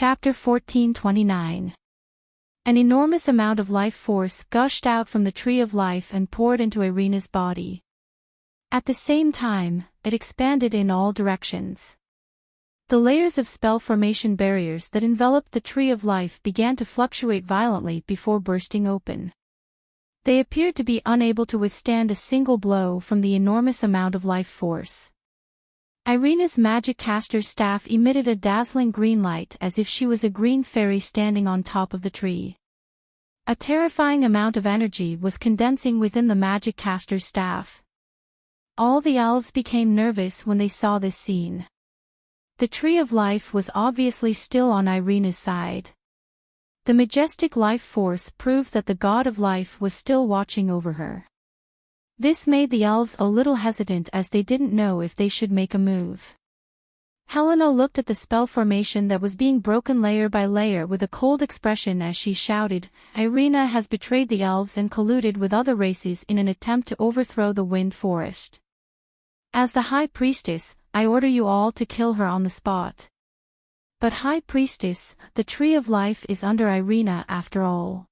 Chapter 1429. An enormous amount of life force gushed out from the Tree of Life and poured into Irina's body. At the same time, it expanded in all directions. The layers of spell formation barriers that enveloped the Tree of Life began to fluctuate violently before bursting open. They appeared to be unable to withstand a single blow from the enormous amount of life force. Irina's magic caster's staff emitted a dazzling green light as if she was a green fairy standing on top of the tree. A terrifying amount of energy was condensing within the magic caster's staff. All the elves became nervous when they saw this scene. The Tree of Life was obviously still on Irina's side. The majestic life force proved that the God of Life was still watching over her. This made the elves a little hesitant as they didn't know if they should make a move. Helena looked at the spell formation that was being broken layer by layer with a cold expression as she shouted, "Irina has betrayed the elves and colluded with other races in an attempt to overthrow the Wind Forest. As the High Priestess, I order you all to kill her on the spot." "But High Priestess, the Tree of Life is under Irina after all.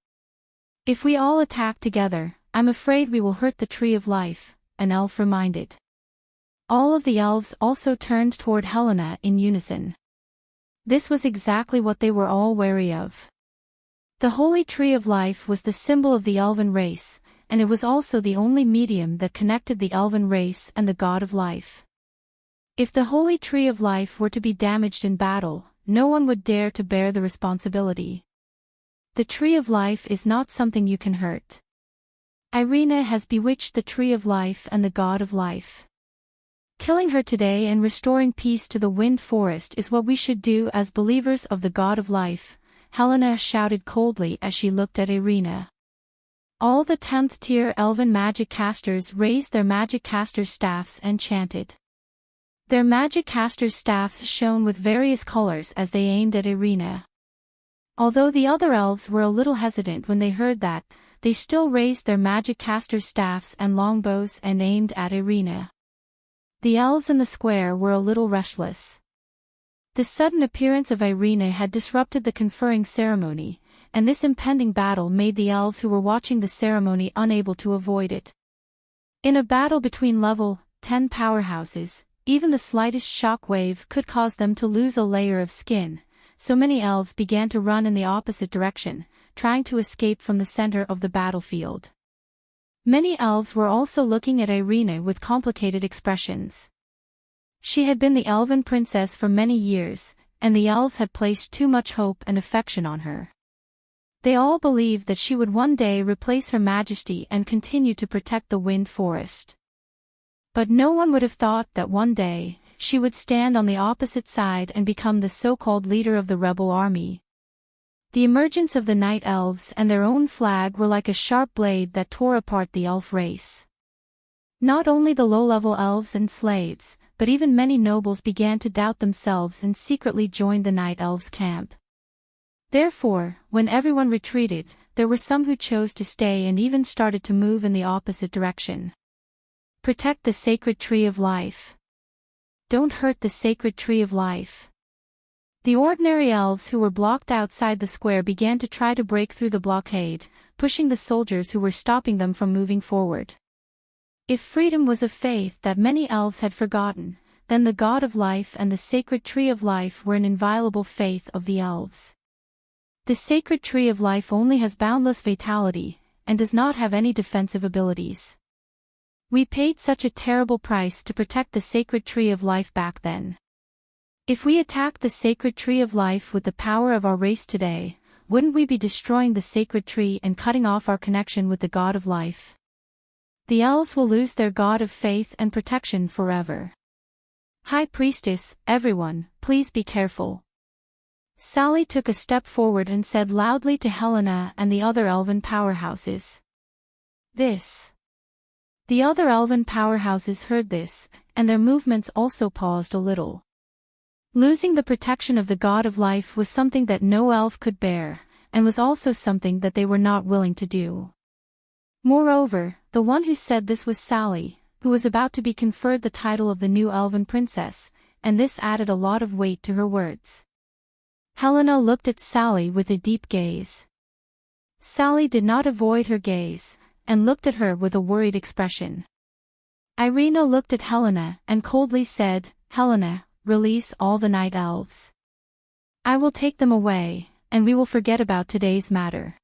If we all attack together, I'm afraid we will hurt the Tree of Life," an elf reminded. All of the elves also turned toward Helena in unison. This was exactly what they were all wary of. The Holy Tree of Life was the symbol of the elven race, and it was also the only medium that connected the elven race and the God of Life. If the Holy Tree of Life were to be damaged in battle, no one would dare to bear the responsibility. The Tree of Life is not something you can hurt. Irina has bewitched the Tree of Life and the God of Life. Killing her today and restoring peace to the Wind Forest is what we should do as believers of the God of Life, Helena shouted coldly as she looked at Irina. All the 10th tier elven magic casters raised their magic caster staffs and chanted. Their magic caster staffs shone with various colors as they aimed at Irina. Although the other elves were a little hesitant when they heard that, they still raised their magic caster staffs and longbows and aimed at Irina. The elves in the square were a little restless. The sudden appearance of Irina had disrupted the conferring ceremony, and this impending battle made the elves who were watching the ceremony unable to avoid it. In a battle between level 10 powerhouses, even the slightest shock wave could cause them to lose a layer of skin, so many elves began to run in the opposite direction, trying to escape from the center of the battlefield. Many elves were also looking at Irina with complicated expressions. She had been the elven princess for many years, and the elves had placed too much hope and affection on her. They all believed that she would one day replace Her Majesty and continue to protect the Wind Forest. But no one would have thought that one day, she would stand on the opposite side and become the so-called leader of the rebel army. The emergence of the Night Elves and their own flag were like a sharp blade that tore apart the elf race. Not only the low-level elves and slaves, but even many nobles began to doubt themselves and secretly joined the Night Elves' camp. Therefore, when everyone retreated, there were some who chose to stay and even started to move in the opposite direction. Protect the sacred Tree of Life. Don't hurt the sacred Tree of Life. The ordinary elves who were blocked outside the square began to try to break through the blockade, pushing the soldiers who were stopping them from moving forward. If freedom was a faith that many elves had forgotten, then the God of Life and the sacred Tree of Life were an inviolable faith of the elves. The sacred Tree of Life only has boundless vitality, and does not have any defensive abilities. We paid such a terrible price to protect the sacred Tree of Life back then. If we attacked the sacred Tree of Life with the power of our race today, wouldn't we be destroying the sacred tree and cutting off our connection with the God of Life? The elves will lose their God of faith and protection forever. High Priestess, everyone, please be careful. Sally took a step forward and said loudly to Helena and the other elven powerhouses. This. The other elven powerhouses heard this, and their movements also paused a little. Losing the protection of the God of Life was something that no elf could bear, and was also something that they were not willing to do. Moreover, the one who said this was Sally, who was about to be conferred the title of the new elven princess, and this added a lot of weight to her words. Helena looked at Sally with a deep gaze. Sally did not avoid her gaze, and looked at her with a worried expression. Irina looked at Helena and coldly said, "Helena, release all the night elves. I will take them away, and we will forget about today's matter.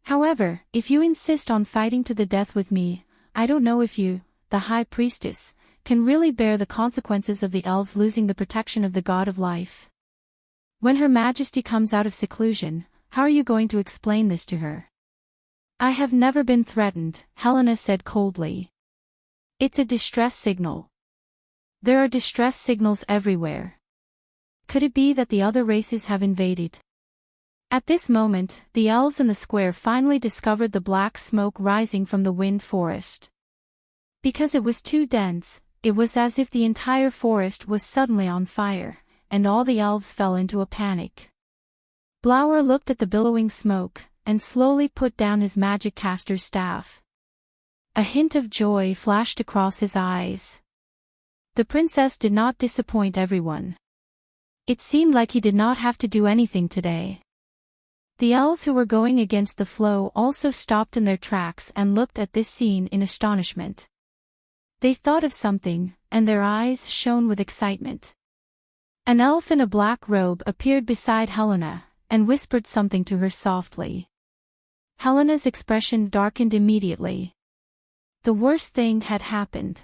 However, if you insist on fighting to the death with me, I don't know if you, the High Priestess, can really bear the consequences of the elves losing the protection of the God of Life. When Her Majesty comes out of seclusion, how are you going to explain this to her?" "I have never been threatened," Helena said coldly. "It's a distress signal. There are distress signals everywhere. Could it be that the other races have invaded?" At this moment, the elves in the square finally discovered the black smoke rising from the wind forest. Because it was too dense, it was as if the entire forest was suddenly on fire, and all the elves fell into a panic. Blower looked at the billowing smoke, and slowly put down his magic caster's staff. A hint of joy flashed across his eyes. The princess did not disappoint everyone. It seemed like he did not have to do anything today. The elves who were going against the flow also stopped in their tracks and looked at this scene in astonishment. They thought of something, and their eyes shone with excitement. An elf in a black robe appeared beside Helena, and whispered something to her softly. Helena's expression darkened immediately. The worst thing had happened.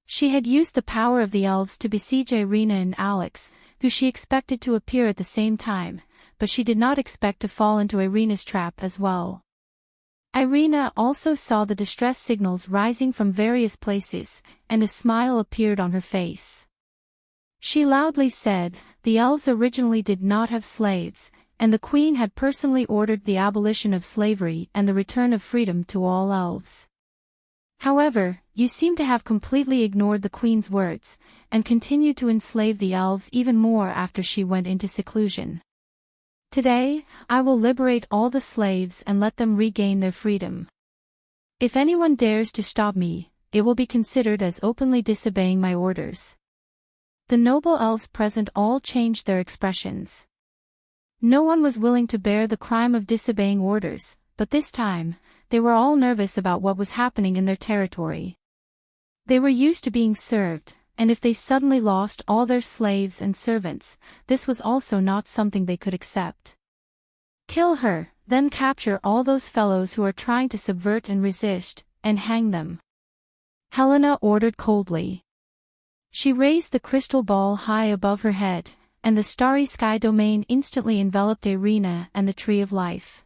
She had used the power of the elves to besiege Irina and Alex, who she expected to appear at the same time, but she did not expect to fall into Irina's trap as well. Irina also saw the distress signals rising from various places, and a smile appeared on her face. She loudly said, "The elves originally did not have slaves, and the queen had personally ordered the abolition of slavery and the return of freedom to all elves. However, you seem to have completely ignored the queen's words, and continued to enslave the elves even more after she went into seclusion. Today, I will liberate all the slaves and let them regain their freedom. If anyone dares to stop me, it will be considered as openly disobeying my orders." The noble elves present all changed their expressions. No one was willing to bear the crime of disobeying orders, but this time, they were all nervous about what was happening in their territory. They were used to being served, and if they suddenly lost all their slaves and servants, this was also not something they could accept. "Kill her, then capture all those fellows who are trying to subvert and resist, and hang them," Helena ordered coldly. She raised the crystal ball high above her head, and the starry sky domain instantly enveloped Irina and the Tree of Life.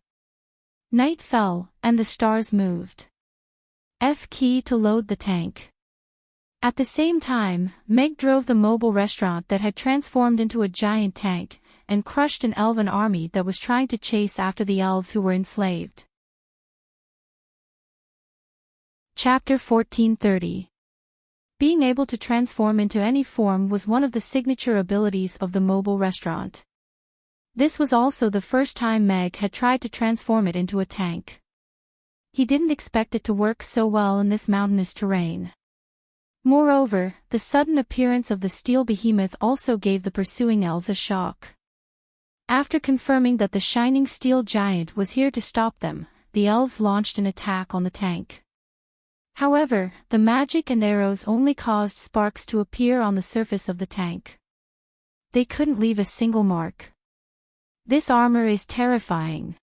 Night fell, and the stars moved. F key to load the tank. At the same time, Meg drove the mobile restaurant that had transformed into a giant tank, and crushed an elven army that was trying to chase after the elves who were enslaved. Chapter 1430. Being able to transform into any form was one of the signature abilities of the mobile restaurant. This was also the first time Meg had tried to transform it into a tank. He didn't expect it to work so well in this mountainous terrain. Moreover, the sudden appearance of the steel behemoth also gave the pursuing elves a shock. After confirming that the shining steel giant was here to stop them, the elves launched an attack on the tank. However, the magic and arrows only caused sparks to appear on the surface of the tank. They couldn't leave a single mark. "This armor is terrifying,"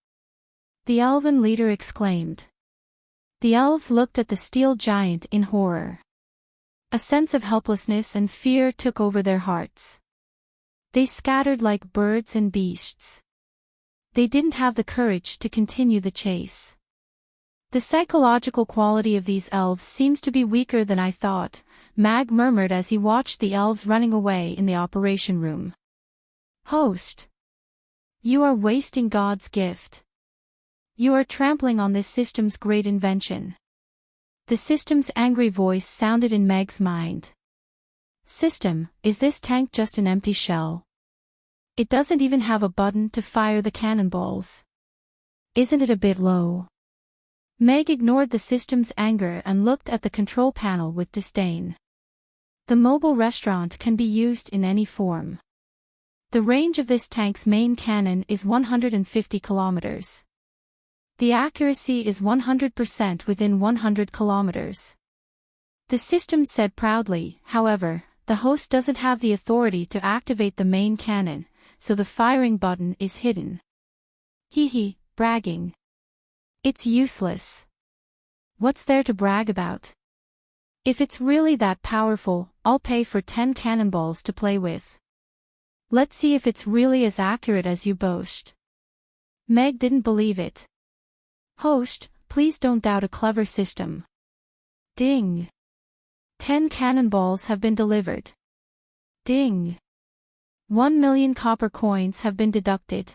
the elven leader exclaimed. The elves looked at the steel giant in horror. A sense of helplessness and fear took over their hearts. They scattered like birds and beasts. They didn't have the courage to continue the chase. "The psychological quality of these elves seems to be weaker than I thought," Mag murmured as he watched the elves running away in the operation room. "Host! You are wasting God's gift. You are trampling on this system's great invention." The system's angry voice sounded in Meg's mind. "System, is this tank just an empty shell? It doesn't even have a button to fire the cannonballs. Isn't it a bit low?" Meg ignored the system's anger and looked at the control panel with disdain. "The mobile restaurant can be used in any form. The range of this tank's main cannon is 150 kilometers. The accuracy is 100% within 100 kilometers. The system said proudly. However, the host doesn't have the authority to activate the main cannon, so the firing button is hidden. Hee, bragging. It's useless. What's there to brag about? If it's really that powerful, I'll pay for 10 cannonballs to play with. Let's see if it's really as accurate as you boast. Meg didn't believe it. Host, please don't doubt a clever system. Ding. 10 cannonballs have been delivered. Ding. 1 million copper coins have been deducted.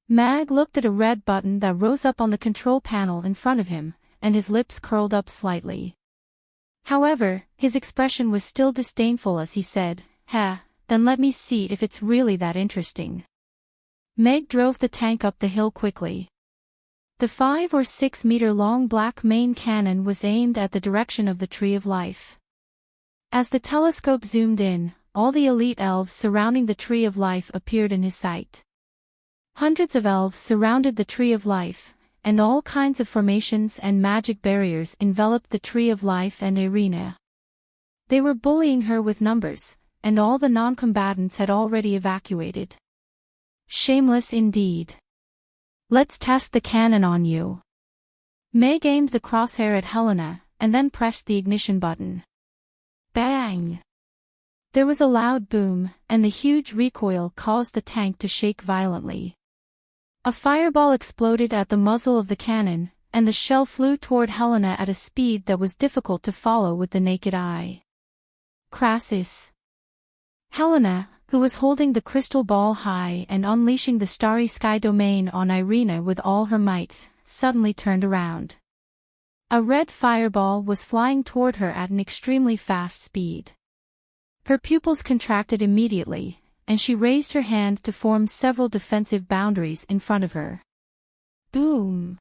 Meg looked at a red button that rose up on the control panel in front of him, and his lips curled up slightly. However, his expression was still disdainful as he said, then let me see if it's really that interesting. Meg drove the tank up the hill quickly. The 5 or 6 meter long black main cannon was aimed at the direction of the Tree of Life. As the telescope zoomed in, all the elite elves surrounding the Tree of Life appeared in his sight. Hundreds of elves surrounded the Tree of Life, and all kinds of formations and magic barriers enveloped the Tree of Life and Irina. They were bullying her with numbers, and all the non-combatants had already evacuated. Shameless indeed. Let's test the cannon on you. Meg aimed the crosshair at Helena, and then pressed the ignition button. Bang! There was a loud boom, and the huge recoil caused the tank to shake violently. A fireball exploded at the muzzle of the cannon, and the shell flew toward Helena at a speed that was difficult to follow with the naked eye. Crassus. Helena, who was holding the crystal ball high and unleashing the starry sky domain on Irina with all her might, suddenly turned around. A red fireball was flying toward her at an extremely fast speed. Her pupils contracted immediately, and she raised her hand to form several defensive boundaries in front of her. Boom!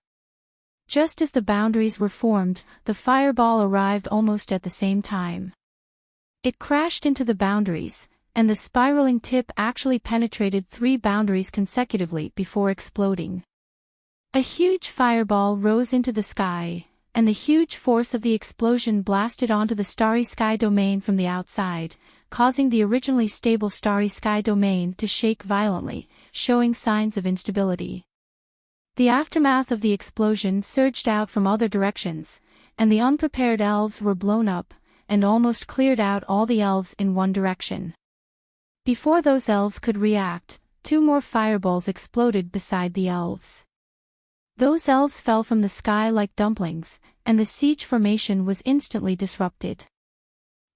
Just as the boundaries were formed, the fireball arrived almost at the same time. It crashed into the boundaries, and the spiraling tip actually penetrated 3 boundaries consecutively before exploding. A huge fireball rose into the sky, and the huge force of the explosion blasted onto the starry sky domain from the outside, causing the originally stable starry sky domain to shake violently, showing signs of instability. The aftermath of the explosion surged out from other directions, and the unprepared elves were blown up, and almost cleared out all the elves in one direction. Before those elves could react, 2 more fireballs exploded beside the elves. Those elves fell from the sky like dumplings, and the siege formation was instantly disrupted.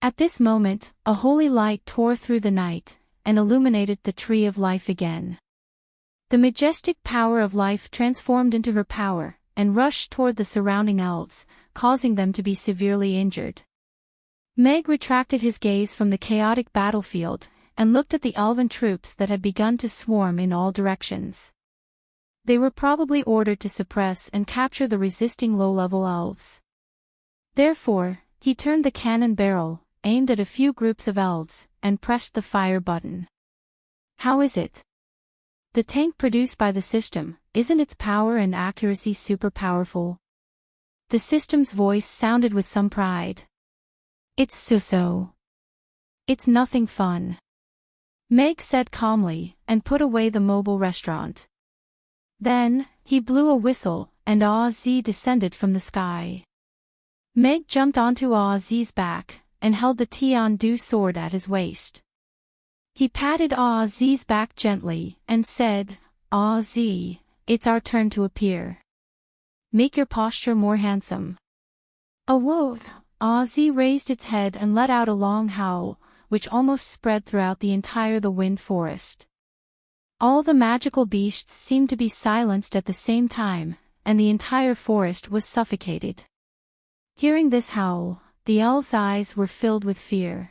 At this moment, a holy light tore through the night, and illuminated the Tree of Life again. The majestic power of life transformed into her power, and rushed toward the surrounding elves, causing them to be severely injured. Meg retracted his gaze from the chaotic battlefield, and looked at the elven troops that had begun to swarm in all directions. They were probably ordered to suppress and capture the resisting low-level elves. Therefore, he turned the cannon barrel, aimed at a few groups of elves, and pressed the fire button. How is it? The tank produced by the system, isn't its power and accuracy super powerful? The system's voice sounded with some pride. It's so. It's nothing fun. Meg said calmly, and put away the mobile restaurant. Then, he blew a whistle, and Aw-Zee descended from the sky. Meg jumped onto Aw-Zee's back, and held the Tian-Du sword at his waist. He patted Aw-Zee's back gently, and said, Aw-Zee, it's our turn to appear. Make your posture more handsome. Whoa! Aw-Zee raised its head and let out a long howl, which almost spread throughout the entire the wind forest. All the magical beasts seemed to be silenced at the same time, and the entire forest was suffocated. Hearing this howl, the elves' eyes were filled with fear.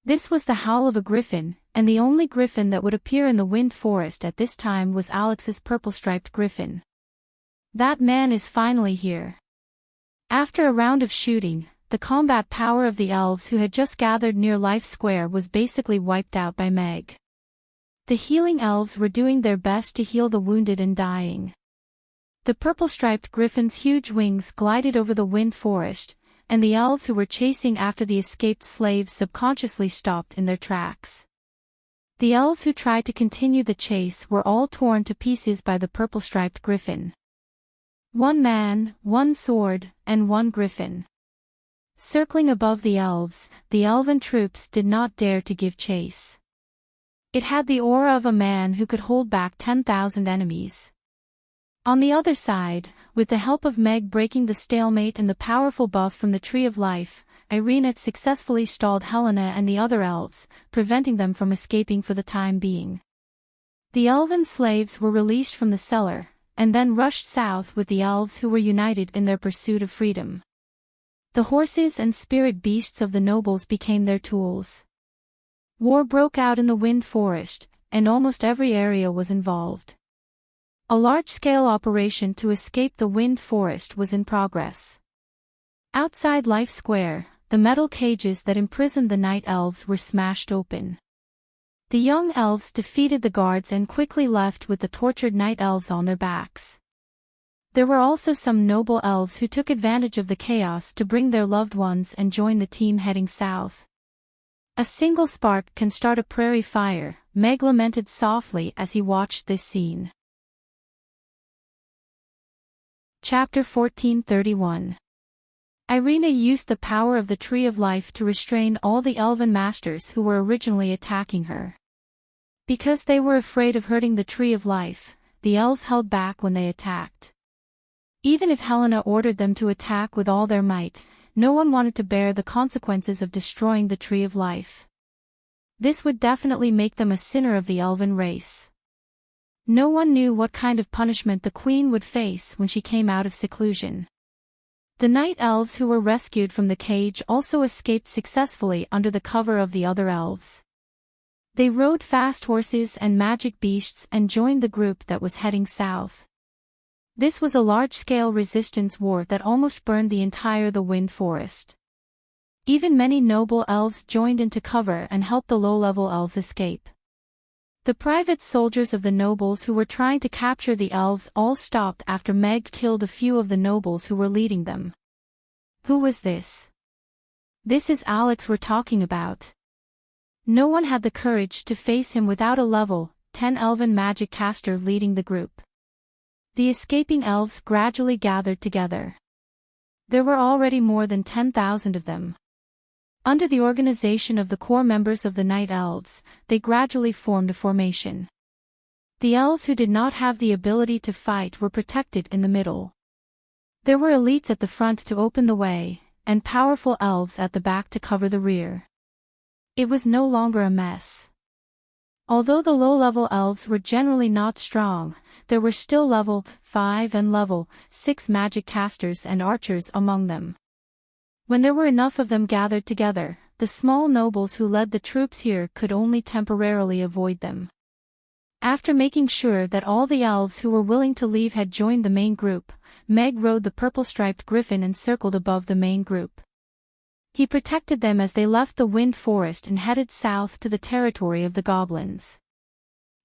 This was the howl of a griffin, and the only griffin that would appear in the wind forest at this time was Alex's purple-striped griffin. That man is finally here. After a round of shooting, the combat power of the elves who had just gathered near Life Square was basically wiped out by Meg. The healing elves were doing their best to heal the wounded and dying. The purple-striped griffin's huge wings glided over the wind forest, and the elves who were chasing after the escaped slaves subconsciously stopped in their tracks. The elves who tried to continue the chase were all torn to pieces by the purple-striped griffin. One man, one sword, and one griffin. Circling above the elves, the elven troops did not dare to give chase. It had the aura of a man who could hold back 10,000 enemies. On the other side, with the help of Meg breaking the stalemate and the powerful buff from the Tree of Life, Irina successfully stalled Helena and the other elves, preventing them from escaping for the time being. The elven slaves were released from the cellar, and then rushed south with the elves who were united in their pursuit of freedom. The horses and spirit beasts of the nobles became their tools. War broke out in the Wind Forest, and almost every area was involved. A large-scale operation to escape the Wind Forest was in progress. Outside Life Square, the metal cages that imprisoned the night elves were smashed open. The young elves defeated the guards and quickly left with the tortured night elves on their backs. There were also some noble elves who took advantage of the chaos to bring their loved ones and join the team heading south. A single spark can start a prairie fire, Meg lamented softly as he watched this scene. Chapter 1431. Irina used the power of the Tree of Life to restrain all the elven masters who were originally attacking her. Because they were afraid of hurting the Tree of Life, the elves held back when they attacked. Even if Helena ordered them to attack with all their might, no one wanted to bear the consequences of destroying the Tree of Life. This would definitely make them a sinner of the elven race. No one knew what kind of punishment the queen would face when she came out of seclusion. The night elves who were rescued from the cage also escaped successfully under the cover of the other elves. They rode fast horses and magic beasts and joined the group that was heading south. This was a large-scale resistance war that almost burned the entire Wind Forest. Even many noble elves joined into cover and helped the low-level elves escape. The private soldiers of the nobles who were trying to capture the elves all stopped after Meg killed a few of the nobles who were leading them. Who was this? This is Alex we're talking about. No one had the courage to face him without a level 10 elven magic caster leading the group. The escaping elves gradually gathered together. There were already more than 10,000 of them. Under the organization of the core members of the Night Elves, they gradually formed a formation. The elves who did not have the ability to fight were protected in the middle. There were elites at the front to open the way, and powerful elves at the back to cover the rear. It was no longer a mess. Although the low-level elves were generally not strong, there were still level 5 and level 6 magic casters and archers among them. When there were enough of them gathered together, the small nobles who led the troops here could only temporarily avoid them. After making sure that all the elves who were willing to leave had joined the main group, Meg rode the purple-striped griffin and circled above the main group. He protected them as they left the Wind Forest and headed south to the territory of the goblins.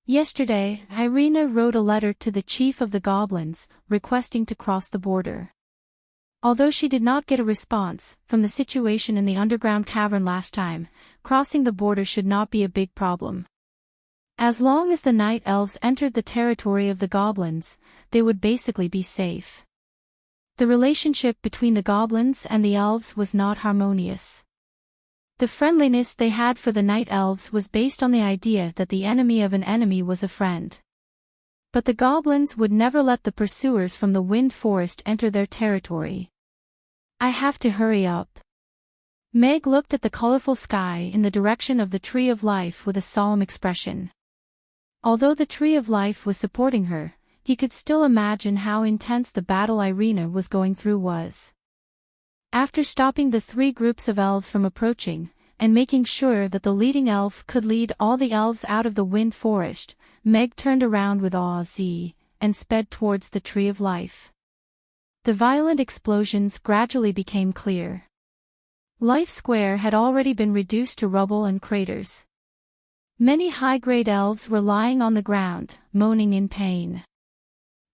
Yesterday, Irina wrote a letter to the chief of the goblins, requesting to cross the border. Although she did not get a response from the situation in the underground cavern last time, crossing the border should not be a big problem. As long as the night elves entered the territory of the goblins, they would basically be safe. The relationship between the goblins and the elves was not harmonious. The friendliness they had for the night elves was based on the idea that the enemy of an enemy was a friend. But the goblins would never let the pursuers from the Wind Forest enter their territory. I have to hurry up. Meg looked at the colorful sky in the direction of the Tree of Life with a solemn expression. Although the Tree of Life was supporting her, he could still imagine how intense the battle Irina was going through was. After stopping the 3 groups of elves from approaching, and making sure that the leading elf could lead all the elves out of the Wind Forest, Meg turned around with awe and sped towards the Tree of Life. The violent explosions gradually became clear. Life Square had already been reduced to rubble and craters. Many high-grade elves were lying on the ground, moaning in pain.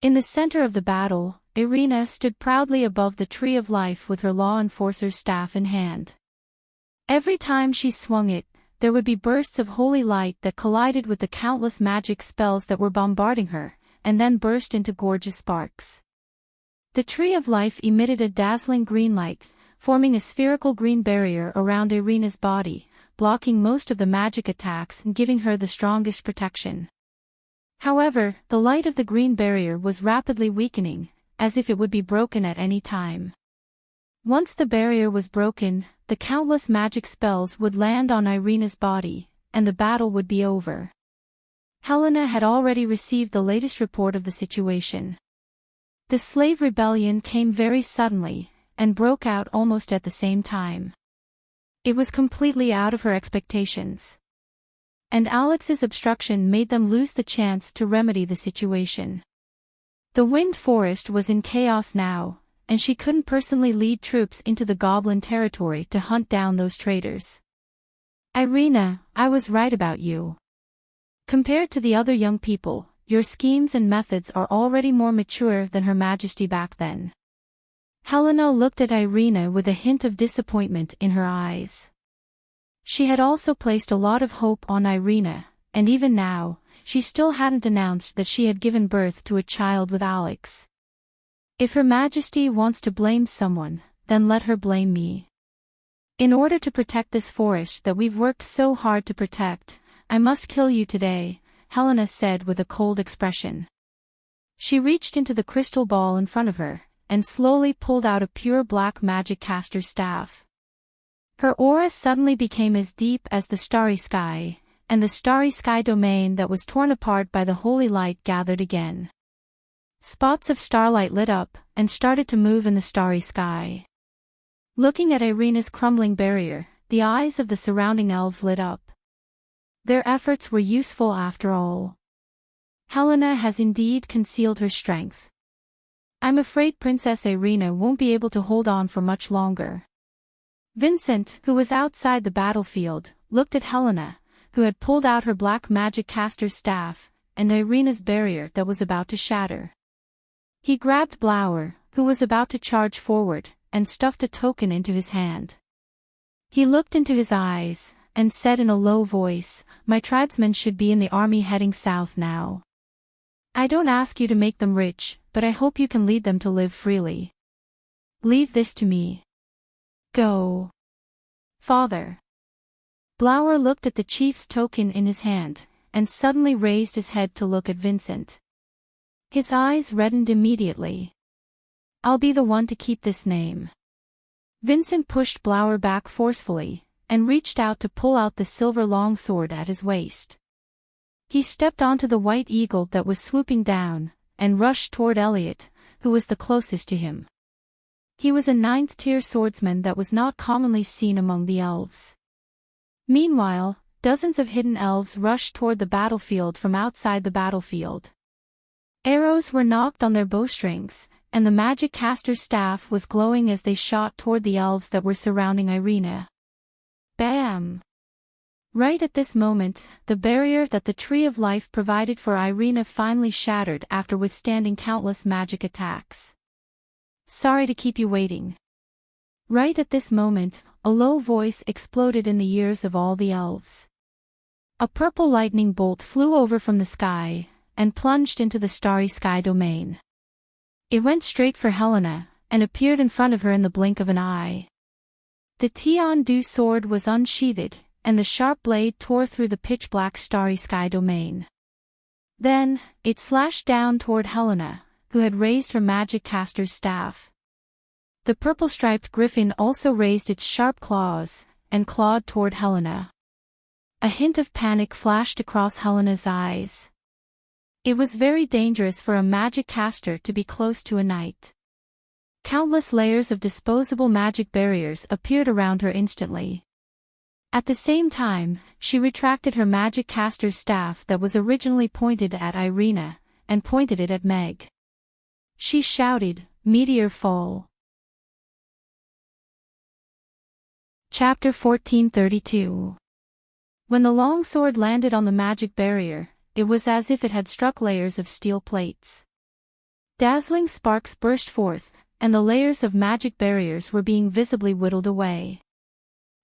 In the center of the battle, Irina stood proudly above the Tree of Life with her law enforcer's staff in hand. Every time she swung it, there would be bursts of holy light that collided with the countless magic spells that were bombarding her, and then burst into gorgeous sparks. The Tree of Life emitted a dazzling green light, forming a spherical green barrier around Irina's body, blocking most of the magic attacks and giving her the strongest protection. However, the light of the green barrier was rapidly weakening, as if it would be broken at any time. Once the barrier was broken, the countless magic spells would land on Irina's body, and the battle would be over. Helena had already received the latest report of the situation. The slave rebellion came very suddenly, and broke out almost at the same time. It was completely out of her expectations. And Alex's obstruction made them lose the chance to remedy the situation. The Wind Forest was in chaos now, and she couldn't personally lead troops into the Goblin territory to hunt down those traitors. Irina, I was right about you. Compared to the other young people, your schemes and methods are already more mature than Her Majesty back then. Helena looked at Irina with a hint of disappointment in her eyes. She had also placed a lot of hope on Irina, and even now, she still hadn't announced that she had given birth to a child with Alex. If Her Majesty wants to blame someone, then let her blame me. In order to protect this forest that we've worked so hard to protect, I must kill you today, Helena said with a cold expression. She reached into the crystal ball in front of her, and slowly pulled out a pure black magic caster's staff. Her aura suddenly became as deep as the starry sky, and the starry sky domain that was torn apart by the holy light gathered again. Spots of starlight lit up, and started to move in the starry sky. Looking at Irina's crumbling barrier, the eyes of the surrounding elves lit up. Their efforts were useful after all. Helena has indeed concealed her strength. I'm afraid Princess Irina won't be able to hold on for much longer. Vincent, who was outside the battlefield, looked at Helena, who had pulled out her black magic caster's staff, and Irina's barrier that was about to shatter. He grabbed Blower, who was about to charge forward, and stuffed a token into his hand. He looked into his eyes, and said in a low voice, "My tribesmen should be in the army heading south now. I don't ask you to make them rich, but I hope you can lead them to live freely. Leave this to me. Go. Father." Blower looked at the chief's token in his hand, and suddenly raised his head to look at Vincent. His eyes reddened immediately. "I'll be the one to keep this name." Vincent pushed Blower back forcefully, and reached out to pull out the silver longsword at his waist. He stepped onto the white eagle that was swooping down, and rushed toward Elliot, who was the closest to him. He was a 9th-tier swordsman that was not commonly seen among the elves. Meanwhile, dozens of hidden elves rushed toward the battlefield from outside the battlefield. Arrows were knocked on their bowstrings, and the magic caster's staff was glowing as they shot toward the elves that were surrounding Irina. Bam! Right at this moment, the barrier that the Tree of Life provided for Irina finally shattered after withstanding countless magic attacks. "Sorry to keep you waiting." Right at this moment, a low voice exploded in the ears of all the elves. A purple lightning bolt flew over from the sky, and plunged into the starry sky domain. It went straight for Helena, and appeared in front of her in the blink of an eye. The Tian-Du sword was unsheathed, and the sharp blade tore through the pitch-black starry sky domain. Then, it slashed down toward Helena, who had raised her magic caster's staff. The purple-striped griffin also raised its sharp claws, and clawed toward Helena. A hint of panic flashed across Helena's eyes. It was very dangerous for a magic caster to be close to a knight. Countless layers of disposable magic barriers appeared around her instantly. At the same time, she retracted her magic caster's staff that was originally pointed at Irina, and pointed it at Meg. She shouted, "Meteor fall." Chapter 1432. When the long sword landed on the magic barrier, it was as if it had struck layers of steel plates. Dazzling sparks burst forth, and the layers of magic barriers were being visibly whittled away.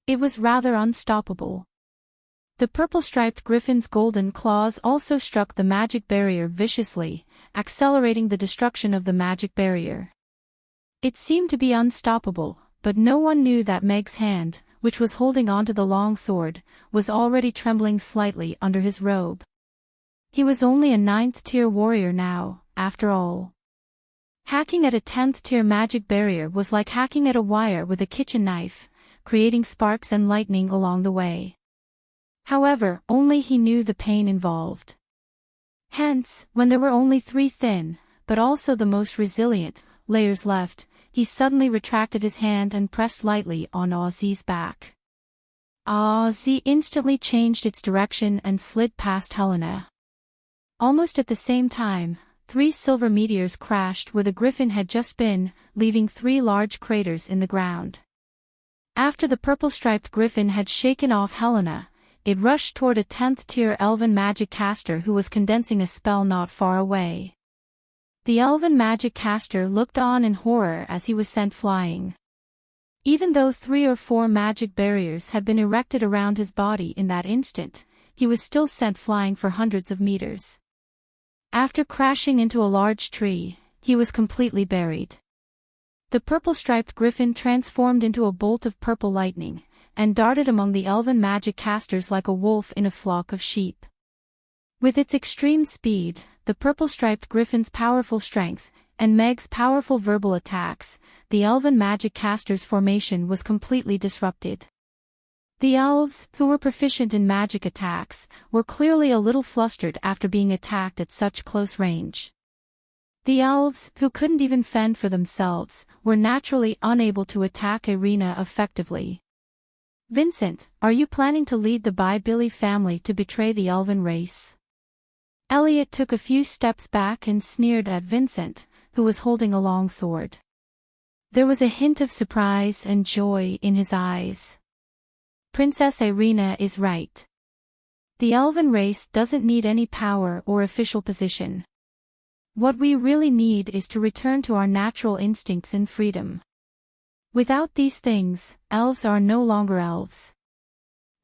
It was rather unstoppable. The purple-striped griffin's golden claws also struck the magic barrier viciously, accelerating the destruction of the magic barrier. It seemed to be unstoppable, but no one knew that Meg's hand, which was holding onto the long sword, was already trembling slightly under his robe. He was only a 9th-tier warrior now, after all. Hacking at a 10th-tier magic barrier was like hacking at a wire with a kitchen knife, creating sparks and lightning along the way. However, only he knew the pain involved. Hence, when there were only 3 thin, but also the most resilient, layers left, he suddenly retracted his hand and pressed lightly on Ozzy's back. Ozzy instantly changed its direction and slid past Helena. Almost at the same time, 3 silver meteors crashed where the griffin had just been, leaving 3 large craters in the ground. After the purple-striped griffin had shaken off Helena, it rushed toward a 10th-tier elven magic caster who was condensing a spell not far away. The elven magic caster looked on in horror as he was sent flying. Even though 3 or 4 magic barriers had been erected around his body in that instant, he was still sent flying for hundreds of meters. After crashing into a large tree, he was completely buried. The purple-striped griffin transformed into a bolt of purple lightning, and darted among the elven magic casters like a wolf in a flock of sheep. With its extreme speed, the purple-striped griffin's powerful strength, and Meg's powerful verbal attacks, the elven magic casters' formation was completely disrupted. The elves, who were proficient in magic attacks, were clearly a little flustered after being attacked at such close range. The elves, who couldn't even fend for themselves, were naturally unable to attack Irina effectively. Vincent, are you planning to lead the Billy family to betray the elven race? Elliot took a few steps back and sneered at Vincent, who was holding a long sword. There was a hint of surprise and joy in his eyes. Princess Irina is right. The elven race doesn't need any power or official position. What we really need is to return to our natural instincts and freedom. Without these things, elves are no longer elves.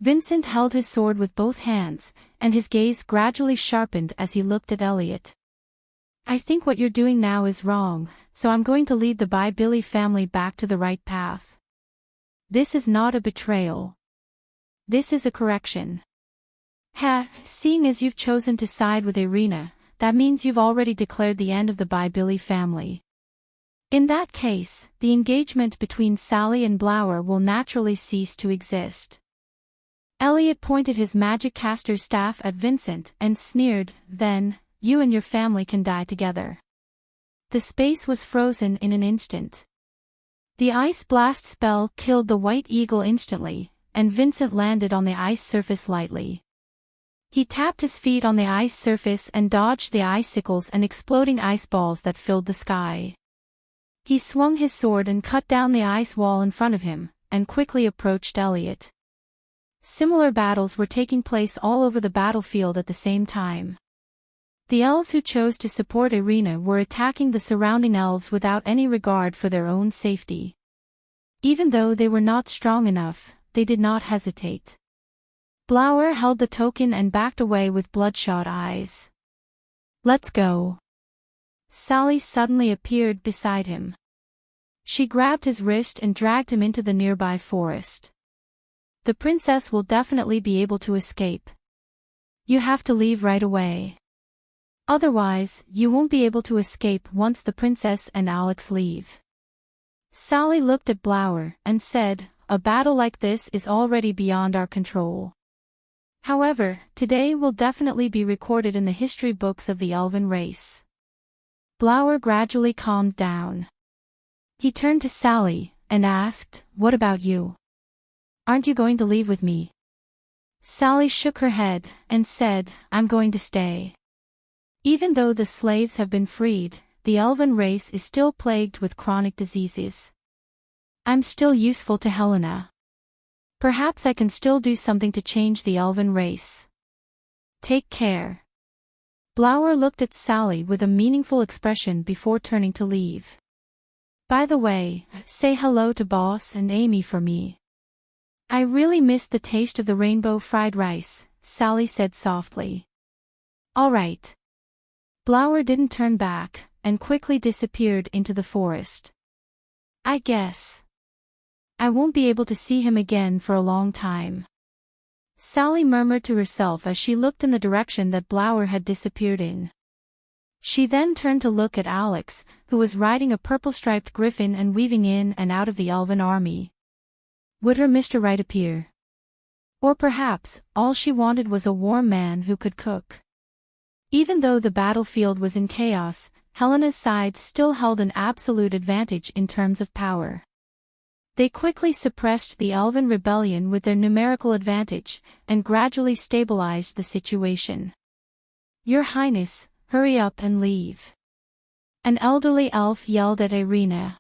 Vincent held his sword with both hands, and his gaze gradually sharpened as he looked at Elliot. I think what you're doing now is wrong, so I'm going to lead the Billy family back to the right path. This is not a betrayal. This is a correction. Seeing as you've chosen to side with Irina, that means you've already declared the end of the Billy family. In that case, the engagement between Sally and Blower will naturally cease to exist. Elliot pointed his magic caster's staff at Vincent and sneered, then, you and your family can die together. The space was frozen in an instant. The ice blast spell killed the white eagle instantly, and Vincent landed on the ice surface lightly. He tapped his feet on the ice surface and dodged the icicles and exploding ice balls that filled the sky. He swung his sword and cut down the ice wall in front of him, and quickly approached Elliot. Similar battles were taking place all over the battlefield at the same time. The elves who chose to support Irina were attacking the surrounding elves without any regard for their own safety. Even though they were not strong enough, they did not hesitate. Blower held the token and backed away with bloodshot eyes. Let's go. Sally suddenly appeared beside him. She grabbed his wrist and dragged him into the nearby forest. The princess will definitely be able to escape. You have to leave right away. Otherwise, you won't be able to escape once the princess and Alex leave. Sally looked at Blower and said, a battle like this is already beyond our control. However, today will definitely be recorded in the history books of the elven race. Blower gradually calmed down. He turned to Sally and asked, what about you? Aren't you going to leave with me? Sally shook her head and said, I'm going to stay. Even though the slaves have been freed, the elven race is still plagued with chronic diseases. I'm still useful to Helena. Perhaps I can still do something to change the elven race. Take care. Blower looked at Sally with a meaningful expression before turning to leave. By the way, say hello to Boss and Amy for me. I really missed the taste of the rainbow fried rice, Sally said softly. All right. Blower didn't turn back, and quickly disappeared into the forest. I guess I won't be able to see him again for a long time, Sally murmured to herself as she looked in the direction that Blower had disappeared in. She then turned to look at Alex, who was riding a purple-striped griffin and weaving in and out of the elven army. Would her Mr. Right appear? Or perhaps, all she wanted was a warm man who could cook. Even though the battlefield was in chaos, Helena's side still held an absolute advantage in terms of power. They quickly suppressed the elven rebellion with their numerical advantage, and gradually stabilized the situation. Your Highness, hurry up and leave. An elderly elf yelled at Irina.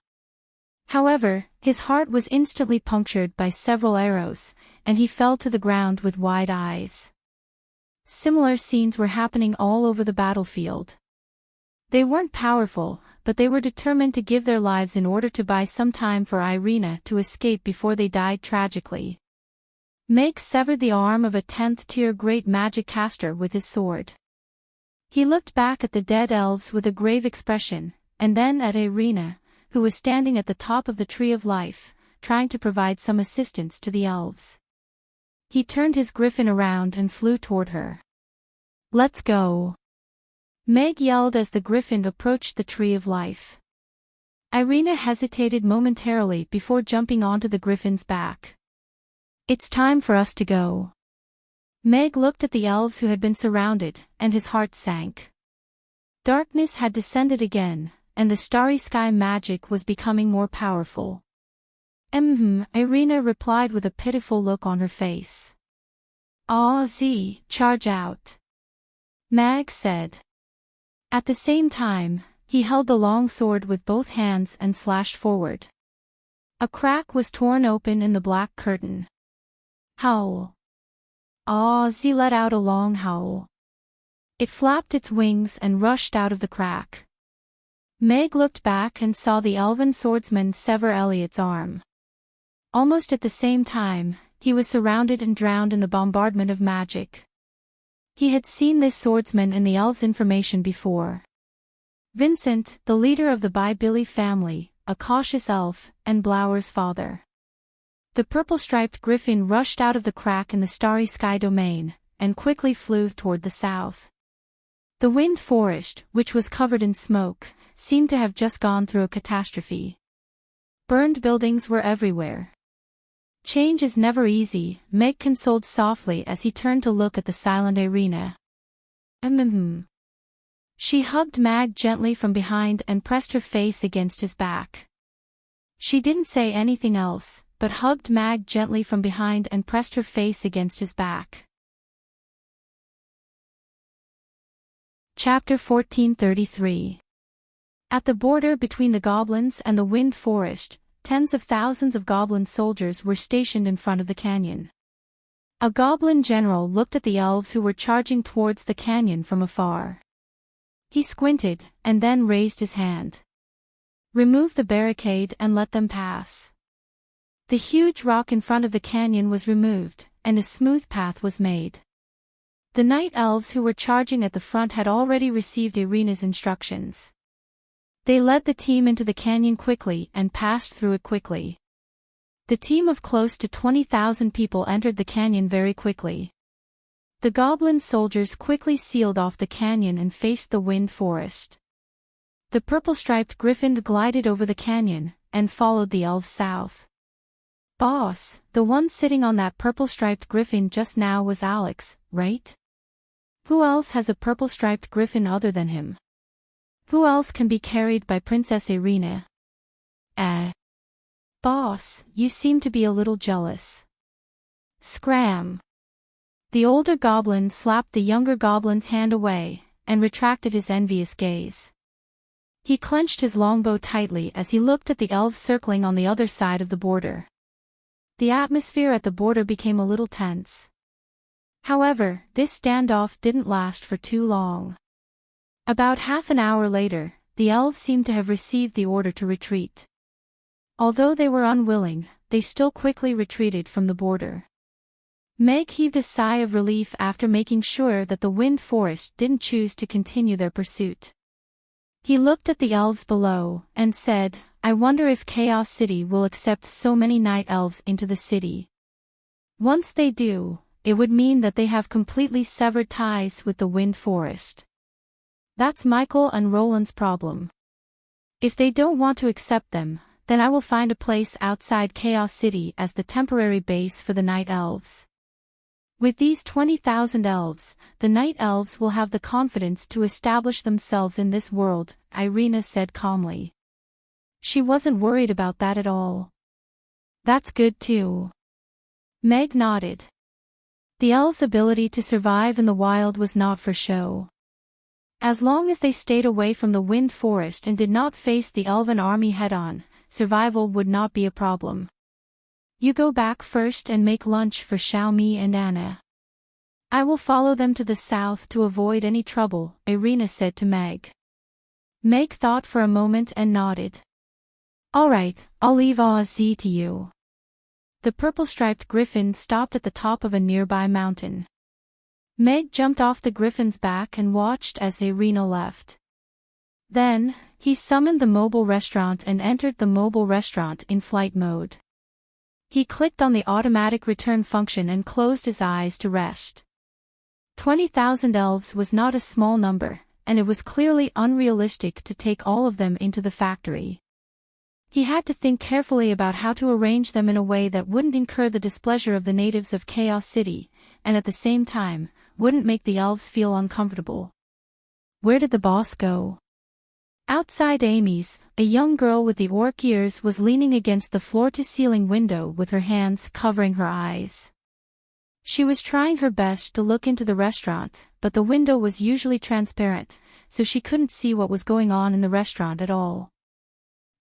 However, his heart was instantly punctured by several arrows, and he fell to the ground with wide eyes. Similar scenes were happening all over the battlefield. They weren't powerful, but they were determined to give their lives in order to buy some time for Irina to escape before they died tragically. Meg severed the arm of a 10th-tier great magic caster with his sword. He looked back at the dead elves with a grave expression, and then at Irina, who was standing at the top of the Tree of Life, trying to provide some assistance to the elves. He turned his griffin around and flew toward her. Let's go. Meg yelled as the griffin approached the Tree of Life. Irina hesitated momentarily before jumping onto the griffin's back. It's time for us to go. Meg looked at the elves who had been surrounded, and his heart sank. Darkness had descended again, and the starry sky magic was becoming more powerful. Irina replied with a pitiful look on her face. Aw, Z, charge out. Mag said. At the same time, he held the long sword with both hands and slashed forward. A crack was torn open in the black curtain. Howl. Aw, Z let out a long howl. It flapped its wings and rushed out of the crack. Meg looked back and saw the elven swordsman sever Elliot's arm. Almost at the same time, he was surrounded and drowned in the bombardment of magic. He had seen this swordsman in the elves' information before. Vincent, the leader of the Billy family, a cautious elf, and Blower's father. The purple-striped griffin rushed out of the crack in the starry sky domain, and quickly flew toward the south. The wind forest, which was covered in smoke, seemed to have just gone through a catastrophe. Burned buildings were everywhere. Change is never easy, Meg consoled softly as he turned to look at the silent Irina. She hugged Mag gently from behind and pressed her face against his back. She didn't say anything else, but hugged Mag gently from behind and pressed her face against his back. Chapter 1433. At the border between the goblins and the wind forest, tens of thousands of goblin soldiers were stationed in front of the canyon. A goblin general looked at the elves who were charging towards the canyon from afar. He squinted, and then raised his hand. Remove the barricade and let them pass. The huge rock in front of the canyon was removed, and a smooth path was made. The night elves who were charging at the front had already received Irina's instructions. They led the team into the canyon quickly and passed through it quickly. The team of close to 20,000 people entered the canyon very quickly. The goblin soldiers quickly sealed off the canyon and faced the wind forest. The purple-striped griffin glided over the canyon, and followed the elves south. Boss, the one sitting on that purple-striped griffin just now was Alex, right? Who else has a purple-striped griffin other than him? Who else can be carried by Princess Irina? Boss, you seem to be a little jealous. Scram. The older goblin slapped the younger goblin's hand away, and retracted his envious gaze. He clenched his longbow tightly as he looked at the elves circling on the other side of the border. the atmosphere at the border became a little tense. However, this standoff didn't last for too long. About half an hour later, the elves seemed to have received the order to retreat. Although they were unwilling, they still quickly retreated from the border. Meg heaved a sigh of relief after making sure that the wind forest didn't choose to continue their pursuit. He looked at the elves below, and said, "I wonder if Chaos City will accept so many night elves into the city. Once they do, it would mean that they have completely severed ties with the wind forest. That's Michael and Roland's problem. If they don't want to accept them, then I will find a place outside Chaos City as the temporary base for the night elves. With these 20,000 elves, the night elves will have the confidence to establish themselves in this world," Irina said calmly. She wasn't worried about that at all. "That's good too." Meg nodded. The elves' ability to survive in the wild was not for show. As long as they stayed away from the wind forest and did not face the elven army head-on, survival would not be a problem. "You go back first and make lunch for Xiaomi and Anna. I will follow them to the south to avoid any trouble," Irina said to Meg. Meg thought for a moment and nodded. "All right, I'll leave Oz to you." The purple-striped griffin stopped at the top of a nearby mountain. Meg jumped off the griffin's back and watched as Irina left. Then, he summoned the mobile restaurant and entered the mobile restaurant in flight mode. He clicked on the automatic return function and closed his eyes to rest. 20,000 elves was not a small number, and it was clearly unrealistic to take all of them into the factory. He had to think carefully about how to arrange them in a way that wouldn't incur the displeasure of the natives of Chaos City, and at the same time, wouldn't make the elves feel uncomfortable. Where did the boss go? Outside Amy's, a young girl with the orc ears was leaning against the floor-to-ceiling window with her hands covering her eyes. She was trying her best to look into the restaurant, but the window was usually transparent, so she couldn't see what was going on in the restaurant at all.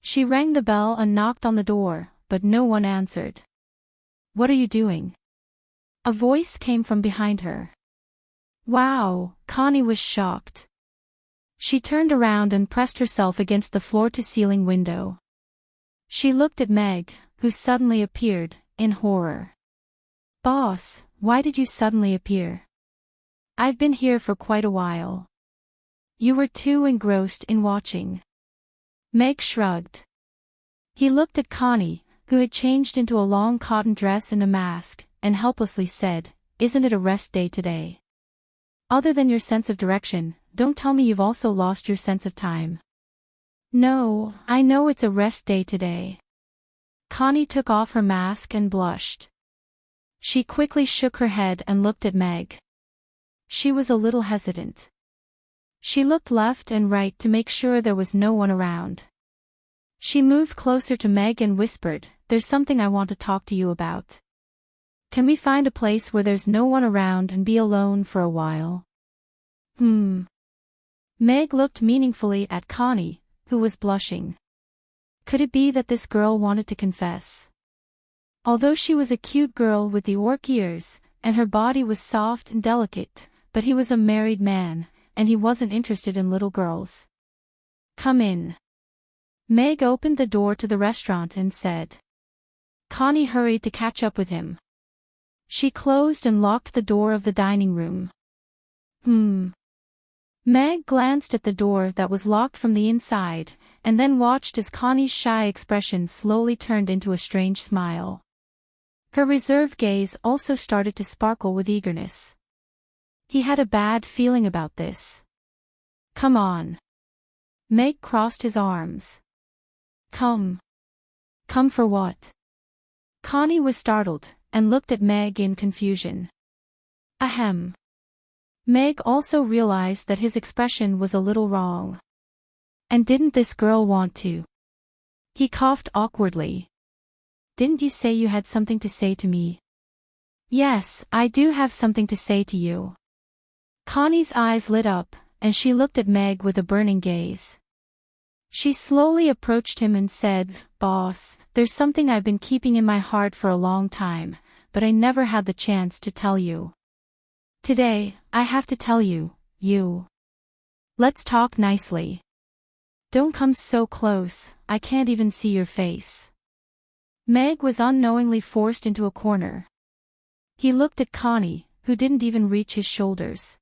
She rang the bell and knocked on the door, but no one answered. "What are you doing?" A voice came from behind her. Wow, Connie was shocked. She turned around and pressed herself against the floor-to-ceiling window. She looked at Meg, who suddenly appeared, in horror. "Boss, why did you suddenly appear? I've been here for quite a while." "You were too engrossed in watching." Meg shrugged. He looked at Connie, who had changed into a long cotton dress and a mask, and helplessly said, "Isn't it a rest day today? Other than your sense of direction, don't tell me you've also lost your sense of time." "No, I know it's a rest day today." Connie took off her mask and blushed. She quickly shook her head and looked at Meg. She was a little hesitant. She looked left and right to make sure there was no one around. She moved closer to Meg and whispered, "There's something I want to talk to you about. Can we find a place where there's no one around and be alone for a while?" Meg looked meaningfully at Connie, who was blushing. Could it be that this girl wanted to confess? Although she was a cute girl with the orc ears, and her body was soft and delicate, but he was a married man, and he wasn't interested in little girls. "Come in." Meg opened the door to the restaurant and said. Connie hurried to catch up with him. She closed and locked the door of the dining room. Meg glanced at the door that was locked from the inside, and then watched as Connie's shy expression slowly turned into a strange smile. Her reserved gaze also started to sparkle with eagerness. He had a bad feeling about this. "Come on." Meg crossed his arms. Come. Come for what?" Connie was startled, and looked at Meg in confusion. Ahem. Meg also realized that his expression was a little wrong. "And didn't this girl want to?" He coughed awkwardly. "Didn't you say you had something to say to me?" "Yes, I do have something to say to you." Connie's eyes lit up, and she looked at Meg with a burning gaze. She slowly approached him and said, "Boss, there's something I've been keeping in my heart for a long time, but I never had the chance to tell you. Today, I have to tell you, you. Let's talk nicely. Don't come so close, I can't even see your face." Meg was unknowingly forced into a corner. He looked at Connie, who didn't even reach his shoulders.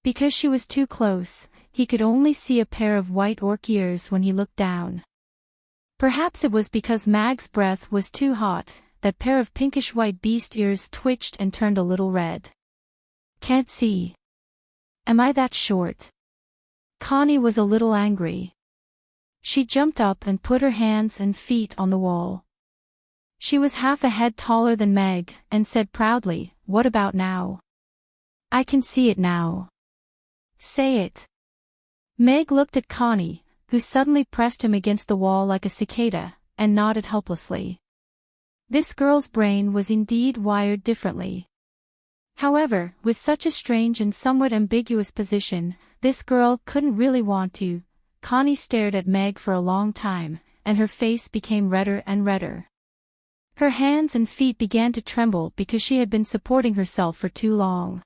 Because she was too close, he could only see a pair of white orc ears when he looked down. Perhaps it was because Mag's breath was too hot, that pair of pinkish-white beast ears twitched and turned a little red. "Can't see. Am I that short?" Connie was a little angry. She jumped up and put her hands and feet on the wall. She was half a head taller than Meg, and said proudly, "What about now? I can see it now. Say it." Meg looked at Connie, who suddenly pressed him against the wall like a cicada, and nodded helplessly. This girl's brain was indeed wired differently. However, with such a strange and somewhat ambiguous position, this girl couldn't really want to. Connie stared at Meg for a long time, and her face became redder and redder. Her hands and feet began to tremble because she had been supporting herself for too long.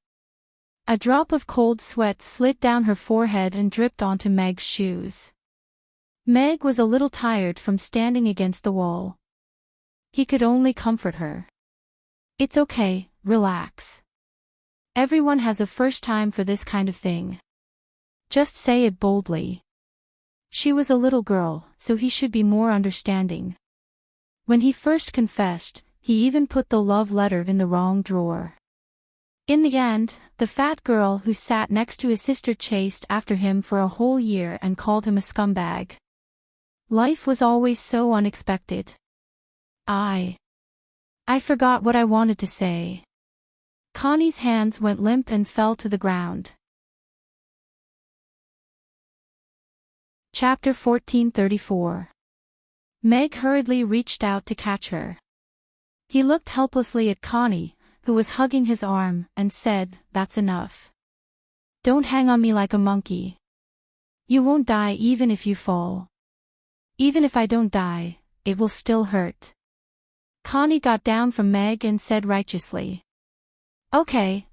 A drop of cold sweat slid down her forehead and dripped onto Meg's shoes. Meg was a little tired from standing against the wall. He could only comfort her. "It's okay, relax. Everyone has a first time for this kind of thing. Just say it boldly." She was a little girl, so he should be more understanding. When he first confessed, he even put the love letter in the wrong drawer. In the end, the fat girl who sat next to his sister chased after him for a whole year and called him a scumbag. Life was always so unexpected. I forgot what I wanted to say. Connie's hands went limp and fell to the ground. Chapter 1434. Meg hurriedly reached out to catch her. He looked helplessly at Connie, who was hugging his arm, and said, "That's enough. Don't hang on me like a monkey. You won't die even if you fall. Even if I don't die, it will still hurt." Connie got down from Meg and said righteously, Okay.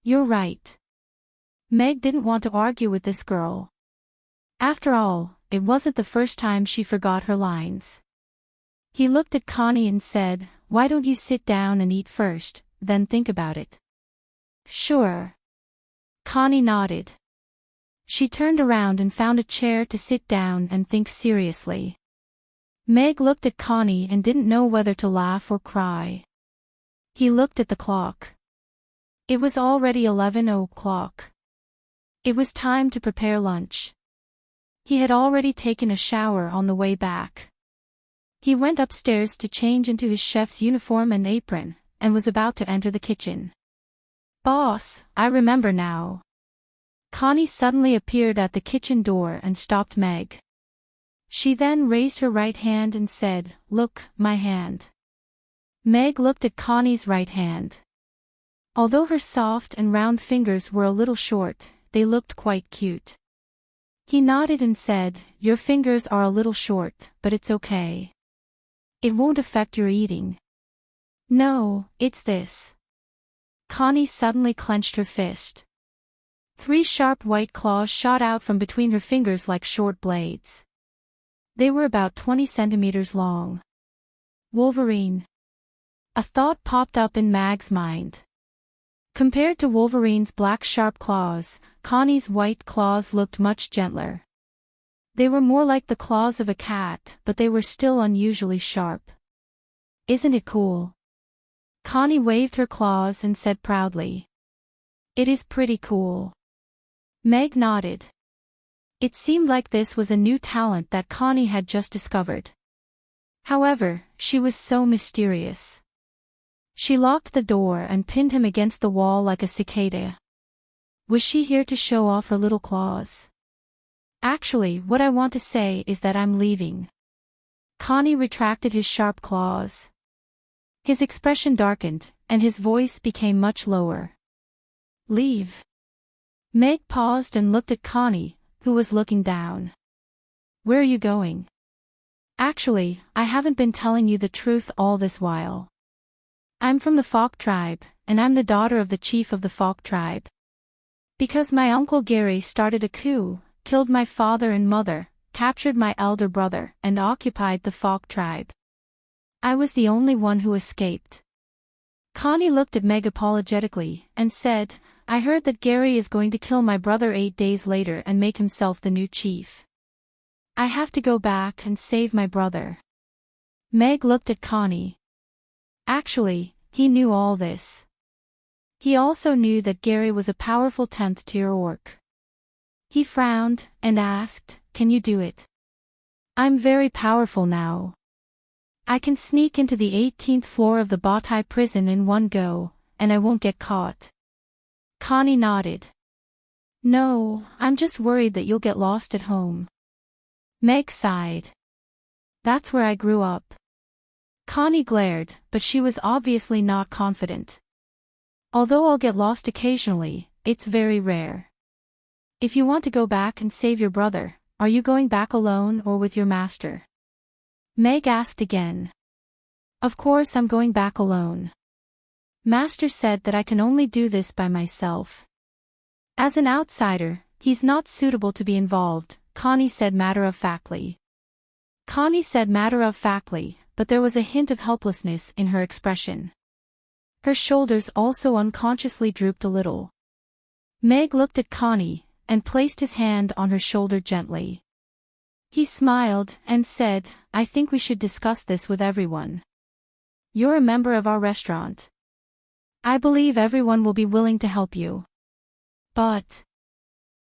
You're right." Meg didn't want to argue with this girl. After all, it wasn't the first time she forgot her lines. He looked at Connie and said, "Why don't you sit down and eat first, then think about it?" "Sure." Connie nodded. She turned around and found a chair to sit down and think seriously. Meg looked at Connie and didn't know whether to laugh or cry. He looked at the clock. It was already 11 o'clock. It was time to prepare lunch. He had already taken a shower on the way back. He went upstairs to change into his chef's uniform and apron, and was about to enter the kitchen. "Boss, I remember now." Connie suddenly appeared at the kitchen door and stopped Meg. She then raised her right hand and said, "Look, my hand." Meg looked at Connie's right hand. Although her soft and round fingers were a little short, they looked quite cute. He nodded and said, "Your fingers are a little short, but it's okay. It won't affect your eating." "No, it's this." Connie suddenly clenched her fist. 3 sharp white claws shot out from between her fingers like short blades. They were about 20 centimeters long. Wolverine. A thought popped up in Mag's mind. Compared to Wolverine's black sharp claws, Connie's white claws looked much gentler. They were more like the claws of a cat, but they were still unusually sharp. "Isn't it cool?" Connie waved her claws and said proudly. "It is pretty cool." Meg nodded. It seemed like this was a new talent that Connie had just discovered. However, she was so mysterious. She locked the door and pinned him against the wall like a cicada. Was she here to show off her little claws? "Actually, what I want to say is that I'm leaving." Connie retracted his sharp claws. His expression darkened, and his voice became much lower. "Leave?" Meg paused and looked at Connie, who was looking down. "Where are you going?" "Actually, I haven't been telling you the truth all this while. I'm from the Fok tribe, and I'm the daughter of the chief of the Fok tribe. Because my uncle Gary started a coup, killed my father and mother, captured my elder brother, and occupied the Fok tribe. I was the only one who escaped." Connie looked at Meg apologetically, and said, "I heard that Gary is going to kill my brother 8 days later and make himself the new chief. I have to go back and save my brother." Meg looked at Connie. Actually, he knew all this. He also knew that Gary was a powerful 10th tier orc. He frowned, and asked, "Can you do it?" "I'm very powerful now. I can sneak into the 18th floor of the Bowtie prison in one go, and I won't get caught." Connie nodded. "No, I'm just worried that you'll get lost at home." Meg sighed. "That's where I grew up." Connie glared, but she was obviously not confident. "Although I'll get lost occasionally, it's very rare. If you want to go back and save your brother, are you going back alone or with your master?" Meg asked again. "Of course I'm going back alone. Master said that I can only do this by myself. As an outsider, he's not suitable to be involved," Connie said matter-of-factly. Connie said matter-of-factly, but there was a hint of helplessness in her expression. Her shoulders also unconsciously drooped a little. Meg looked at Connie, and placed his hand on her shoulder gently. He smiled, and said, "I think we should discuss this with everyone. You're a member of our restaurant. I believe everyone will be willing to help you." "But..."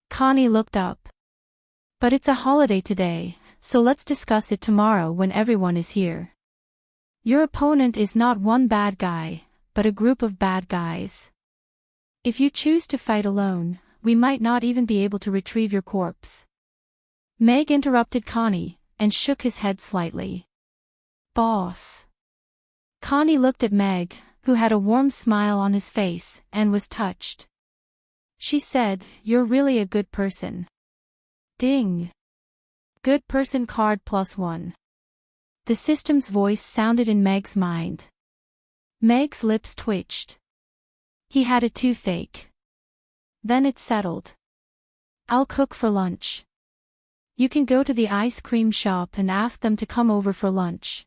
Connie looked up. "But it's a holiday today, so let's discuss it tomorrow when everyone is here. Your opponent is not one bad guy, but a group of bad guys. If you choose to fight alone, we might not even be able to retrieve your corpse." Meg interrupted Connie, and shook his head slightly. "Boss." Connie looked at Meg, who had a warm smile on his face, and was touched. She said, "You're really a good person." Ding. Good person card +1. The system's voice sounded in Meg's mind. Meg's lips twitched. He had a toothache. Then it settled. "I'll cook for lunch. You can go to the ice cream shop and ask them to come over for lunch."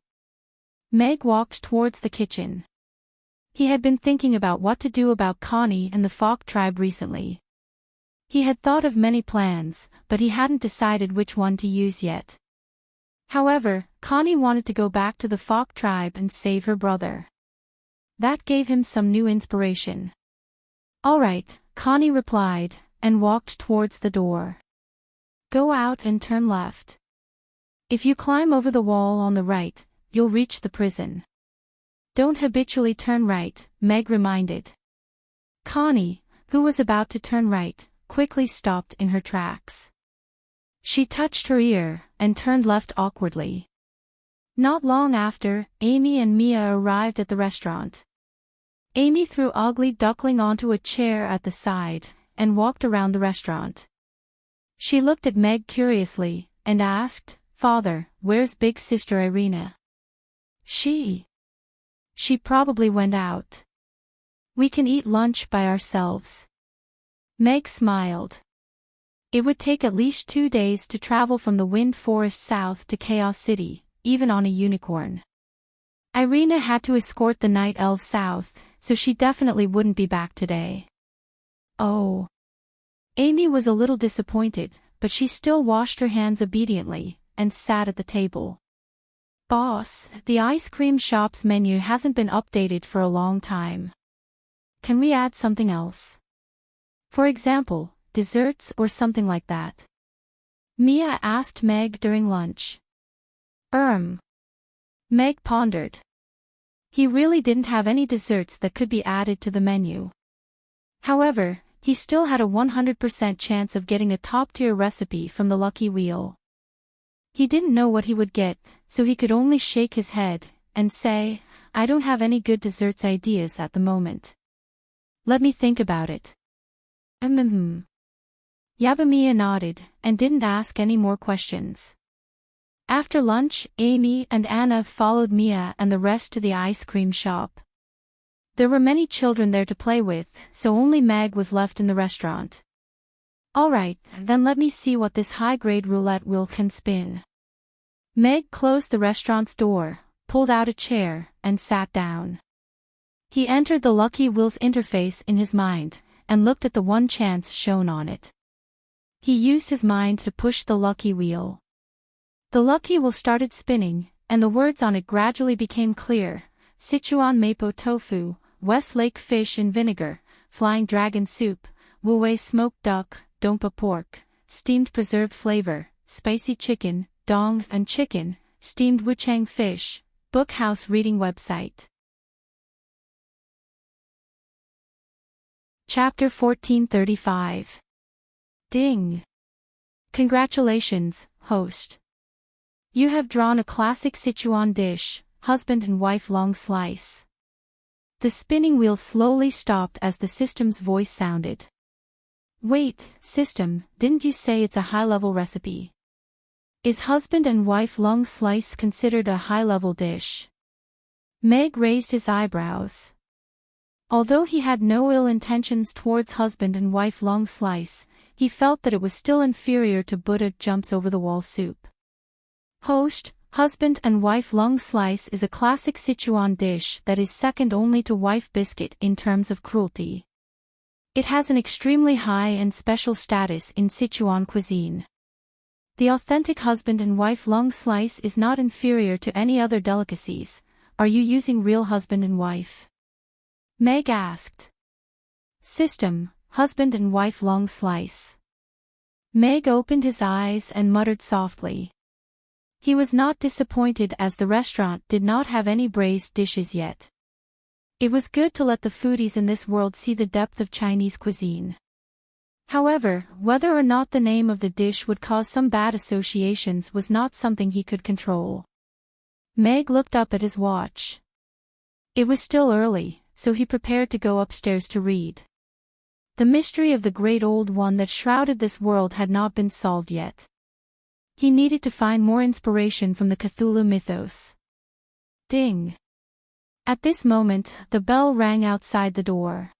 Meg walked towards the kitchen. He had been thinking about what to do about Connie and the Fok tribe recently. He had thought of many plans, but he hadn't decided which one to use yet. However, Connie wanted to go back to the Fok tribe and save her brother. That gave him some new inspiration. "All right," Connie replied, and walked towards the door. "Go out and turn left. If you climb over the wall on the right, you'll reach the prison. Don't habitually turn right," Meg reminded. Connie, who was about to turn right, quickly stopped in her tracks. She touched her ear, and turned left awkwardly. Not long after, Amy and Mia arrived at the restaurant. Amy threw Ugly Duckling onto a chair at the side, and walked around the restaurant. She looked at Meg curiously, and asked, "Father, where's big sister Irina?" She probably went out. We can eat lunch by ourselves." Meg smiled. It would take at least 2 days to travel from the Wind Forest south to Chaos City, even on a unicorn. Irina had to escort the Night Elf south, so she definitely wouldn't be back today. Oh. Amy was a little disappointed, but she still washed her hands obediently, and sat at the table. "Boss, the ice cream shop's menu hasn't been updated for a long time. Can we add something else? For example, desserts or something like that?" Mia asked Meg during lunch. Meg pondered. He really didn't have any desserts that could be added to the menu. However, he still had a 100% chance of getting a top-tier recipe from the Lucky Wheel. He didn't know what he would get, so he could only shake his head, and say, "I don't have any good desserts ideas at the moment. Let me think about it." Yabamiya nodded, and didn't ask any more questions. After lunch, Amy and Anna followed Mia and the rest to the ice cream shop. There were many children there to play with, so only Meg was left in the restaurant. Alright, then let me see what this high-grade roulette wheel can spin. Meg closed the restaurant's door, pulled out a chair, and sat down. He entered the Lucky Wheel's interface in his mind, and looked at the one chance shown on it. He used his mind to push the Lucky Wheel. The Lucky Wheel started spinning, and the words on it gradually became clear: Sichuan Mapo Tofu, Westlake Fish in Vinegar, Flying Dragon Soup, Wuwei Smoked Duck, Dompa Pork, Steamed Preserved Flavor, Spicy Chicken, Dong and Chicken, Steamed Wuchang Fish, Bookhouse Reading Website. Chapter 1435. Ding! Congratulations, host. You have drawn a classic Sichuan dish, husband and wife long slice. The spinning wheel slowly stopped as the system's voice sounded. Wait, system, didn't you say it's a high-level recipe? Is husband and wife long slice considered a high-level dish? Meg raised his eyebrows. Although he had no ill intentions towards husband and wife long slice, he felt that it was still inferior to Buddha jumps over the wall soup. Host, husband and wife long slice is a classic Sichuan dish that is second only to wife biscuit in terms of cruelty. It has an extremely high and special status in Sichuan cuisine. The authentic husband and wife long slice is not inferior to any other delicacies. Are you using real husband and wife? Meg asked. System, husband and wife long slice. Meg opened his eyes and muttered softly. He was not disappointed as the restaurant did not have any braised dishes yet. It was good to let the foodies in this world see the depth of Chinese cuisine. However, whether or not the name of the dish would cause some bad associations was not something he could control. Meg looked up at his watch. It was still early, so he prepared to go upstairs to read. The mystery of the great old one that shrouded this world had not been solved yet. He needed to find more inspiration from the Cthulhu mythos. Ding! At this moment, the bell rang outside the door.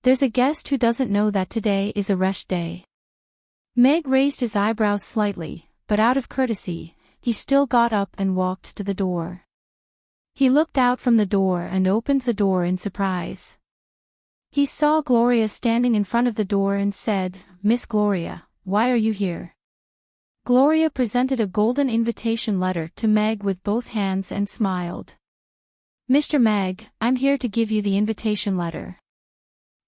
There's a guest who doesn't know that today is a rest day. Meg raised his eyebrows slightly, but out of courtesy, he still got up and walked to the door. He looked out from the door and opened the door in surprise. He saw Gloria standing in front of the door and said, "Miss Gloria, why are you here?" Gloria presented a golden invitation letter to Meg with both hands and smiled. "Mr. Meg, I'm here to give you the invitation letter.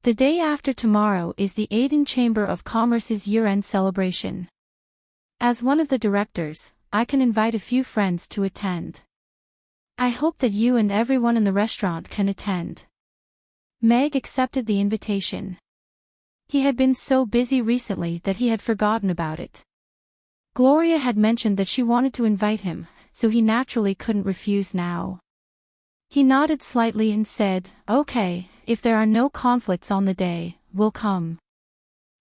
The day after tomorrow is the Aden Chamber of Commerce's year-end celebration. As one of the directors, I can invite a few friends to attend. I hope that you and everyone in the restaurant can attend." Meg accepted the invitation. He had been so busy recently that he had forgotten about it. Gloria had mentioned that she wanted to invite him, so he naturally couldn't refuse now. He nodded slightly and said, "Okay, if there are no conflicts on the day, we'll come."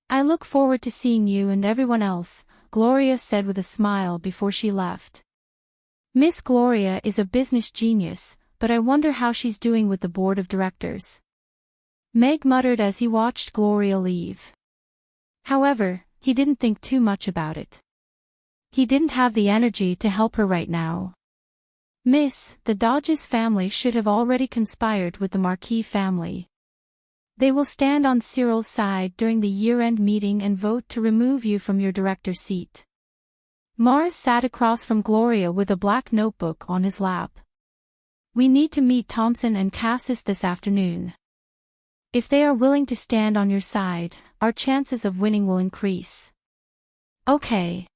"I look forward to seeing you and everyone else," Gloria said with a smile before she left. Miss Gloria is a business genius, but I wonder how she's doing with the board of directors. Meg muttered as he watched Gloria leave. However, he didn't think too much about it. He didn't have the energy to help her right now. The Dodges family should have already conspired with the Marquis family. They will stand on Cyril's side during the year-end meeting and vote to remove you from your director seat. Mars sat across from Gloria with a black notebook on his lap. "We need to meet Thompson and Cassis this afternoon. If they are willing to stand on your side, our chances of winning will increase." "Okay."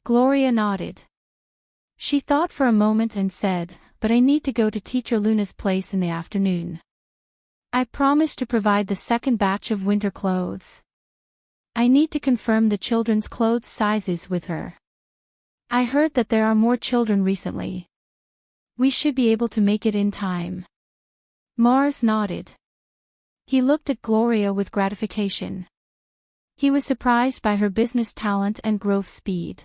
Gloria nodded. She thought for a moment and said, "But I need to go to Teacher Luna's place in the afternoon. I promised to provide the second batch of winter clothes. I need to confirm the children's clothes sizes with her. I heard that there are more children recently. We should be able to make it in time." Mars nodded. He looked at Gloria with gratification. He was surprised by her business talent and growth speed.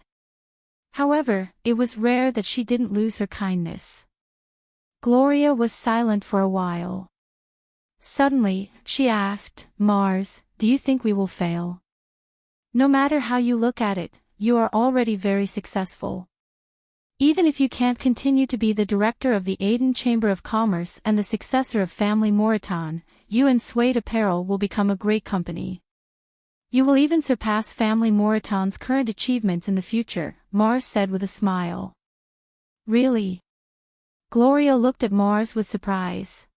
However, it was rare that she didn't lose her kindness. Gloria was silent for a while. Suddenly, she asked, Mars, do you think we will fail? No matter how you look at it, you are already very successful. Even if you can't continue to be the director of the Aden Chamber of Commerce and the successor of Family Moreton, you and Suede Apparel will become a great company. You will even surpass Family Moreton's current achievements in the future, Mars said with a smile. Really? Gloria looked at Mars with surprise.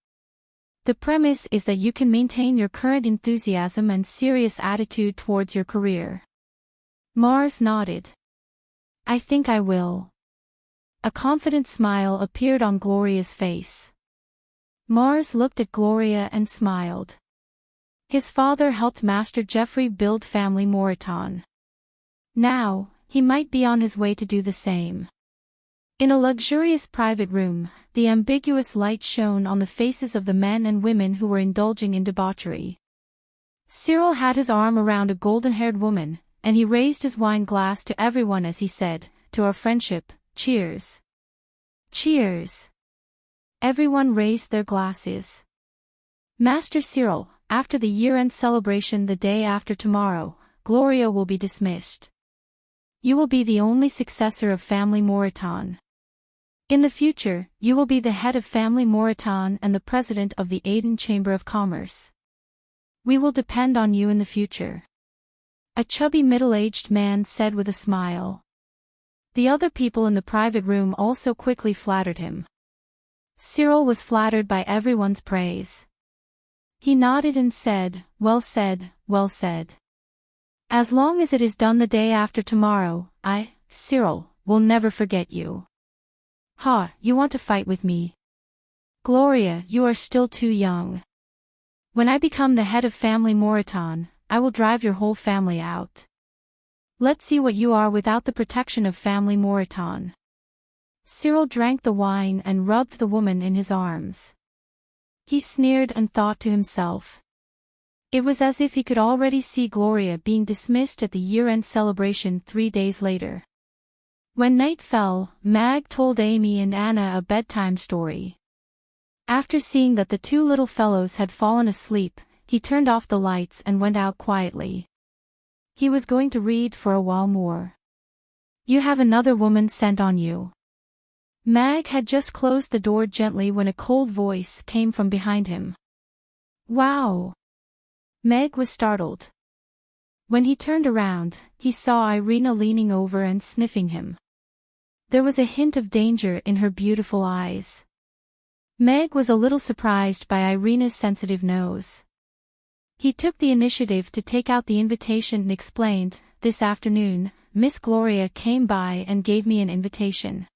The premise is that you can maintain your current enthusiasm and serious attitude towards your career. Mars nodded. I think I will. A confident smile appeared on Gloria's face. Mars looked at Gloria and smiled. His father helped Master Jeffrey build Family Moreton. Now, he might be on his way to do the same. In a luxurious private room, the ambiguous light shone on the faces of the men and women who were indulging in debauchery. Cyril had his arm around a golden-haired woman, and he raised his wine glass to everyone as he said, to our friendship, cheers. Cheers. Everyone raised their glasses. Master Cyril, after the year-end celebration the day after tomorrow, Gloria will be dismissed. You will be the only successor of Family Moreton. In the future, you will be the head of Family Moreton and the president of the Aden Chamber of Commerce. We will depend on you in the future. A chubby middle-aged man said with a smile. The other people in the private room also quickly flattered him. Cyril was flattered by everyone's praise. He nodded and said, well said, well said. As long as it is done the day after tomorrow, I, Cyril, will never forget you. Ha, you want to fight with me? Gloria, you are still too young. When I become the head of Family Moreton, I will drive your whole family out. Let's see what you are without the protection of Family Moreton. Cyril drank the wine and rubbed the woman in his arms. He sneered and thought to himself. It was as if he could already see Gloria being dismissed at the year-end celebration 3 days later. When night fell, Mag told Amy and Anna a bedtime story. After seeing that the two little fellows had fallen asleep, he turned off the lights and went out quietly. He was going to read for a while more. You have another woman sent on you. Mag had just closed the door gently when a cold voice came from behind him. Wow! Meg was startled. When he turned around, he saw Irina leaning over and sniffing him. There was a hint of danger in her beautiful eyes. Meg was a little surprised by Irina's sensitive nose. He took the initiative to take out the invitation and explained, this afternoon, Miss Gloria came by and gave me an invitation.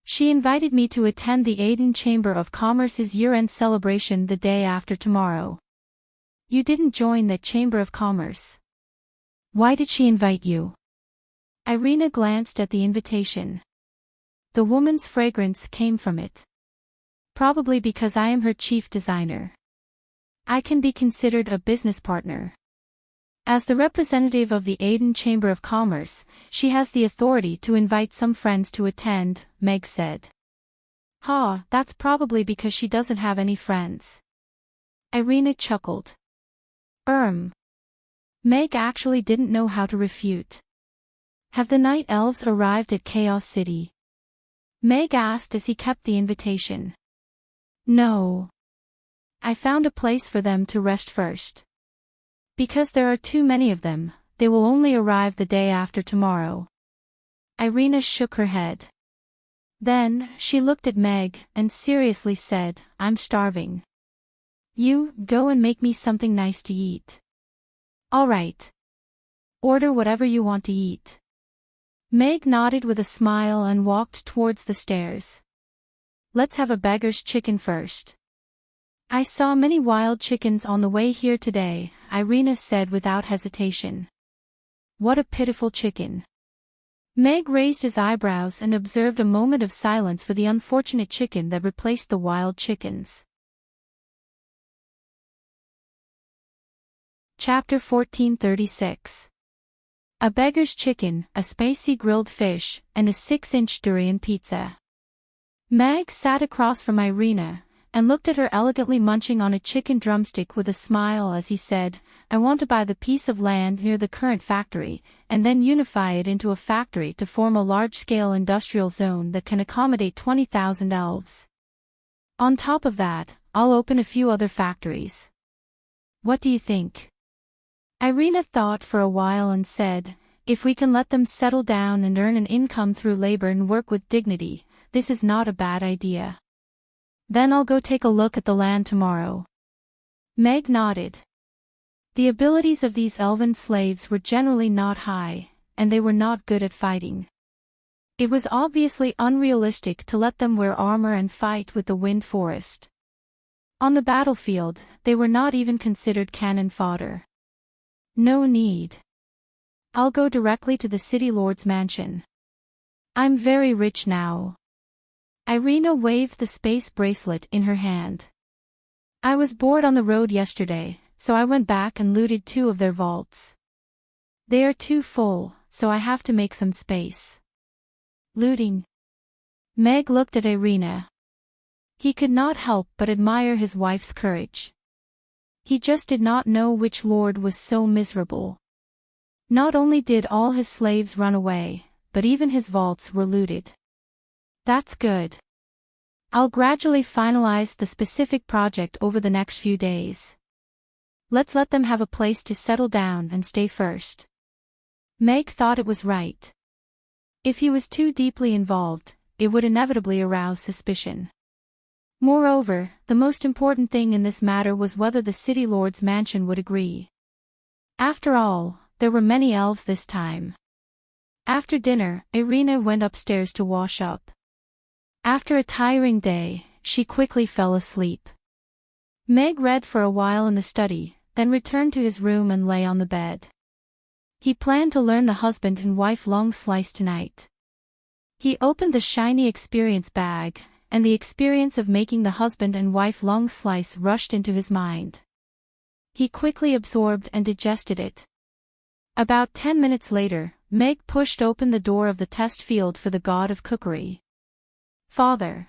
She invited me to attend the Aden Chamber of Commerce's year-end celebration the day after tomorrow. You didn't join that Chamber of Commerce. Why did she invite you? Irina glanced at the invitation. The woman's fragrance came from it. Probably because I am her chief designer. I can be considered a business partner. As the representative of the Aden Chamber of Commerce, she has the authority to invite some friends to attend, Meg said. That's probably because she doesn't have any friends. Irina chuckled. Meg actually didn't know how to refute. Have the night elves arrived at Chaos City? Meg asked as he kept the invitation. No. I found a place for them to rest first. Because there are too many of them, they will only arrive the day after tomorrow. Irina shook her head. Then, she looked at Meg and seriously said, I'm starving. You, go and make me something nice to eat. All right. Order whatever you want to eat. Meg nodded with a smile and walked towards the stairs. Let's have a beggar's chicken first. I saw many wild chickens on the way here today, Irina said without hesitation. What a pitiful chicken. Meg raised his eyebrows and observed a moment of silence for the unfortunate chicken that replaced the wild chickens. Chapter 1436. A beggar's chicken, a spicy grilled fish, and a 6-inch durian pizza. Meg sat across from Irina, and looked at her elegantly munching on a chicken drumstick with a smile as he said, I want to buy the piece of land near the current factory, and then unify it into a factory to form a large-scale industrial zone that can accommodate 20,000 elves. On top of that, I'll open a few other factories. What do you think? Irina thought for a while and said, if we can let them settle down and earn an income through labor and work with dignity, this is not a bad idea. Then I'll go take a look at the land tomorrow. Meg nodded. The abilities of these elven slaves were generally not high, and they were not good at fighting. It was obviously unrealistic to let them wear armor and fight with the wind forest. On the battlefield, they were not even considered cannon fodder. No need. I'll go directly to the city lord's mansion. I'm very rich now. Irina waved the space bracelet in her hand. I was bored on the road yesterday, so I went back and looted 2 of their vaults. They are too full, so I have to make some space. Looting. Meg looked at Irina. He could not help but admire his wife's courage. He just did not know which lord was so miserable. Not only did all his slaves run away, but even his vaults were looted. That's good. I'll gradually finalize the specific project over the next few days. Let's let them have a place to settle down and stay first. Meg thought it was right. If he was too deeply involved, it would inevitably arouse suspicion. Moreover, the most important thing in this matter was whether the city lord's mansion would agree. After all, there were many elves this time. After dinner, Irina went upstairs to wash up. After a tiring day, she quickly fell asleep. Meg read for a while in the study, then returned to his room and lay on the bed. He planned to learn the husband and wife long slice tonight. He opened the shiny experience bag, and the experience of making the husband and wife long slice rushed into his mind. He quickly absorbed and digested it. About 10 minutes later, Meg pushed open the door of the test field for the god of cookery. Father.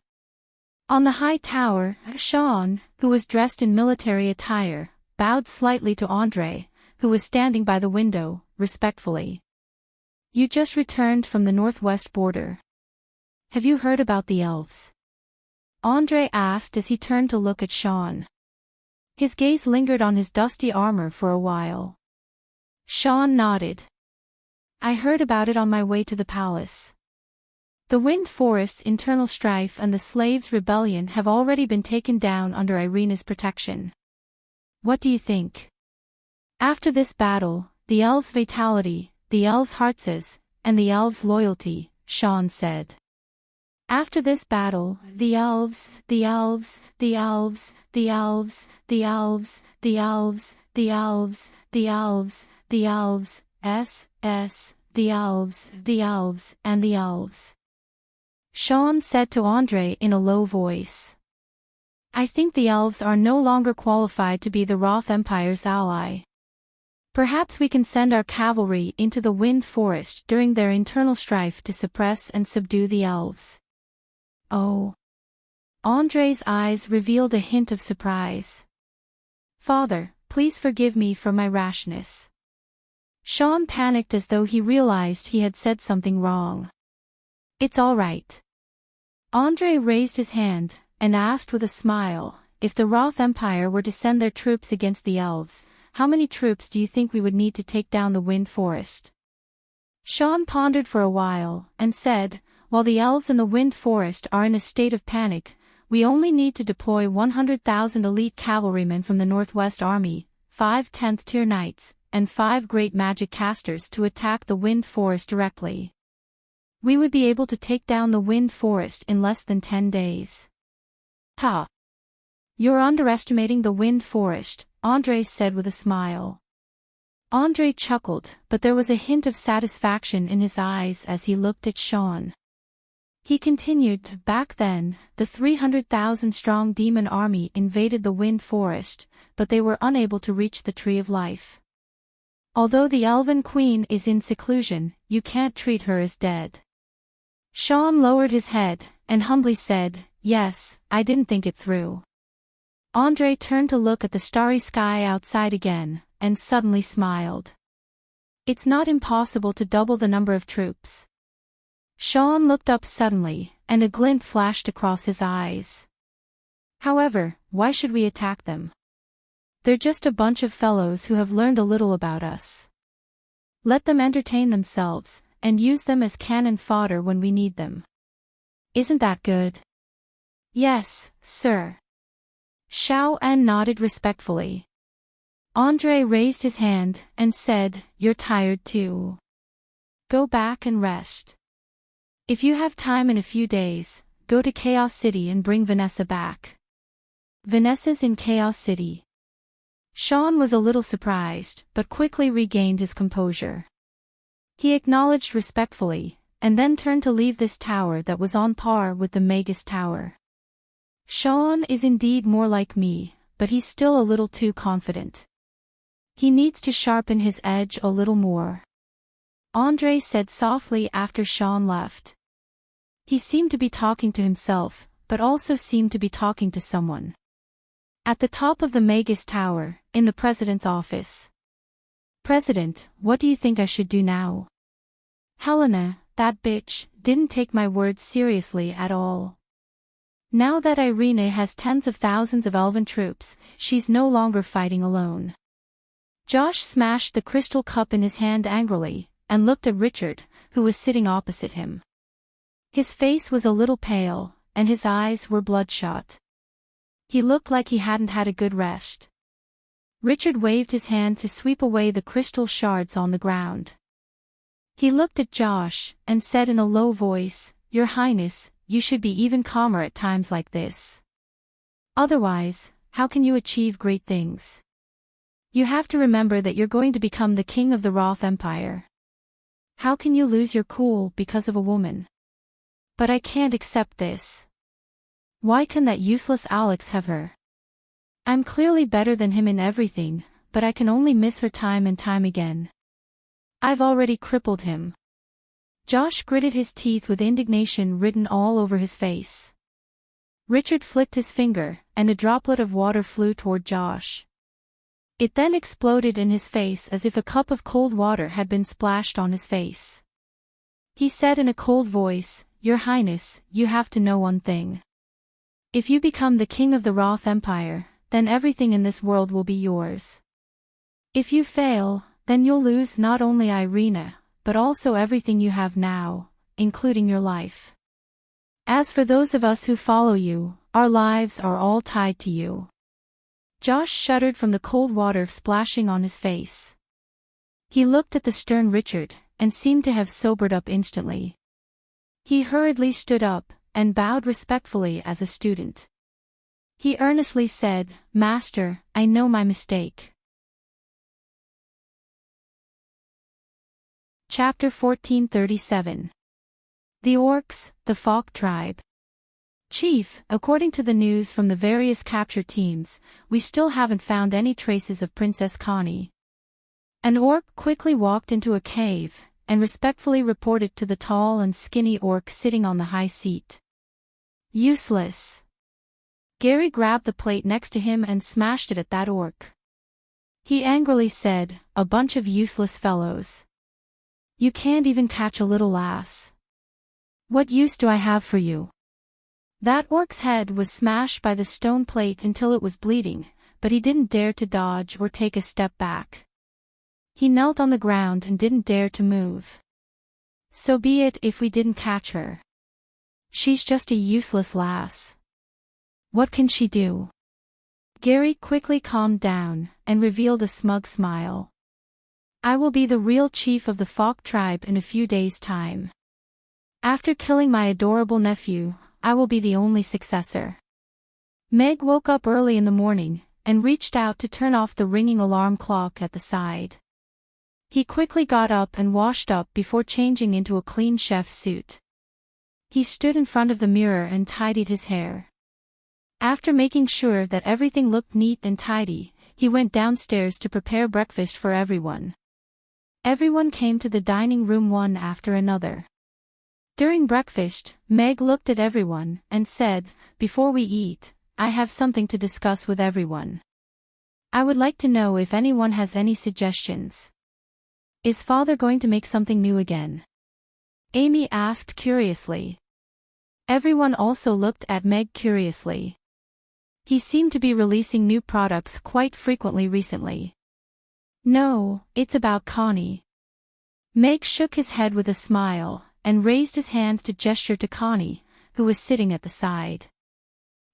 On the high tower, Sean, who was dressed in military attire, bowed slightly to Andre, who was standing by the window, respectfully. You just returned from the northwest border. Have you heard about the elves? Andre asked as he turned to look at Sean. His gaze lingered on his dusty armor for a while. Sean nodded. I heard about it on my way to the palace. The Wind Forest's internal strife and the slaves' rebellion have already been taken down under Irina's protection. What do you think? After this battle, the elves' vitality, the elves' heartses, and the elves' loyalty, Sean said. After this battle, the elves, the elves, the elves, the elves, the elves, the elves, the elves, the elves, the elves, the elves, and the elves. Sean said to Andre in a low voice. I think the elves are no longer qualified to be the Roth Empire's ally. Perhaps we can send our cavalry into the Wind Forest during their internal strife to suppress and subdue the elves. Oh. Andre's eyes revealed a hint of surprise. Father, please forgive me for my rashness. Sean panicked as though he realized he had said something wrong. It's all right. Andre raised his hand, and asked with a smile, if the Roth Empire were to send their troops against the elves, how many troops do you think we would need to take down the Wind Forest? Sean pondered for a while, and said, while the elves in the Wind Forest are in a state of panic, we only need to deploy 100,000 elite cavalrymen from the Northwest Army, 5 10th-tier knights, and 5 great magic casters to attack the Wind Forest directly. We would be able to take down the Wind Forest in less than 10 days. Ha! You're underestimating the Wind Forest, Andre said with a smile. Andre chuckled, but there was a hint of satisfaction in his eyes as he looked at Sean. He continued, back then, the 300,000-strong demon army invaded the Wind Forest, but they were unable to reach the Tree of Life. Although the Elven Queen is in seclusion, you can't treat her as dead. Sean lowered his head, and humbly said, yes, I didn't think it through. Andre turned to look at the starry sky outside again, and suddenly smiled. It's not impossible to double the number of troops. Sean looked up suddenly, and a glint flashed across his eyes. However, why should we attack them? They're just a bunch of fellows who have learned a little about us. Let them entertain themselves, and use them as cannon fodder when we need them. Isn't that good? Yes, sir. Xiao An nodded respectfully. Andre raised his hand, and said, you're tired too. Go back and rest. If you have time in a few days, go to Chaos City and bring Vanessa back. Vanessa's in Chaos City. Sean was a little surprised, but quickly regained his composure. He acknowledged respectfully, and then turned to leave this tower that was on par with the Magus Tower. Sean is indeed more like me, but he's still a little too confident. He needs to sharpen his edge a little more. Andre said softly after Sean left. He seemed to be talking to himself, but also seemed to be talking to someone. At the top of the Magus Tower, in the president's office. President, what do you think I should do now? Helena, that bitch, didn't take my words seriously at all. Now that Irene has tens of thousands of elven troops, she's no longer fighting alone. Josh smashed the crystal cup in his hand angrily, and looked at Richard, who was sitting opposite him. His face was a little pale, and his eyes were bloodshot. He looked like he hadn't had a good rest. Richard waved his hand to sweep away the crystal shards on the ground. He looked at Josh, and said in a low voice, Your Highness, you should be even calmer at times like this. Otherwise, how can you achieve great things? You have to remember that you're going to become the king of the Roth Empire. How can you lose your cool because of a woman? But I can't accept this. Why can that useless Alex have her? I'm clearly better than him in everything, but I can only miss her time and time again. I've already crippled him. Josh gritted his teeth with indignation written all over his face. Richard flicked his finger, and a droplet of water flew toward Josh. It then exploded in his face as if a cup of cold water had been splashed on his face. He said in a cold voice, Your Highness, you have to know one thing. If you become the king of the Roth Empire, then everything in this world will be yours. If you fail, then you'll lose not only Irina, but also everything you have now, including your life. As for those of us who follow you, our lives are all tied to you. Josh shuddered from the cold water splashing on his face. He looked at the stern Richard, and seemed to have sobered up instantly. He hurriedly stood up, and bowed respectfully as a student. He earnestly said, Master, I know my mistake. Chapter 1437. The Orcs, the Falk Tribe. Chief, according to the news from the various capture teams, we still haven't found any traces of Princess Connie. An orc quickly walked into a cave, and respectfully reported to the tall and skinny orc sitting on the high seat. Useless. Gary grabbed the plate next to him and smashed it at that orc. He angrily said, A bunch of useless fellows. You can't even catch a little lass. What use do I have for you? That orc's head was smashed by the stone plate until it was bleeding, but he didn't dare to dodge or take a step back. He knelt on the ground and didn't dare to move. So be it if we didn't catch her. She's just a useless lass. What can she do? Gary quickly calmed down, and revealed a smug smile. I will be the real chief of the Falk tribe in a few days' time. After killing my adorable nephew, I will be the only successor. Meg woke up early in the morning, and reached out to turn off the ringing alarm clock at the side. He quickly got up and washed up before changing into a clean chef's suit. He stood in front of the mirror and tidied his hair. After making sure that everything looked neat and tidy, he went downstairs to prepare breakfast for everyone. Everyone came to the dining room one after another. During breakfast, Meg looked at everyone and said, "Before we eat, I have something to discuss with everyone. I would like to know if anyone has any suggestions. Is Father going to make something new again?" Amy asked curiously. Everyone also looked at Meg curiously. He seemed to be releasing new products quite frequently recently. "No, it's about Connie." Meg shook his head with a smile, and raised his hand to gesture to Connie, who was sitting at the side.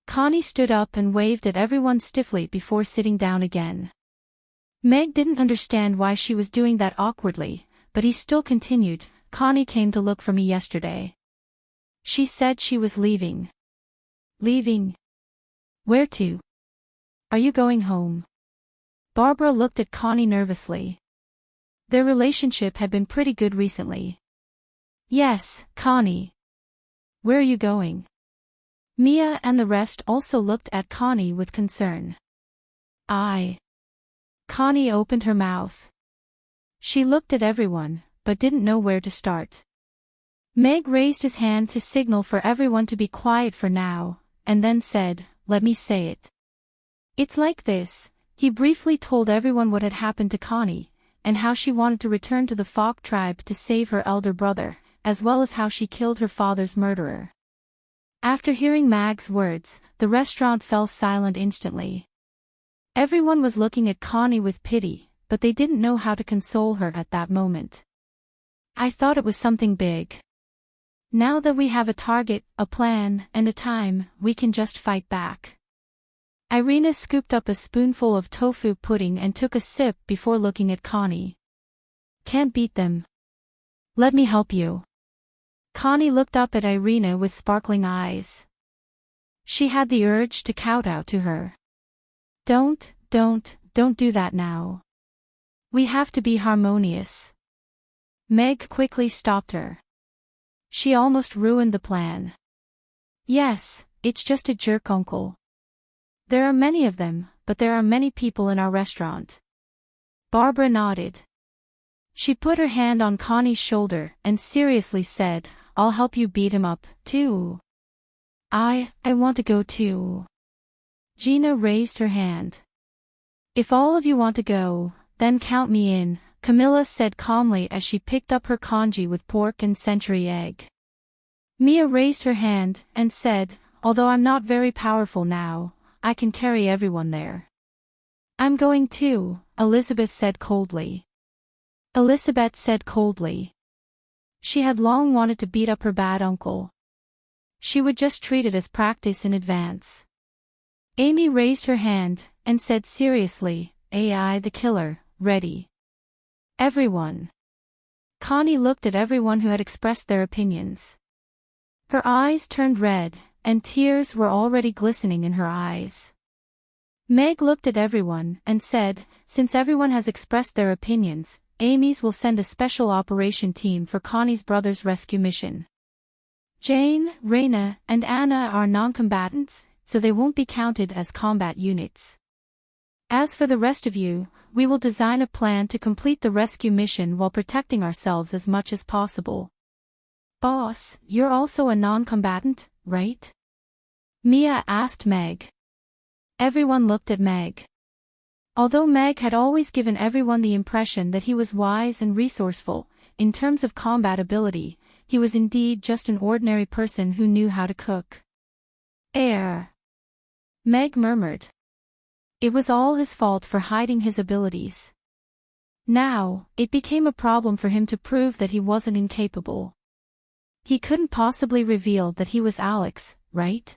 Connie stood up and waved at everyone stiffly before sitting down again. Meg didn't understand why she was doing that awkwardly, but he still continued, "Connie came to look for me yesterday. She said she was leaving." "Leaving? Where to? Are you going home?" Barbara looked at Connie nervously. Their relationship had been pretty good recently. "Yes, Connie. Where are you going?" Mia and the rest also looked at Connie with concern. Connie opened her mouth. She looked at everyone, but didn't know where to start. Meg raised his hand to signal for everyone to be quiet for now, and then said, "Let me say it. It's like this." He briefly told everyone what had happened to Connie, and how she wanted to return to the Falk tribe to save her elder brother, as well as how she killed her father's murderer. After hearing Mag's words, the restaurant fell silent instantly. Everyone was looking at Connie with pity, but they didn't know how to console her at that moment. "I thought it was something big. Now that we have a target, a plan, and a time, we can just fight back." Irina scooped up a spoonful of tofu pudding and took a sip before looking at Connie. "Can't beat them. Let me help you." Connie looked up at Irina with sparkling eyes. She had the urge to kowtow to her. Don't do that now. We have to be harmonious." Meg quickly stopped her. She almost ruined the plan. "Yes, it's just a jerk uncle. There are many of them, but there are many people in our restaurant." Barbara nodded. She put her hand on Connie's shoulder and seriously said, "I'll help you beat him up, too." I want to go too." Gina raised her hand. "If all of you want to go, then count me in," Camilla said calmly as she picked up her congee with pork and century egg. Mia raised her hand and said, "Although I'm not very powerful now, I can carry everyone there." "I'm going too," Elizabeth said coldly. She had long wanted to beat up her bad uncle. She would just treat it as practice in advance. Amy raised her hand and said seriously, "AI the killer, ready." Everyone. Connie looked at everyone who had expressed their opinions. Her eyes turned red, and tears were already glistening in her eyes. Meg looked at everyone and said, "Since everyone has expressed their opinions, Amy's will send a special operation team for Connie's brother's rescue mission. Jane, Raina, and Anna are non-combatants, so they won't be counted as combat units. As for the rest of you, we will design a plan to complete the rescue mission while protecting ourselves as much as possible." "Boss, you're also a non-combatant, right?" Mia asked Meg. Everyone looked at Meg. Although Meg had always given everyone the impression that he was wise and resourceful, in terms of combat ability, he was indeed just an ordinary person who knew how to cook. Meg murmured. It was all his fault for hiding his abilities. Now, it became a problem for him to prove that he wasn't incapable. He couldn't possibly reveal that he was Alex, right?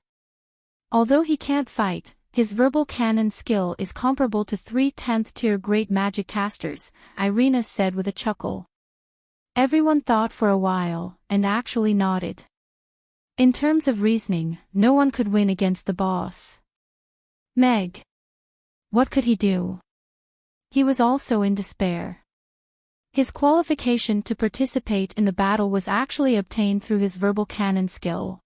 Although he can't fight, his verbal cannon skill is comparable to 3 10th tier great magic casters, Irina said with a chuckle. Everyone thought for a while, and actually nodded. In terms of reasoning, no one could win against the boss. Meg. What could he do? He was also in despair. His qualification to participate in the battle was actually obtained through his verbal cannon skill.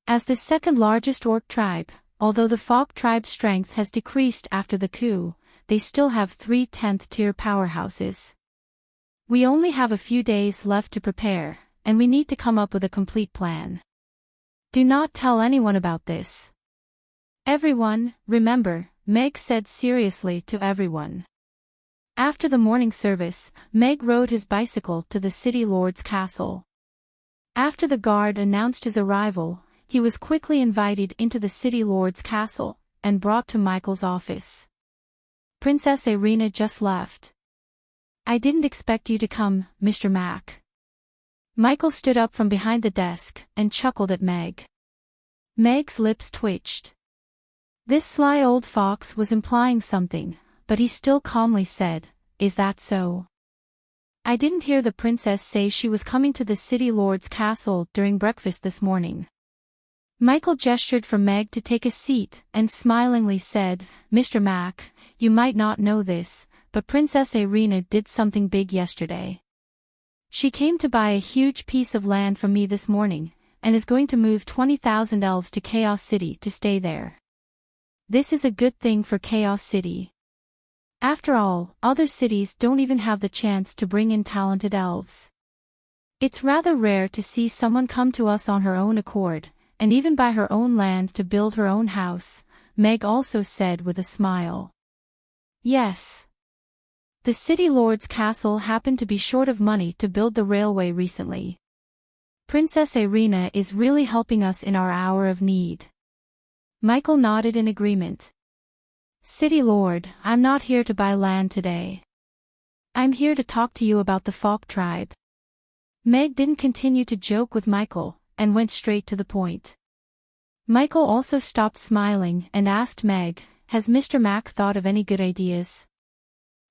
As the second largest orc tribe, although the Fog tribe's strength has decreased after the coup, they still have 3 10th-tier powerhouses. We only have a few days left to prepare, and we need to come up with a complete plan. Do not tell anyone about this. Everyone, remember, Meg said seriously to everyone. After the morning service, Meg rode his bicycle to the city lord's castle. After the guard announced his arrival, he was quickly invited into the city lord's castle, and brought to Michael's office. Princess Irina just left. I didn't expect you to come, Mr. Mac. Michael stood up from behind the desk, and chuckled at Meg. Meg's lips twitched. This sly old fox was implying something, but he still calmly said, "Is that so?" I didn't hear the princess say she was coming to the city lord's castle during breakfast this morning. Michael gestured for Meg to take a seat, and smilingly said, "Mr. Mac, you might not know this, but Princess Irina did something big yesterday. She came to buy a huge piece of land from me this morning, and is going to move 20,000 elves to Chaos City to stay there. This is a good thing for Chaos City. After all, other cities don't even have the chance to bring in talented elves. It's rather rare to see someone come to us on her own accord, and even buy her own land to build her own house," Meg also said with a smile. Yes. The city lord's castle happened to be short of money to build the railway recently. Princess Irina is really helping us in our hour of need. Michael nodded in agreement. City Lord, I'm not here to buy land today. I'm here to talk to you about the Fog tribe. Meg didn't continue to joke with Michael, and went straight to the point. Michael also stopped smiling and asked Meg, "Has Mr. Mac thought of any good ideas?"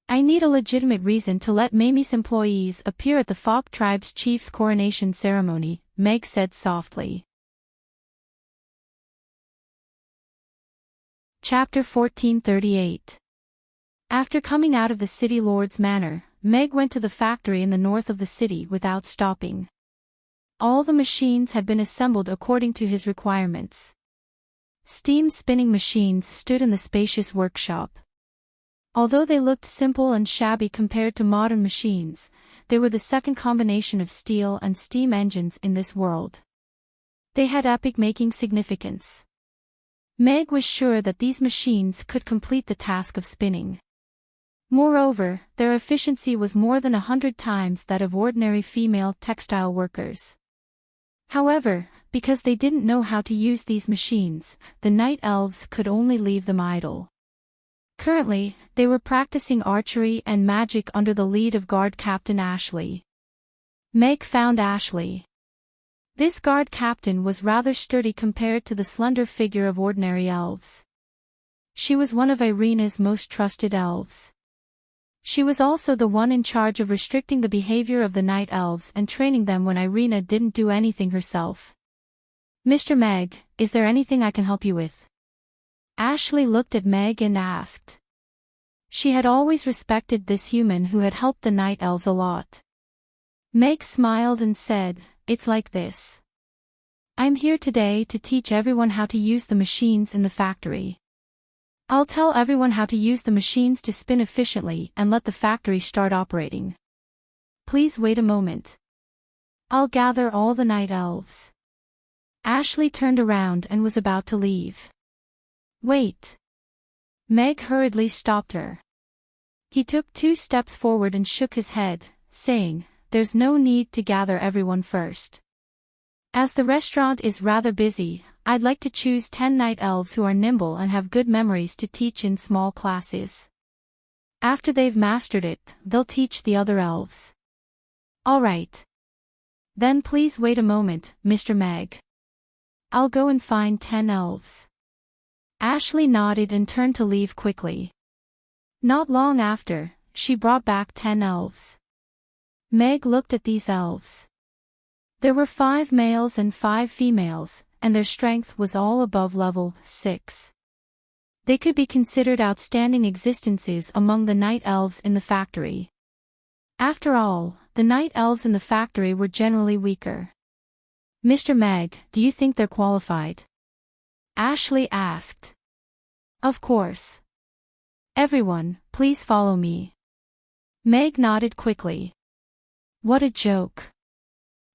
"I need a legitimate reason to let Mamie's employees appear at the Fog tribe's chief's coronation ceremony," Meg said softly. Chapter 1438. After coming out of the city lord's manor, Meg went to the factory in the north of the city without stopping. All the machines had been assembled according to his requirements. Steam spinning machines stood in the spacious workshop. Although they looked simple and shabby compared to modern machines, they were the second combination of steel and steam engines in this world. They had epic-making significance. Meg was sure that these machines could complete the task of spinning. Moreover, their efficiency was more than 100 times that of ordinary female textile workers. However, because they didn't know how to use these machines, the night elves could only leave them idle. Currently, they were practicing archery and magic under the lead of Guard Captain Ashley. Meg found Ashley. This guard captain was rather sturdy compared to the slender figure of ordinary elves. She was one of Irina's most trusted elves. She was also the one in charge of restricting the behavior of the night elves and training them when Irina didn't do anything herself. "Mr. Meg, is there anything I can help you with?" Ashley looked at Meg and asked. She had always respected this human who had helped the night elves a lot. Meg smiled and said, "It's like this. I'm here today to teach everyone how to use the machines in the factory. I'll tell everyone how to use the machines to spin efficiently and let the factory start operating. Please wait a moment. I'll gather all the night elves." Ashley turned around and was about to leave. "Wait." Meg hurriedly stopped her. He took 2 steps forward and shook his head, saying, "There's no need to gather everyone first. As the restaurant is rather busy, I'd like to choose 10 night elves who are nimble and have good memories to teach in small classes. After they've mastered it, they'll teach the other elves." "All right. Then please wait a moment, Mr. Meg. I'll go and find 10 elves." Ashley nodded and turned to leave quickly. Not long after, she brought back 10 elves. Meg looked at these elves. There were 5 males and 5 females, and their strength was all above level 6. They could be considered outstanding existences among the night elves in the factory. After all, the night elves in the factory were generally weaker. "Mr. Meg, do you think they're qualified?" Ashley asked. "Of course. Everyone, please follow me." Meg nodded quickly. What a joke.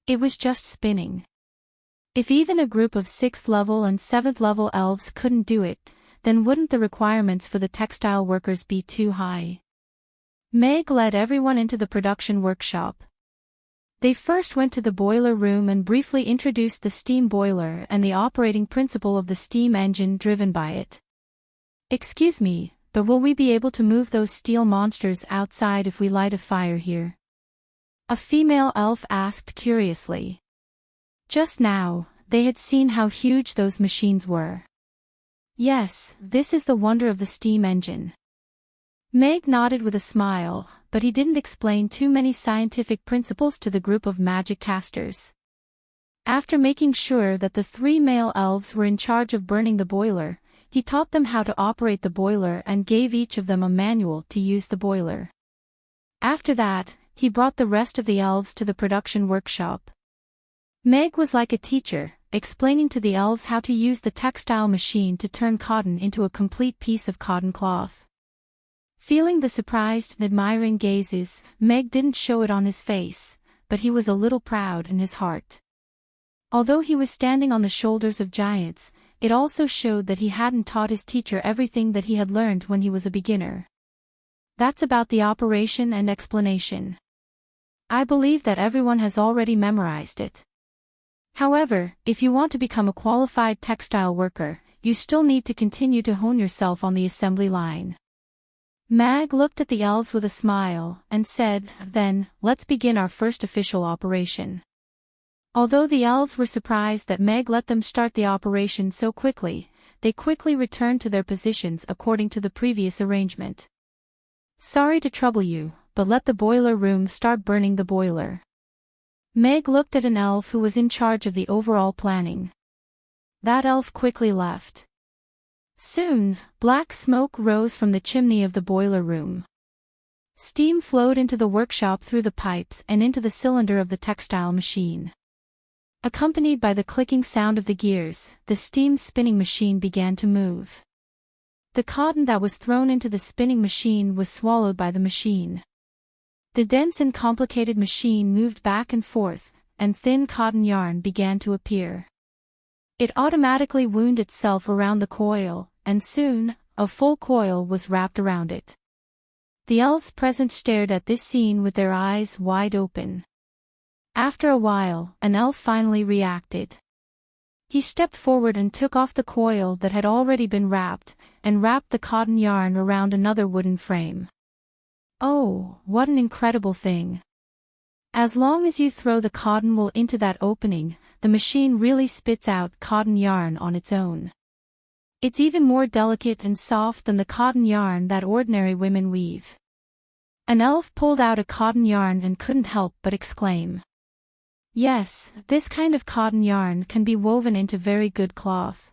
It was just spinning. If even a group of 6th level and 7th level elves couldn't do it, then wouldn't the requirements for the textile workers be too high? Meg led everyone into the production workshop. They first went to the boiler room and briefly introduced the steam boiler and the operating principle of the steam engine driven by it. "Excuse me, but will we be able to move those steel monsters outside if we light a fire here?" a female elf asked curiously. Just now, they had seen how huge those machines were. "Yes, this is the wonder of the steam engine." Meg nodded with a smile, but he didn't explain too many scientific principles to the group of magic casters. After making sure that the 3 male elves were in charge of burning the boiler, he taught them how to operate the boiler and gave each of them a manual to use the boiler. After that, he brought the rest of the elves to the production workshop. Meg was like a teacher, explaining to the elves how to use the textile machine to turn cotton into a complete piece of cotton cloth. Feeling the surprised and admiring gazes, Meg didn't show it on his face, but he was a little proud in his heart. Although he was standing on the shoulders of giants, it also showed that he hadn't taught his teacher everything that he had learned when he was a beginner. That's about the operation and explanation. I believe that everyone has already memorized it. However, if you want to become a qualified textile worker, you still need to continue to hone yourself on the assembly line. Meg looked at the elves with a smile and said, "Then, let's begin our first official operation." Although the elves were surprised that Meg let them start the operation so quickly, they quickly returned to their positions according to the previous arrangement. "Sorry to trouble you, but let the boiler room start burning the boiler." Meg looked at an elf who was in charge of the overall planning. That elf quickly left. Soon, black smoke rose from the chimney of the boiler room. Steam flowed into the workshop through the pipes and into the cylinder of the textile machine. Accompanied by the clicking sound of the gears, the steam spinning machine began to move. The cotton that was thrown into the spinning machine was swallowed by the machine. The dense and complicated machine moved back and forth, and thin cotton yarn began to appear. It automatically wound itself around the coil, and soon, a full coil was wrapped around it. The elves present stared at this scene with their eyes wide open. After a while, an elf finally reacted. He stepped forward and took off the coil that had already been wrapped, and wrapped the cotton yarn around another wooden frame. "Oh, what an incredible thing. As long as you throw the cotton wool into that opening, the machine really spits out cotton yarn on its own. It's even more delicate and soft than the cotton yarn that ordinary women weave." An elf pulled out a cotton yarn and couldn't help but exclaim. "Yes, this kind of cotton yarn can be woven into very good cloth.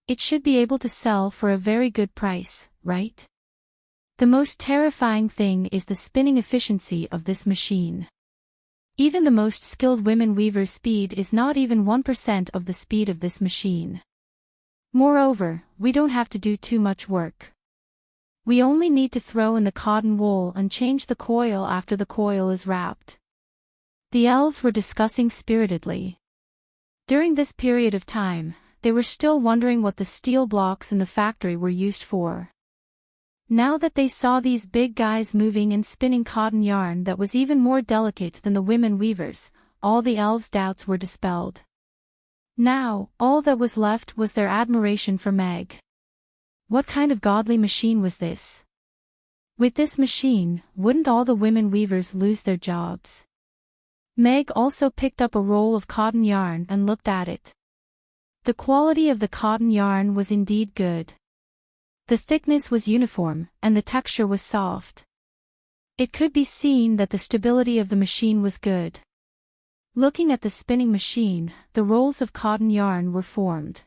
It should be able to sell for a very good price, right? The most terrifying thing is the spinning efficiency of this machine. Even the most skilled women weavers' speed is not even 1% of the speed of this machine. Moreover, we don't have to do too much work. We only need to throw in the cotton wool and change the coil after the coil is wrapped." The elves were discussing spiritedly. During this period of time, they were still wondering what the steel blocks in the factory were used for. Now that they saw these big guys moving and spinning cotton yarn that was even more delicate than the women weavers, all the elves' doubts were dispelled. Now, all that was left was their admiration for Meg. What kind of godly machine was this? With this machine, wouldn't all the women weavers lose their jobs? Meg also picked up a roll of cotton yarn and looked at it. The quality of the cotton yarn was indeed good. The thickness was uniform, and the texture was soft. It could be seen that the stability of the machine was good. Looking at the spinning machine, the rolls of cotton yarn were formed.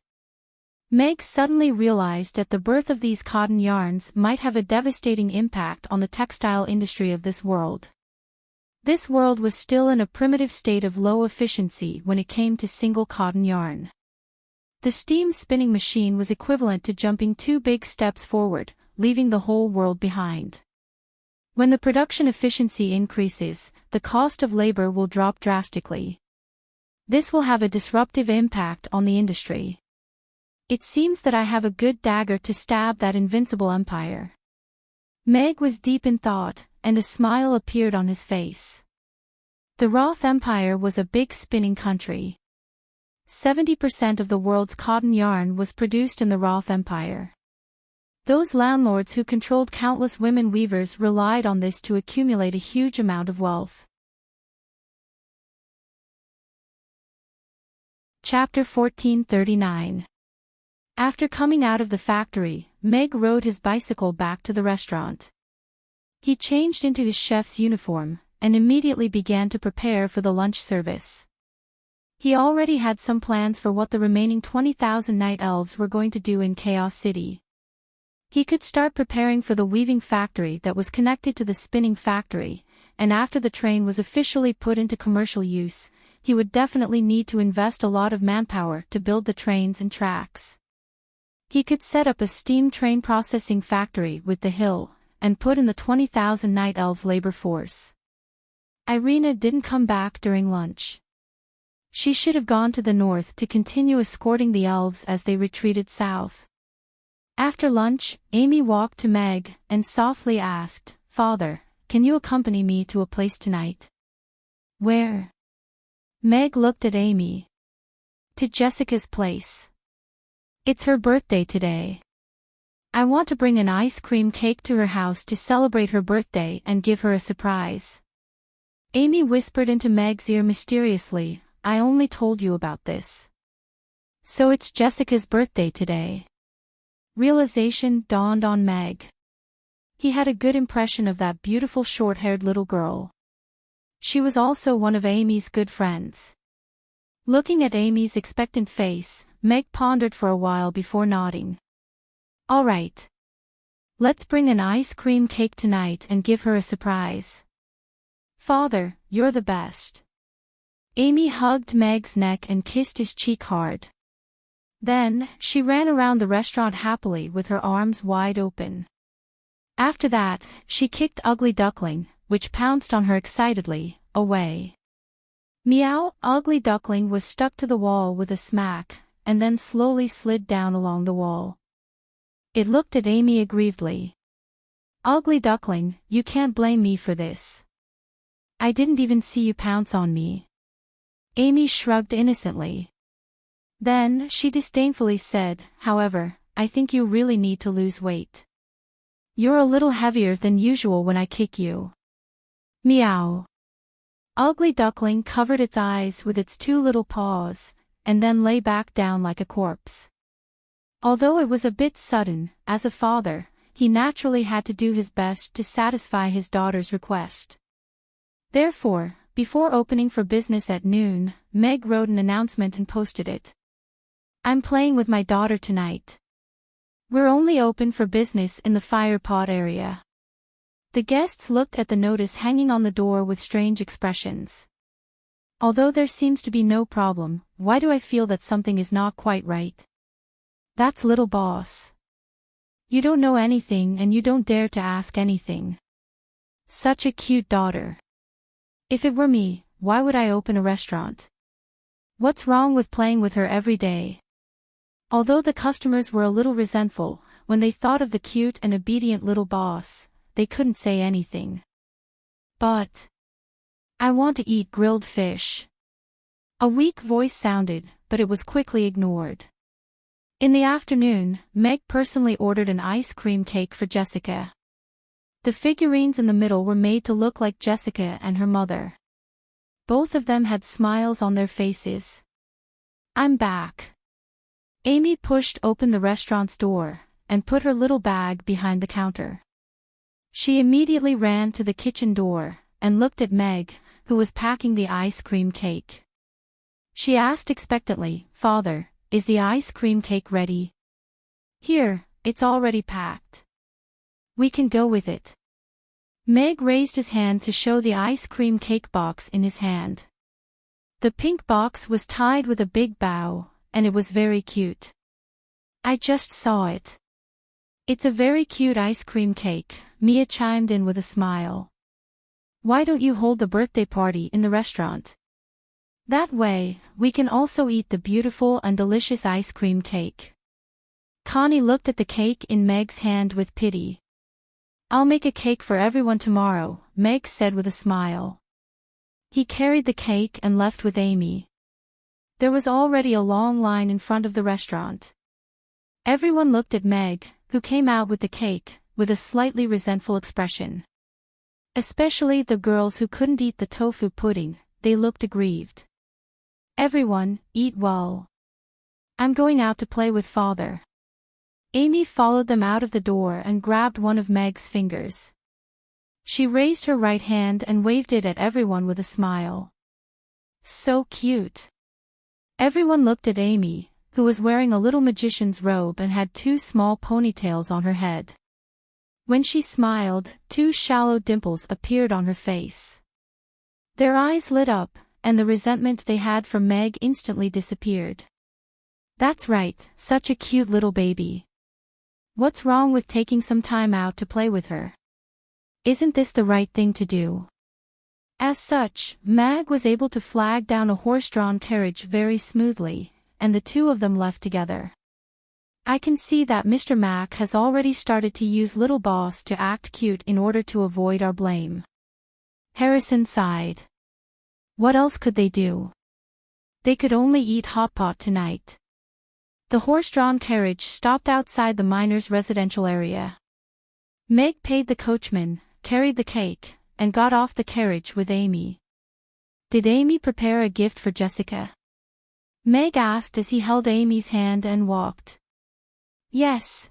Meg suddenly realized that the birth of these cotton yarns might have a devastating impact on the textile industry of this world. This world was still in a primitive state of low efficiency when it came to single cotton yarn. The steam spinning machine was equivalent to jumping 2 big steps forward, leaving the whole world behind. When the production efficiency increases, the cost of labor will drop drastically. This will have a disruptive impact on the industry. It seems that I have a good dagger to stab that invincible empire. Meg was deep in thought, and a smile appeared on his face. The Roth Empire was a big spinning country. 70% of the world's cotton yarn was produced in the Roth Empire. Those landlords who controlled countless women weavers relied on this to accumulate a huge amount of wealth. Chapter 1439. After coming out of the factory, Meg rode his bicycle back to the restaurant. He changed into his chef's uniform, and immediately began to prepare for the lunch service. He already had some plans for what the remaining 20,000 night elves were going to do in Chaos City. He could start preparing for the weaving factory that was connected to the spinning factory, and after the train was officially put into commercial use, he would definitely need to invest a lot of manpower to build the trains and tracks. He could set up a steam train processing factory with the hill, and put in the 20,000 night elves labor force. Irina didn't come back during lunch. She should have gone to the north to continue escorting the elves as they retreated south. After lunch, Amy walked to Meg and softly asked, "Father, can you accompany me to a place tonight?" "Where?" Meg looked at Amy. "To Jessica's place. It's her birthday today. I want to bring an ice cream cake to her house to celebrate her birthday and give her a surprise." Amy whispered into Meg's ear mysteriously, "I only told you about this. So it's Jessica's birthday today." Realization dawned on Meg. He had a good impression of that beautiful short-haired little girl. She was also one of Amy's good friends. Looking at Amy's expectant face, Meg pondered for a while before nodding. "All right. Let's bring an ice cream cake tonight and give her a surprise." "Father, you're the best." Amy hugged Meg's neck and kissed his cheek hard. Then, she ran around the restaurant happily with her arms wide open. After that, she kicked Ugly Duckling, which pounced on her excitedly, away. Meow! Ugly Duckling was stuck to the wall with a smack, and then slowly slid down along the wall. It looked at Amy aggrievedly. "Ugly Duckling, you can't blame me for this. I didn't even see you pounce on me." Amy shrugged innocently. Then, she disdainfully said, "However, I think you really need to lose weight. You're a little heavier than usual when I kick you." Meow. Ugly Duckling covered its eyes with its 2 little paws, and then lay back down like a corpse. Although it was a bit sudden, as a father, he naturally had to do his best to satisfy his daughter's request. Therefore, before opening for business at noon, Meg wrote an announcement and posted it. "I'm playing with my daughter tonight. We're only open for business in the fire pot area." The guests looked at the notice hanging on the door with strange expressions. "Although there seems to be no problem, why do I feel that something is not quite right? That's little boss. You don't know anything and you don't dare to ask anything. Such a cute daughter. If it were me, why would I open a restaurant? What's wrong with playing with her every day?" Although the customers were a little resentful, when they thought of the cute and obedient little boss, they couldn't say anything. "But I want to eat grilled fish." A weak voice sounded, but it was quickly ignored. In the afternoon, Meg personally ordered an ice cream cake for Jessica. The figurines in the middle were made to look like Jessica and her mother. Both of them had smiles on their faces. "I'm back." Amy pushed open the restaurant's door, and put her little bag behind the counter. She immediately ran to the kitchen door, and looked at Meg, who was packing the ice cream cake. She asked expectantly, "Father, is the ice cream cake ready?" "Here, it's already packed. We can go with it." Meg raised his hand to show the ice cream cake box in his hand. The pink box was tied with a big bow, and it was very cute. I just saw it. It's a very cute ice cream cake, Mia chimed in with a smile. Why don't you hold the birthday party in the restaurant? That way, we can also eat the beautiful and delicious ice cream cake. Connie looked at the cake in Meg's hand with pity. I'll make a cake for everyone tomorrow, Meg said with a smile. He carried the cake and left with Amy. There was already a long line in front of the restaurant. Everyone looked at Meg, who came out with the cake, with a slightly resentful expression. Especially the girls who couldn't eat the tofu pudding, they looked aggrieved. Everyone, eat well. I'm going out to play with Father. Amy followed them out of the door and grabbed one of Meg's fingers. She raised her right hand and waved it at everyone with a smile. So cute. Everyone looked at Amy, who was wearing a little magician's robe and had 2 small ponytails on her head. When she smiled, 2 shallow dimples appeared on her face. Their eyes lit up, and the resentment they had for Meg instantly disappeared. That's right, such a cute little baby. What's wrong with taking some time out to play with her? Isn't this the right thing to do? As such, Meg was able to flag down a horse-drawn carriage very smoothly, and the 2 of them left together. I can see that Mr. Mac has already started to use Little Boss to act cute in order to avoid our blame. Harrison sighed. What else could they do? They could only eat hot pot tonight. The horse-drawn carriage stopped outside the miners' residential area. Meg paid the coachman, carried the cake, and got off the carriage with Amy. Did Amy prepare a gift for Jessica? Meg asked as he held Amy's hand and walked. Yes.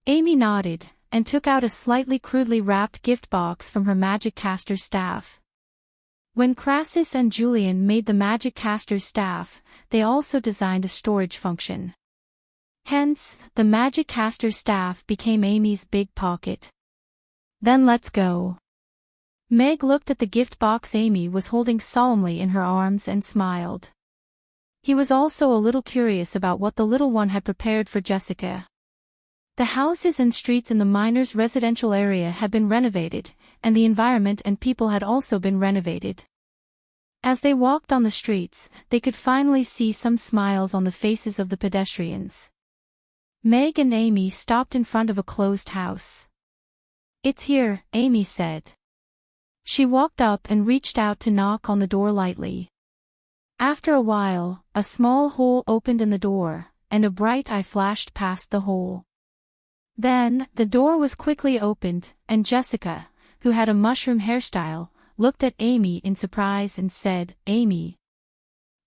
Amy nodded, and took out a slightly crudely wrapped gift box from her magic caster's staff. When Crassus and Julian made the magic caster's staff, they also designed a storage function. Hence, the magic caster's staff became Amy's big pocket. Then let's go. Meg looked at the gift box Amy was holding solemnly in her arms and smiled. He was also a little curious about what the little one had prepared for Jessica. The houses and streets in the miners' residential area had been renovated, and the environment and people had also been renovated. As they walked on the streets, they could finally see some smiles on the faces of the pedestrians. Meg and Amy stopped in front of a closed house. It's here, Amy said. She walked up and reached out to knock on the door lightly. After a while, a small hole opened in the door, and a bright eye flashed past the hole. Then, the door was quickly opened, and Jessica, who had a mushroom hairstyle, looked at Amy in surprise and said, Amy.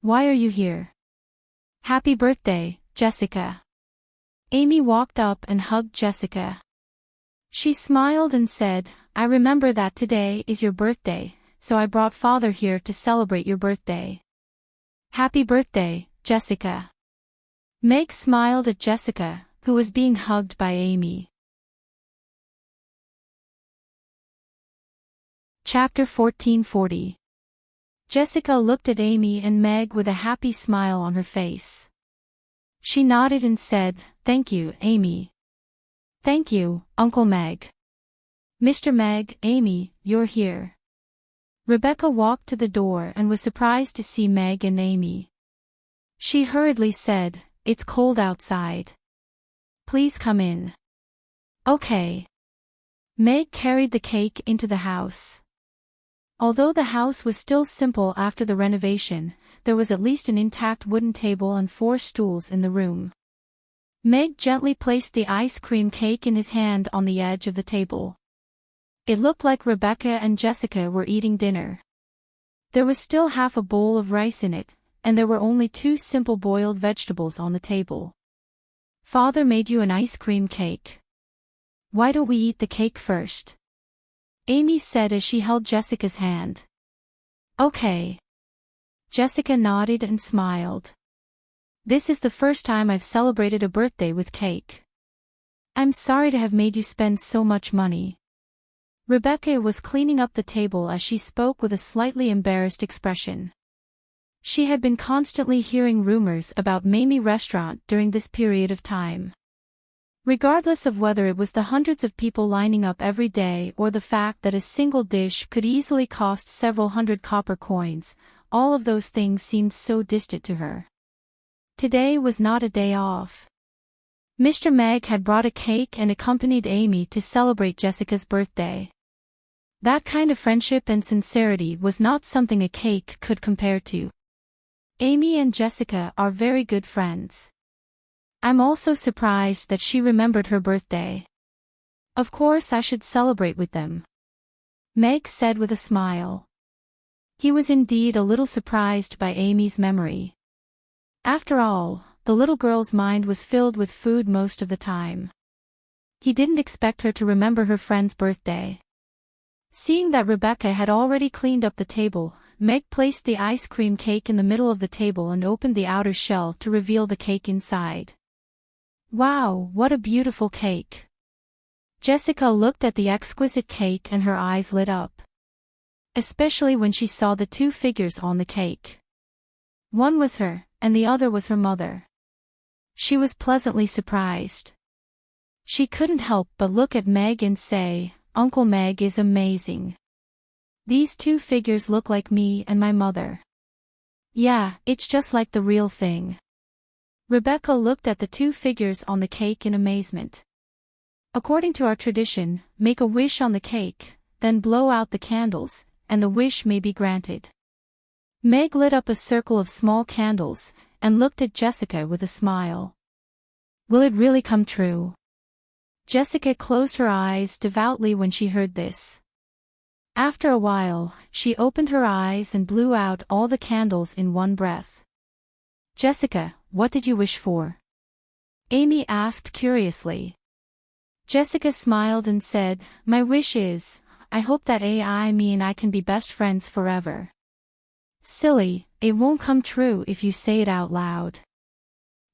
Why are you here? Happy birthday, Jessica. Amy walked up and hugged Jessica. She smiled and said, I remember that today is your birthday, so I brought Father here to celebrate your birthday. Happy birthday, Jessica. Meg smiled at Jessica, who was being hugged by Amy. Chapter 1440. Jessica looked at Amy and Meg with a happy smile on her face. She nodded and said, Thank you, Amy. Thank you, Uncle Meg. Mr. Meg, Amy, you're here. Rebecca walked to the door and was surprised to see Meg and Amy. She hurriedly said, It's cold outside. Please come in. Okay. Meg carried the cake into the house. Although the house was still simple after the renovation, there was at least an intact wooden table and 4 stools in the room. Meg gently placed the ice cream cake in his hand on the edge of the table. It looked like Rebecca and Jessica were eating dinner. There was still half a bowl of rice in it, and there were only 2 simple boiled vegetables on the table. Father made you an ice cream cake. Why don't we eat the cake first? Amy said as she held Jessica's hand. Okay. Jessica nodded and smiled. This is the first time I've celebrated a birthday with cake. I'm sorry to have made you spend so much money. Rebecca was cleaning up the table as she spoke with a slightly embarrassed expression. She had been constantly hearing rumors about Mamie Restaurant during this period of time. Regardless of whether it was the hundreds of people lining up every day or the fact that a single dish could easily cost several hundred copper coins, all of those things seemed so distant to her. Today was not a day off. Mr. Meg had brought a cake and accompanied Amy to celebrate Jessica's birthday. That kind of friendship and sincerity was not something a cake could compare to. Amy and Jessica are very good friends. I'm also surprised that she remembered her birthday. Of course I should celebrate with them, Meg said with a smile. He was indeed a little surprised by Amy's memory. After all, the little girl's mind was filled with food most of the time. He didn't expect her to remember her friend's birthday. Seeing that Rebecca had already cleaned up the table, Meg placed the ice cream cake in the middle of the table and opened the outer shell to reveal the cake inside. Wow, what a beautiful cake! Jessica looked at the exquisite cake and her eyes lit up. Especially when she saw the two figures on the cake. One was her, and the other was her mother. She was pleasantly surprised. She couldn't help but look at Meg and say, "Uncle Meg is amazing. These two figures look like me and my mother. Yeah, it's just like the real thing." Rebecca looked at the two figures on the cake in amazement. According to our tradition, make a wish on the cake, then blow out the candles, and the wish may be granted. Meg lit up a circle of small candles, and looked at Jessica with a smile. Will it really come true? Jessica closed her eyes devoutly when she heard this. After a while, she opened her eyes and blew out all the candles in one breath. Jessica, what did you wish for? Amy asked curiously. Jessica smiled and said, My wish is, I hope that me and I can be best friends forever. Silly, it won't come true if you say it out loud.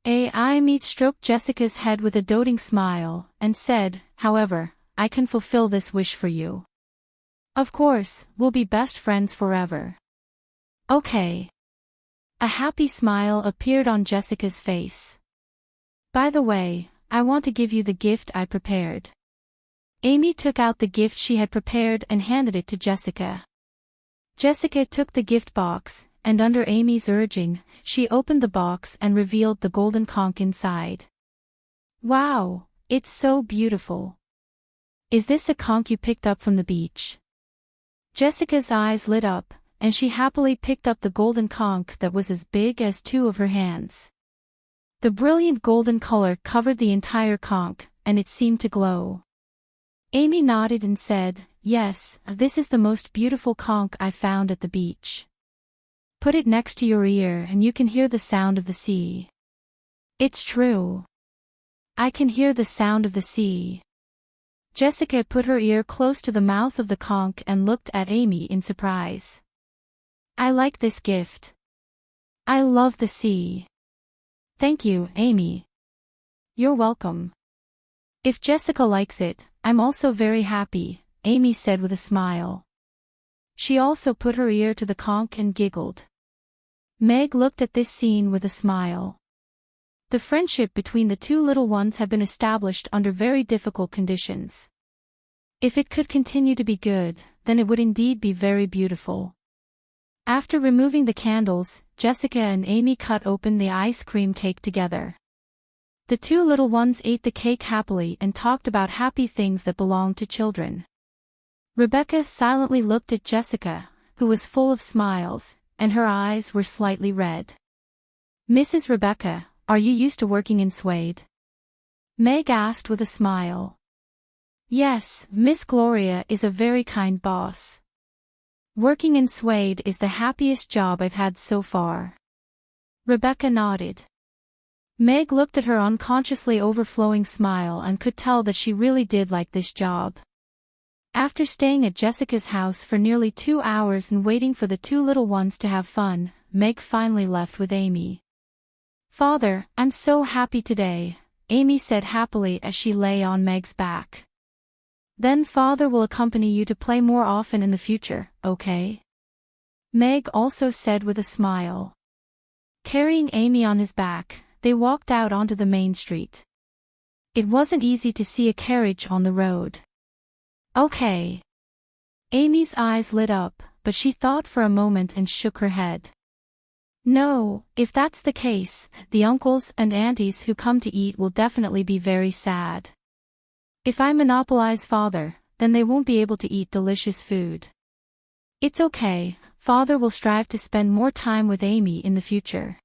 Amy stroked Jessica's head with a doting smile, and said, However, I can fulfill this wish for you. Of course, we'll be best friends forever. Okay. A happy smile appeared on Jessica's face. By the way, I want to give you the gift I prepared. Amy took out the gift she had prepared and handed it to Jessica. Jessica took the gift box, and under Amy's urging, she opened the box and revealed the golden conch inside. Wow, it's so beautiful. Is this a conch you picked up from the beach? Jessica's eyes lit up, and she happily picked up the golden conch that was as big as two of her hands. The brilliant golden color covered the entire conch, and it seemed to glow. Amy nodded and said, Yes, this is the most beautiful conch I found at the beach. Put it next to your ear and you can hear the sound of the sea. It's true. I can hear the sound of the sea. Jessica put her ear close to the mouth of the conch and looked at Amy in surprise. I like this gift. I love the sea. Thank you, Amy. You're welcome. If Jessica likes it, I'm also very happy, Amy said with a smile. She also put her ear to the conch and giggled. Meg looked at this scene with a smile. The friendship between the two little ones had been established under very difficult conditions. If it could continue to be good, then it would indeed be very beautiful. After removing the candles, Jessica and Amy cut open the ice cream cake together. The two little ones ate the cake happily and talked about happy things that belonged to children. Rebecca silently looked at Jessica, who was full of smiles, and her eyes were slightly red. Mrs. Rebecca, are you used to working in Suede? Meg asked with a smile. Yes, Miss Gloria is a very kind boss. Working in Suede is the happiest job I've had so far. Rebecca nodded. Meg looked at her unconsciously overflowing smile and could tell that she really did like this job. After staying at Jessica's house for nearly 2 hours and waiting for the two little ones to have fun, Meg finally left with Amy. Father, I'm so happy today, Amy said happily as she lay on Meg's back. Then father will accompany you to play more often in the future, okay? Meg also said with a smile. Carrying Amy on his back, they walked out onto the main street. It wasn't easy to see a carriage on the road. Okay. Amy's eyes lit up, but she thought for a moment and shook her head. No, if that's the case, the uncles and aunties who come to eat will definitely be very sad. If I monopolize father, then they won't be able to eat delicious food. It's okay, father will strive to spend more time with Amy in the future.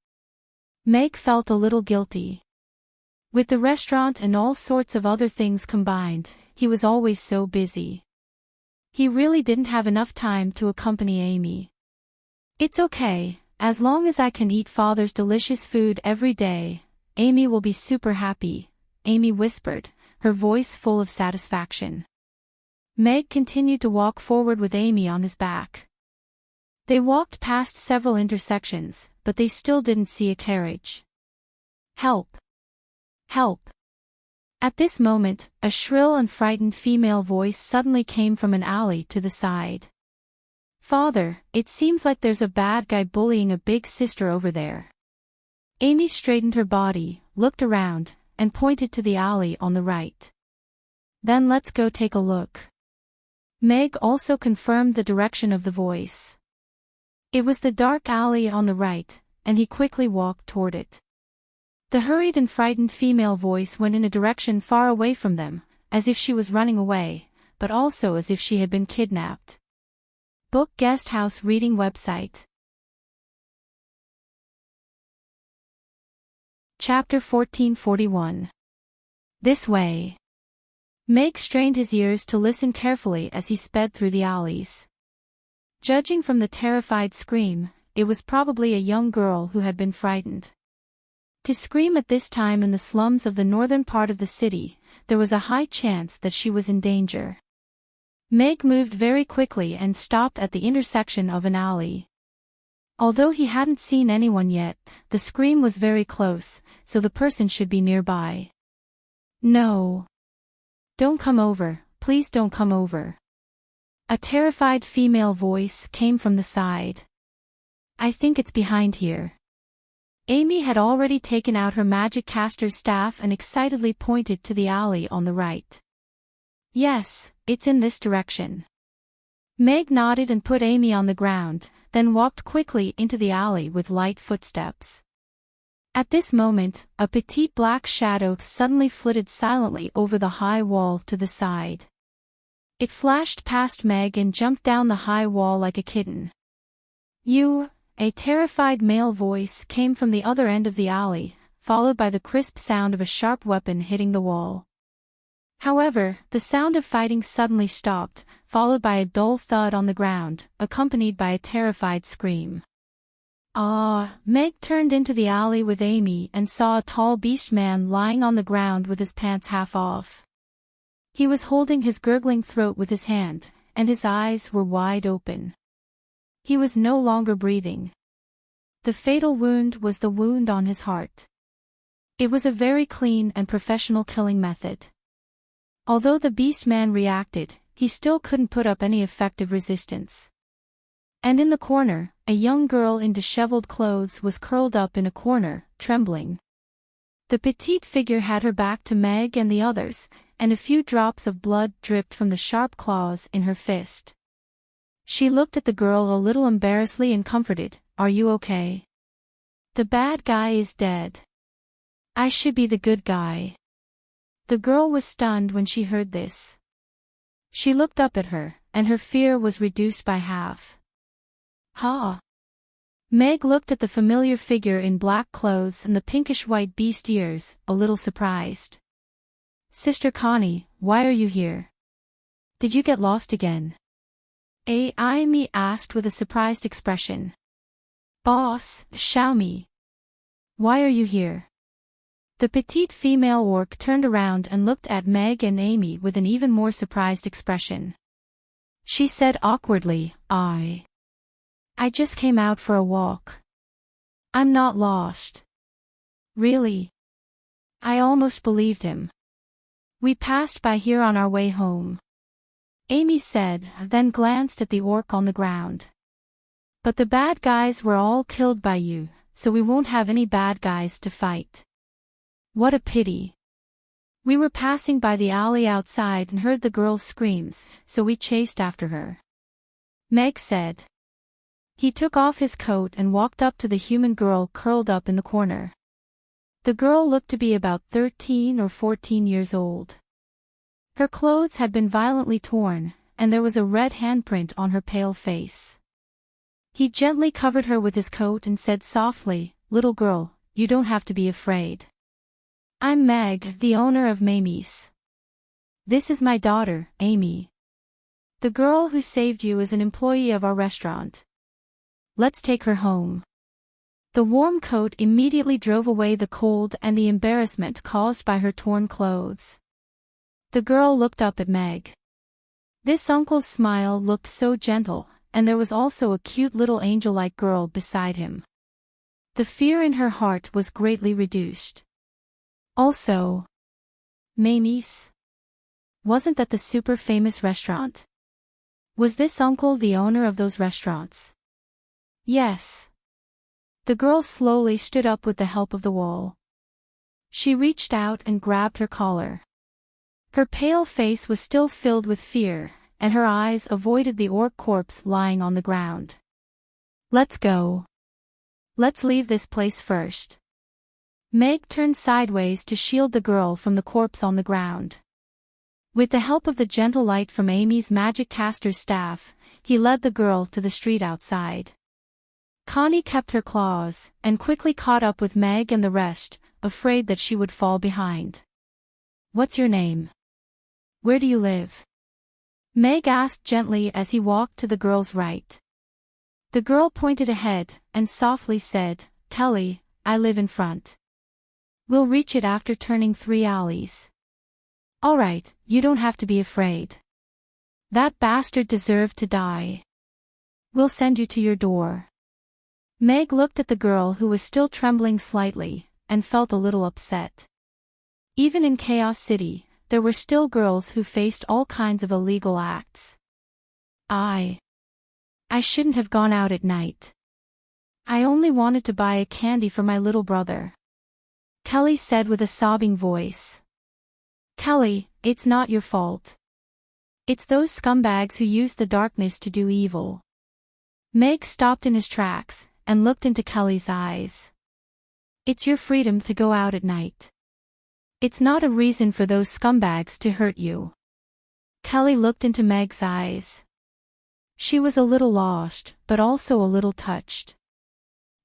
Meg felt a little guilty. With the restaurant and all sorts of other things combined, he was always so busy. He really didn't have enough time to accompany Amy. It's okay, as long as I can eat father's delicious food every day, Amy will be super happy, Amy whispered, her voice full of satisfaction. Meg continued to walk forward with Amy on his back. They walked past several intersections, but they still didn't see a carriage. Help! Help! At this moment, a shrill and frightened female voice suddenly came from an alley to the side. Father, it seems like there's a bad guy bullying a big sister over there. Amy straightened her body, looked around, and pointed to the alley on the right. Then let's go take a look. Meg also confirmed the direction of the voice. It was the dark alley on the right, and he quickly walked toward it. The hurried and frightened female voice went in a direction far away from them, as if she was running away, but also as if she had been kidnapped. Book Guest House Reading Website. Chapter 1441. This way. Meg strained his ears to listen carefully as he sped through the alleys. Judging from the terrified scream, it was probably a young girl who had been frightened. To scream at this time in the slums of the northern part of the city, there was a high chance that she was in danger. Meg moved very quickly and stopped at the intersection of an alley. Although he hadn't seen anyone yet, the scream was very close, so the person should be nearby. No. Don't come over, please don't come over. A terrified female voice came from the side. I think it's behind here. Amy had already taken out her magic caster's staff and excitedly pointed to the alley on the right. Yes, it's in this direction. Meg nodded and put Amy on the ground, then walked quickly into the alley with light footsteps. At this moment, a petite black shadow suddenly flitted silently over the high wall to the side. It flashed past Meg and jumped down the high wall like a kitten. You, a terrified male voice came from the other end of the alley, followed by the crisp sound of a sharp weapon hitting the wall. However, the sound of fighting suddenly stopped, followed by a dull thud on the ground, accompanied by a terrified scream. Meg turned into the alley with Amy and saw a tall beast man lying on the ground with his pants half off. He was holding his gurgling throat with his hand, and his eyes were wide open. He was no longer breathing. The fatal wound was the wound on his heart. It was a very clean and professional killing method. Although the beast man reacted, he still couldn't put up any effective resistance. And in the corner, a young girl in disheveled clothes was curled up in a corner, trembling. The petite figure had her back to Meg and the others, and a few drops of blood dripped from the sharp claws in her fist. She looked at the girl a little embarrassedly and comforted, "Are you okay? The bad guy is dead. I should be the good guy." The girl was stunned when she heard this. She looked up at her, and her fear was reduced by half. Ha! Meg looked at the familiar figure in black clothes and the pinkish-white beast ears, a little surprised. "Sister Connie, why are you here? Did you get lost again?" Amy asked with a surprised expression. "Boss, Xiaomi. Why are you here?" The petite female orc turned around and looked at Meg and Amy with an even more surprised expression. She said awkwardly, I just came out for a walk. I'm not lost." "Really?" I almost believed him. "We passed by here on our way home. Amy said, then glanced at the orc on the ground. But the bad guys were all killed by you, so we won't have any bad guys to fight. What a pity. We were passing by the alley outside and heard the girl's screams, so we chased after her. Meg said. He took off his coat and walked up to the human girl curled up in the corner. The girl looked to be about 13 or 14 years old. Her clothes had been violently torn, and there was a red handprint on her pale face. He gently covered her with his coat and said softly, "Little girl, you don't have to be afraid. I'm Meg, the owner of Immerse. This is my daughter, Amy. The girl who saved you is an employee of our restaurant. Let's take her home." The warm coat immediately drove away the cold and the embarrassment caused by her torn clothes. The girl looked up at Meg. This uncle's smile looked so gentle, and there was also a cute little angel-like girl beside him. The fear in her heart was greatly reduced. Also, Immerse? Wasn't that the super famous restaurant? Was this uncle the owner of those restaurants? Yes. The girl slowly stood up with the help of the wall. She reached out and grabbed her collar. Her pale face was still filled with fear, and her eyes avoided the orc corpse lying on the ground. Let's go. Let's leave this place first. Meg turned sideways to shield the girl from the corpse on the ground. With the help of the gentle light from Amy's magic caster's staff, he led the girl to the street outside. Connie kept her claws, and quickly caught up with Meg and the rest, afraid that she would fall behind. What's your name? Where do you live? Meg asked gently as he walked to the girl's right. The girl pointed ahead, and softly said, Kelly, I live in front. We'll reach it after turning 3 alleys. All right, you don't have to be afraid. That bastard deserved to die. We'll send you to your door. Meg looked at the girl who was still trembling slightly, and felt a little upset. Even in Chaos City, there were still girls who faced all kinds of illegal acts. I shouldn't have gone out at night. I only wanted to buy a candy for my little brother. Kelly said with a sobbing voice. Kelly, it's not your fault. It's those scumbags who use the darkness to do evil. Meg stopped in his tracks, and looked into Kelly's eyes. It's your freedom to go out at night. It's not a reason for those scumbags to hurt you. Kelly looked into Meg's eyes. She was a little lost, but also a little touched.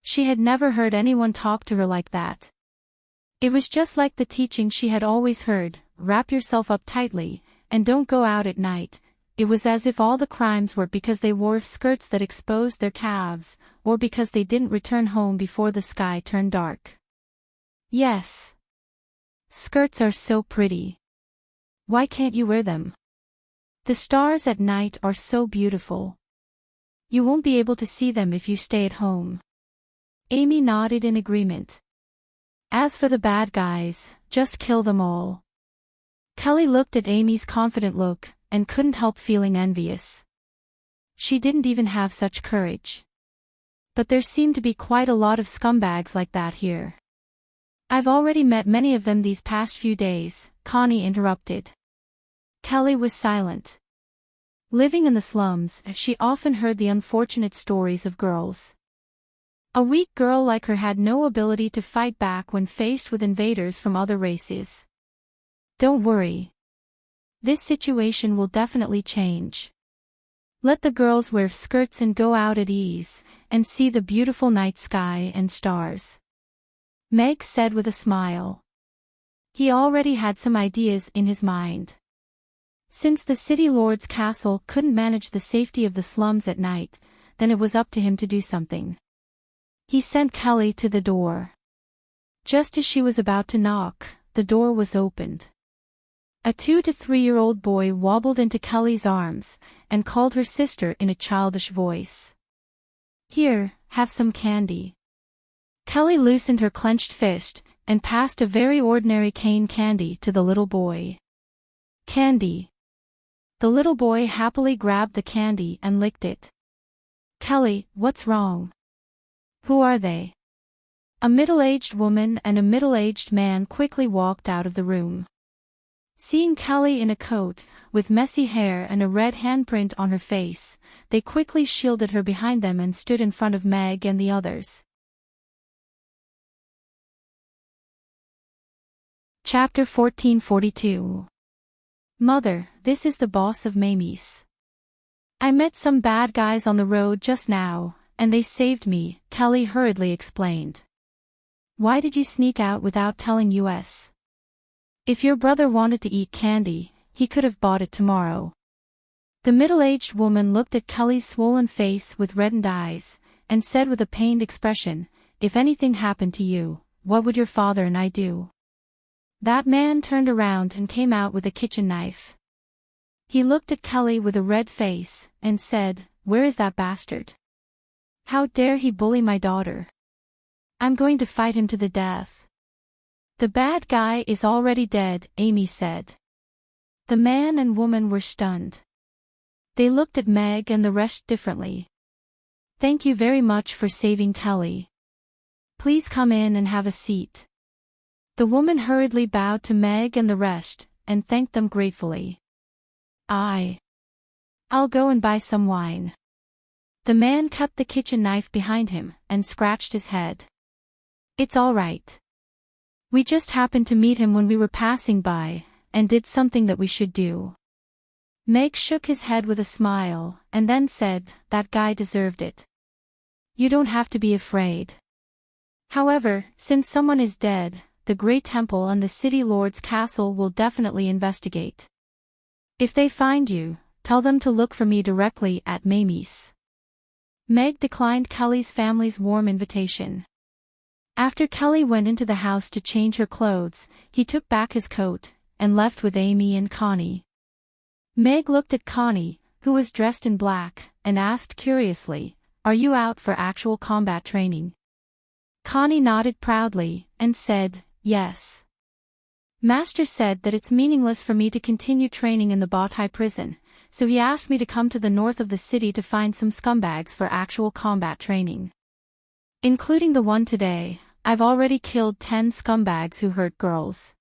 She had never heard anyone talk to her like that. It was just like the teaching she had always heard, wrap yourself up tightly, and don't go out at night. It was as if all the crimes were because they wore skirts that exposed their calves, or because they didn't return home before the sky turned dark. Yes. Skirts are so pretty. Why can't you wear them? The stars at night are so beautiful. You won't be able to see them if you stay at home. Amy nodded in agreement. As for the bad guys, just kill them all. Kelly looked at Amy's confident look, and couldn't help feeling envious. She didn't even have such courage. But there seemed to be quite a lot of scumbags like that here. I've already met many of them these past few days, Connie interrupted. Kelly was silent. Living in the slums, she often heard the unfortunate stories of girls. A weak girl like her had no ability to fight back when faced with invaders from other races. Don't worry. This situation will definitely change. Let the girls wear skirts and go out at ease, and see the beautiful night sky and stars. Meg said with a smile. He already had some ideas in his mind. Since the city lord's castle couldn't manage the safety of the slums at night, then it was up to him to do something. He sent Kelly to the door. Just as she was about to knock, the door was opened. A 2 to 3-year-old boy wobbled into Kelly's arms, and called her sister in a childish voice. Here, have some candy. Kelly loosened her clenched fist, and passed a very ordinary cane candy to the little boy. Candy. The little boy happily grabbed the candy and licked it. Kelly, what's wrong? Who are they? A middle-aged woman and a middle-aged man quickly walked out of the room. Seeing Kelly in a coat, with messy hair and a red handprint on her face, they quickly shielded her behind them and stood in front of Meg and the others. Chapter 1442. Mother, this is the boss of Immerse. I met some bad guys on the road just now, and they saved me, Kelly hurriedly explained. Why did you sneak out without telling us? If your brother wanted to eat candy, he could have bought it tomorrow. The middle-aged woman looked at Kelly's swollen face with reddened eyes, and said with a pained expression, if anything happened to you, what would your father and I do? That man turned around and came out with a kitchen knife. He looked at Kelly with a red face, and said, where is that bastard? How dare he bully my daughter? I'm going to fight him to the death. The bad guy is already dead, Amy said. The man and woman were stunned. They looked at Meg and the rest differently. Thank you very much for saving Kelly. Please come in and have a seat. The woman hurriedly bowed to Meg and the rest, and thanked them gratefully. I'll go and buy some wine. The man kept the kitchen knife behind him, and scratched his head. It's all right. We just happened to meet him when we were passing by, and did something that we should do. Meg shook his head with a smile, and then said, that guy deserved it. You don't have to be afraid. However, since someone is dead, the Great Temple and the City Lord's castle will definitely investigate. If they find you, tell them to look for me directly at Immerse. Meg declined Kelly's family's warm invitation. After Kelly went into the house to change her clothes, he took back his coat, and left with Amy and Connie. Meg looked at Connie, who was dressed in black, and asked curiously, are you out for actual combat training? Connie nodded proudly, and said, yes. Master said that it's meaningless for me to continue training in the Bowtie prison, so he asked me to come to the north of the city to find some scumbags for actual combat training. Including the one today, I've already killed 10 scumbags who hurt girls.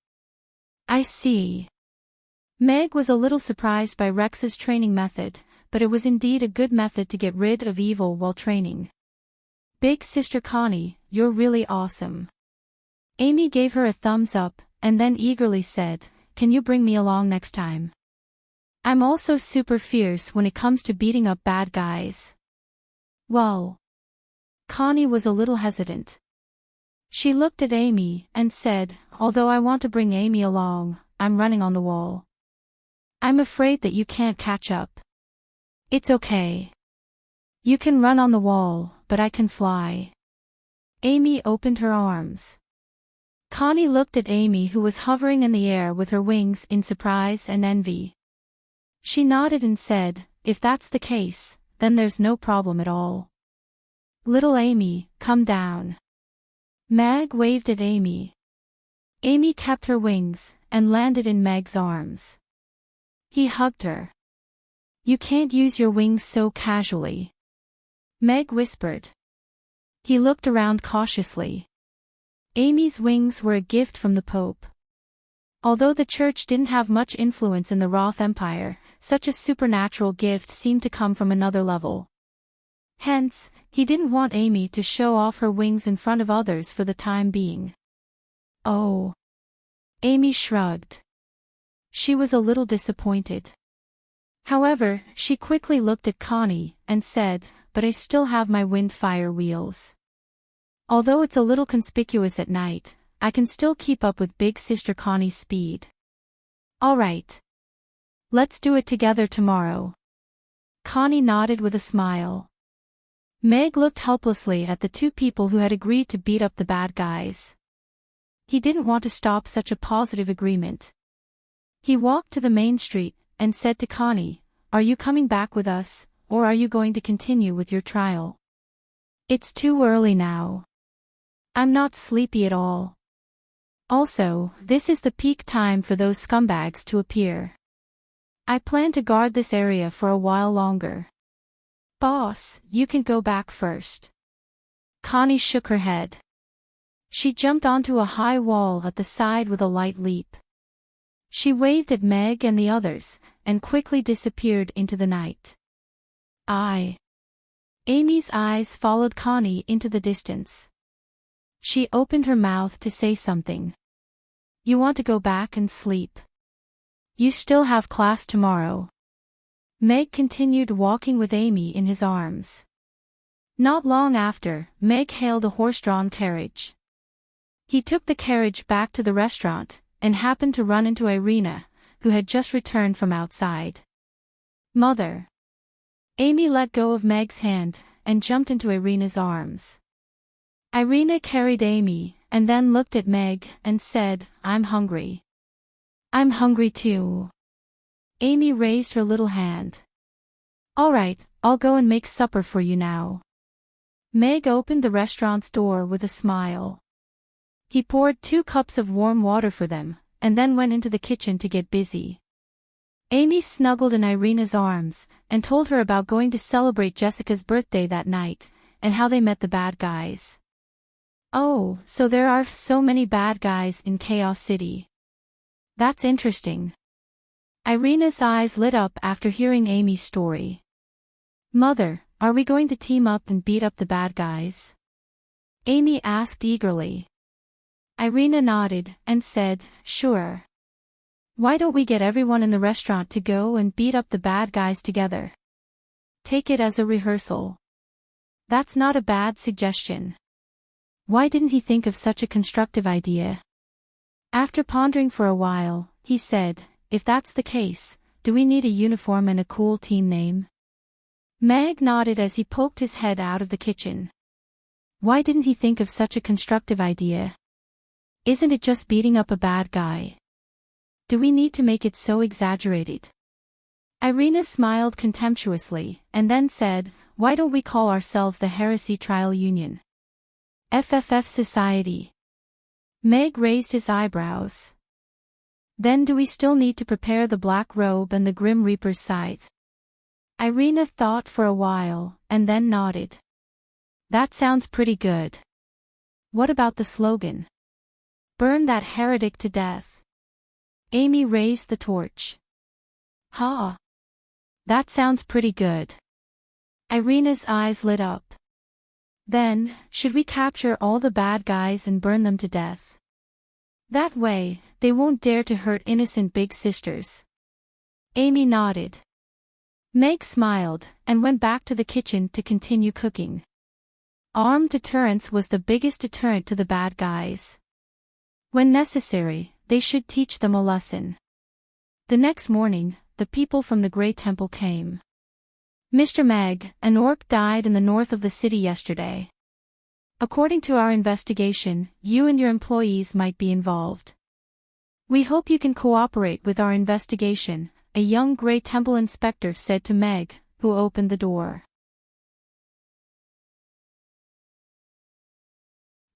I see. Meg was a little surprised by Rex's training method, but it was indeed a good method to get rid of evil while training. Big Sister Connie, you're really awesome. Amy gave her a thumbs up, and then eagerly said, can you bring me along next time? I'm also super fierce when it comes to beating up bad guys. Well. Connie was a little hesitant. She looked at Amy, and said, although I want to bring Amy along, I'm running on the wall. I'm afraid that you can't catch up. It's okay. You can run on the wall, but I can fly. Amy opened her arms. Connie looked at Amy, who was hovering in the air with her wings, in surprise and envy. She nodded and said, if that's the case, then there's no problem at all. Little Amy, come down. Meg waved at Amy. Amy kept her wings, and landed in Meg's arms. He hugged her. You can't use your wings so casually. Meg whispered. He looked around cautiously. Amy's wings were a gift from the Pope. Although the church didn't have much influence in the Roth Empire, such a supernatural gift seemed to come from another level. Hence, he didn't want Amy to show off her wings in front of others for the time being. Oh. Amy shrugged. She was a little disappointed. However, she quickly looked at Connie, and said, but I still have my wind-fire wheels. Although it's a little conspicuous at night, I can still keep up with Big Sister Connie's speed. All right. Let's do it together tomorrow. Connie nodded with a smile. Meg looked helplessly at the two people who had agreed to beat up the bad guys. He didn't want to stop such a positive agreement. He walked to the main street, and said to Connie, are you coming back with us, or are you going to continue with your trial? It's too early now. I'm not sleepy at all. Also, this is the peak time for those scumbags to appear. I plan to guard this area for a while longer. Boss, you can go back first. Connie shook her head. She jumped onto a high wall at the side with a light leap. She waved at Meg and the others, and quickly disappeared into the night. Amy's eyes followed Connie into the distance. She opened her mouth to say something. You want to go back and sleep? You still have class tomorrow. Meg continued walking with Amy in his arms. Not long after, Meg hailed a horse-drawn carriage. He took the carriage back to the restaurant, and happened to run into Irina, who had just returned from outside. Mother. Amy let go of Meg's hand, and jumped into Irina's arms. Irina carried Amy, and then looked at Meg, and said, I'm hungry. I'm hungry too. Amy raised her little hand. All right, I'll go and make supper for you now. Meg opened the restaurant's door with a smile. He poured 2 cups of warm water for them, and then went into the kitchen to get busy. Amy snuggled in Irina's arms, and told her about going to celebrate Jessica's birthday that night, and how they met the bad guys. Oh, so there are so many bad guys in Chaos City. That's interesting. Irina's eyes lit up after hearing Amy's story. Mother, are we going to team up and beat up the bad guys? Amy asked eagerly. Irina nodded, and said, sure. Why don't we get everyone in the restaurant to go and beat up the bad guys together? Take it as a rehearsal. That's not a bad suggestion. Why didn't he think of such a constructive idea? After pondering for a while, he said, if that's the case, do we need a uniform and a cool team name? Meg nodded as he poked his head out of the kitchen. Why didn't he think of such a constructive idea? Isn't it just beating up a bad guy? Do we need to make it so exaggerated? Irina smiled contemptuously, and then said, why don't we call ourselves the Heresy Trial Union? FFF Society. Meg raised his eyebrows. Then do we still need to prepare the black robe and the Grim Reaper's scythe? Irina thought for a while, and then nodded. That sounds pretty good. What about the slogan? Burn that heretic to death. Amy raised the torch. Ha! That sounds pretty good. Irina's eyes lit up. Then, should we capture all the bad guys and burn them to death? That way, they won't dare to hurt innocent big sisters. Amy nodded. Meg smiled, and went back to the kitchen to continue cooking. Armed deterrence was the biggest deterrent to the bad guys. When necessary, they should teach them a lesson. The next morning, the people from the Grey Temple came. Mr. Meg, an orc died in the north of the city yesterday. According to our investigation, you and your employees might be involved. We hope you can cooperate with our investigation, a young Grey Temple inspector said to Meg, who opened the door.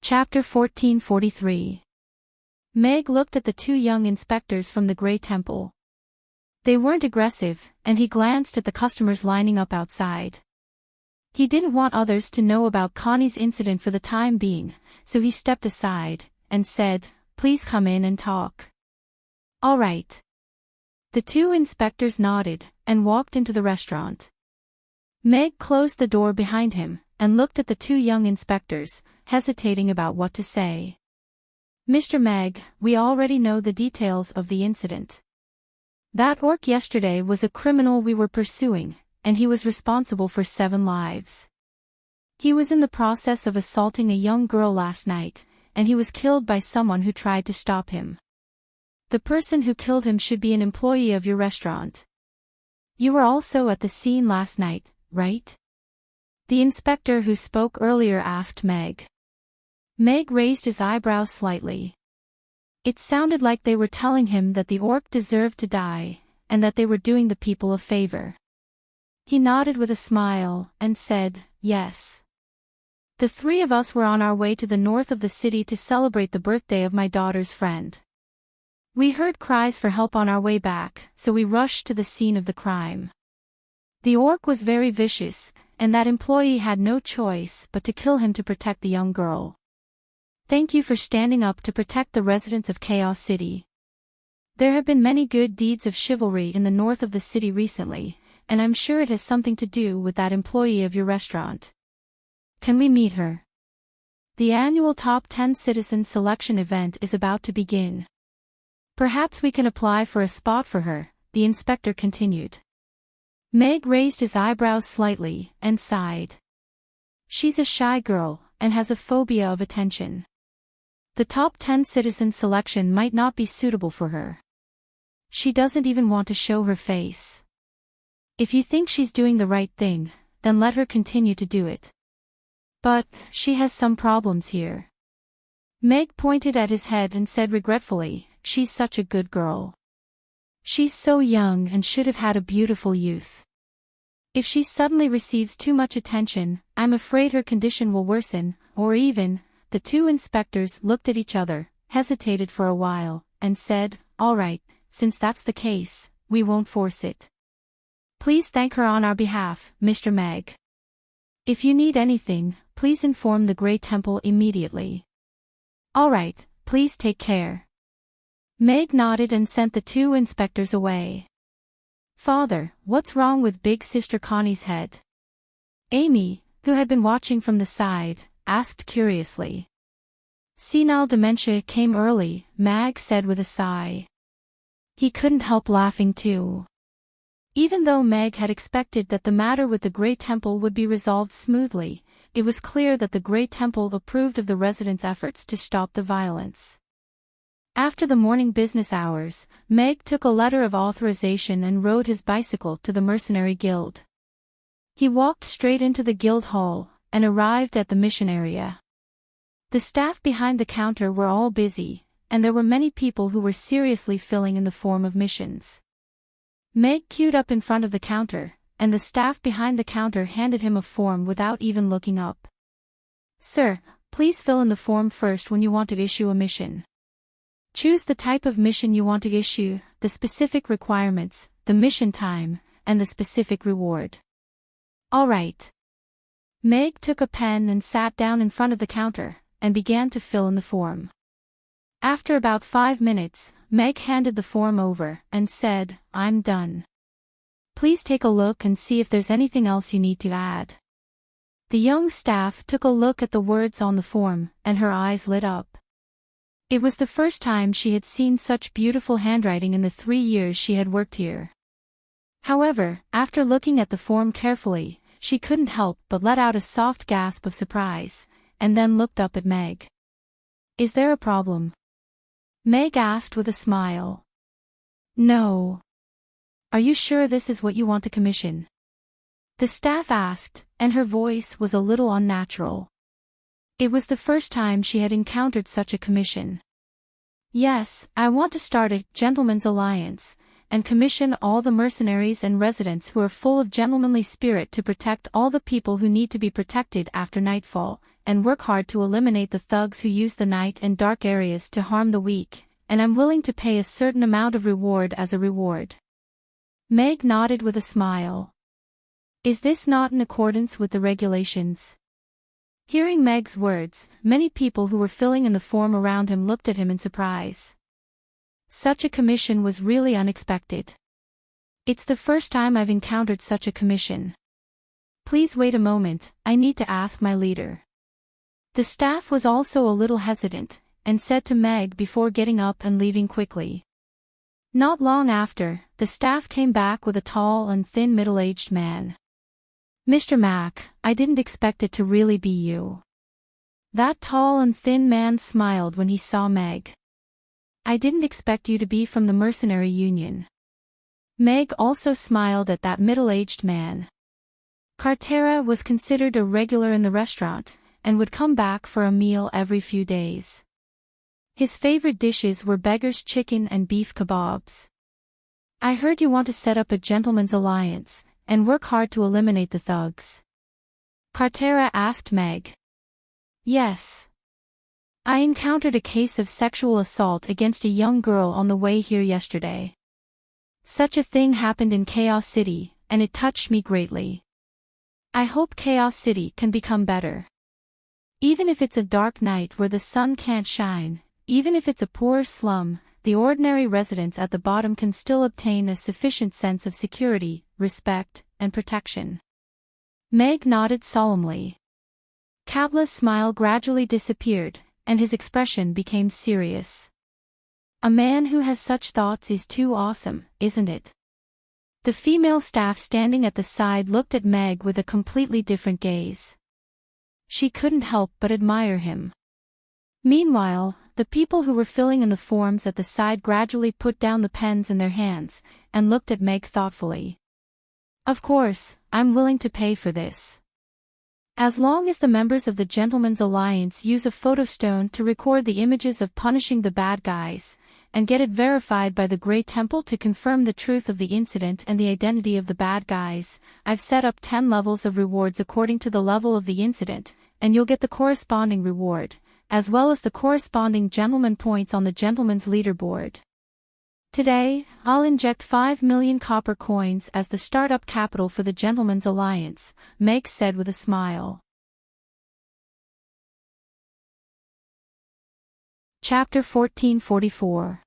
Chapter 1443. Meg looked at the 2 young inspectors from the Grey Temple. They weren't aggressive, and he glanced at the customers lining up outside. He didn't want others to know about Connie's incident for the time being, so he stepped aside, and said, please come in and talk. All right. The 2 inspectors nodded, and walked into the restaurant. Meg closed the door behind him, and looked at the 2 young inspectors, hesitating about what to say. Mr. Meg, we already know the details of the incident. That orc yesterday was a criminal we were pursuing, and he was responsible for 7 lives. He was in the process of assaulting a young girl last night, and he was killed by someone who tried to stop him. The person who killed him should be an employee of your restaurant. You were also at the scene last night, right? The inspector who spoke earlier asked Meg. Meg raised his eyebrows slightly. It sounded like they were telling him that the orc deserved to die, and that they were doing the people a favor. He nodded with a smile, and said, yes. The 3 of us were on our way to the north of the city to celebrate the birthday of my daughter's friend. We heard cries for help on our way back, so we rushed to the scene of the crime. The orc was very vicious, and that employee had no choice but to kill him to protect the young girl. Thank you for standing up to protect the residents of Chaos City. There have been many good deeds of chivalry in the north of the city recently, and I'm sure it has something to do with that employee of your restaurant. Can we meet her? The annual Top 10 Citizen Selection event is about to begin. Perhaps we can apply for a spot for her, the inspector continued. Meg raised his eyebrows slightly and sighed. She's a shy girl and has a phobia of attention. The Top 10 Citizen Selection might not be suitable for her. She doesn't even want to show her face. If you think she's doing the right thing, then let her continue to do it. But she has some problems here. Meg pointed at his head and said regretfully, she's such a good girl. She's so young and should have had a beautiful youth. If she suddenly receives too much attention, I'm afraid her condition will worsen, or even. The two inspectors looked at each other, hesitated for a while, and said, all right, since that's the case, we won't force it. Please thank her on our behalf, Mr. Meg. If you need anything, please inform the Grey Temple immediately. All right, please take care. Meg nodded and sent the two inspectors away. Father, what's wrong with Big Sister Connie's head? Amy, who had been watching from the side, asked curiously. Senile dementia came early, Mag said with a sigh. He couldn't help laughing too. Even though Meg had expected that the matter with the Grey Temple would be resolved smoothly, it was clear that the Grey Temple approved of the residents' efforts to stop the violence. After the morning business hours, Meg took a letter of authorization and rode his bicycle to the Mercenary Guild. He walked straight into the guild hall, and arrived at the mission area. The staff behind the counter were all busy, and there were many people who were seriously filling in the form of missions. Meg queued up in front of the counter, and the staff behind the counter handed him a form without even looking up. Sir, please fill in the form first when you want to issue a mission. Choose the type of mission you want to issue, the specific requirements, the mission time, and the specific reward. All right. Meg took a pen and sat down in front of the counter, and began to fill in the form. After about 5 minutes, Meg handed the form over, and said, I'm done. Please take a look and see if there's anything else you need to add. The young staff took a look at the words on the form, and her eyes lit up. It was the first time she had seen such beautiful handwriting in the 3 years she had worked here. However, after looking at the form carefully, she couldn't help but let out a soft gasp of surprise, and then looked up at Meg. Is there a problem? Meg asked with a smile. No. Are you sure this is what you want to commission? The staff asked, and her voice was a little unnatural. It was the first time she had encountered such a commission. Yes, I want to start a gentleman's alliance, and commission all the mercenaries and residents who are full of gentlemanly spirit to protect all the people who need to be protected after nightfall, and work hard to eliminate the thugs who use the night and dark areas to harm the weak, and I'm willing to pay a certain amount of reward as a reward. Meg nodded with a smile. Is this not in accordance with the regulations? Hearing Meg's words, many people who were filling in the form around him looked at him in surprise. Such a commission was really unexpected. It's the first time I've encountered such a commission. Please wait a moment, I need to ask my leader. The staff was also a little hesitant, and said to Meg before getting up and leaving quickly. Not long after, the staff came back with a tall and thin middle-aged man. Mr. Mack, I didn't expect it to really be you. That tall and thin man smiled when he saw Meg. I didn't expect you to be from the Mercenary Union. Meg also smiled at that middle-aged man. Cartera was considered a regular in the restaurant, and would come back for a meal every few days. His favorite dishes were beggar's chicken and beef kebabs. I heard you want to set up a gentleman's alliance, and work hard to eliminate the thugs. Cartera asked Meg. Yes. I encountered a case of sexual assault against a young girl on the way here yesterday. Such a thing happened in Chaos City, and it touched me greatly. I hope Chaos City can become better. Even if it's a dark night where the sun can't shine, even if it's a poor slum, the ordinary residents at the bottom can still obtain a sufficient sense of security, respect, and protection. Meg nodded solemnly. Kabla's smile gradually disappeared, and his expression became serious. A man who has such thoughts is too awesome, isn't it? The female staff standing at the side looked at Meg with a completely different gaze. She couldn't help but admire him. Meanwhile, the people who were filling in the forms at the side gradually put down the pens in their hands, and looked at Meg thoughtfully. Of course, I'm willing to pay for this. As long as the members of the Gentlemen's Alliance use a photostone to record the images of punishing the bad guys, and get it verified by the Grey Temple to confirm the truth of the incident and the identity of the bad guys, I've set up 10 levels of rewards according to the level of the incident, and you'll get the corresponding reward, as well as the corresponding gentleman points on the Gentleman's Leaderboard. Today, I'll inject 5 million copper coins as the startup capital for the Gentlemen's Alliance, Meg said with a smile. Chapter 1444.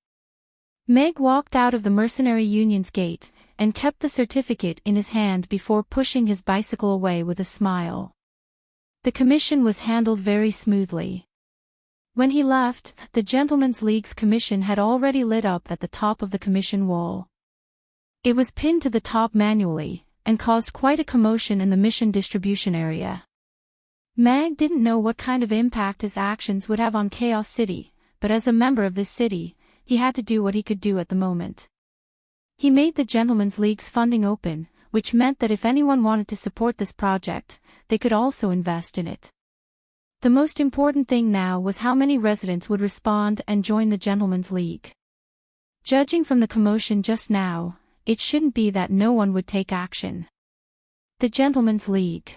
Meg walked out of the Mercenary Union's gate, and kept the certificate in his hand before pushing his bicycle away with a smile. The commission was handled very smoothly. When he left, the Gentlemen's League's commission had already lit up at the top of the commission wall. It was pinned to the top manually, and caused quite a commotion in the mission distribution area. Meg didn't know what kind of impact his actions would have on Chaos City, but as a member of this city, he had to do what he could do at the moment. He made the Gentlemen's League's funding open, which meant that if anyone wanted to support this project, they could also invest in it. The most important thing now was how many residents would respond and join the Gentlemen's League. Judging from the commotion just now, it shouldn't be that no one would take action. The Gentlemen's League.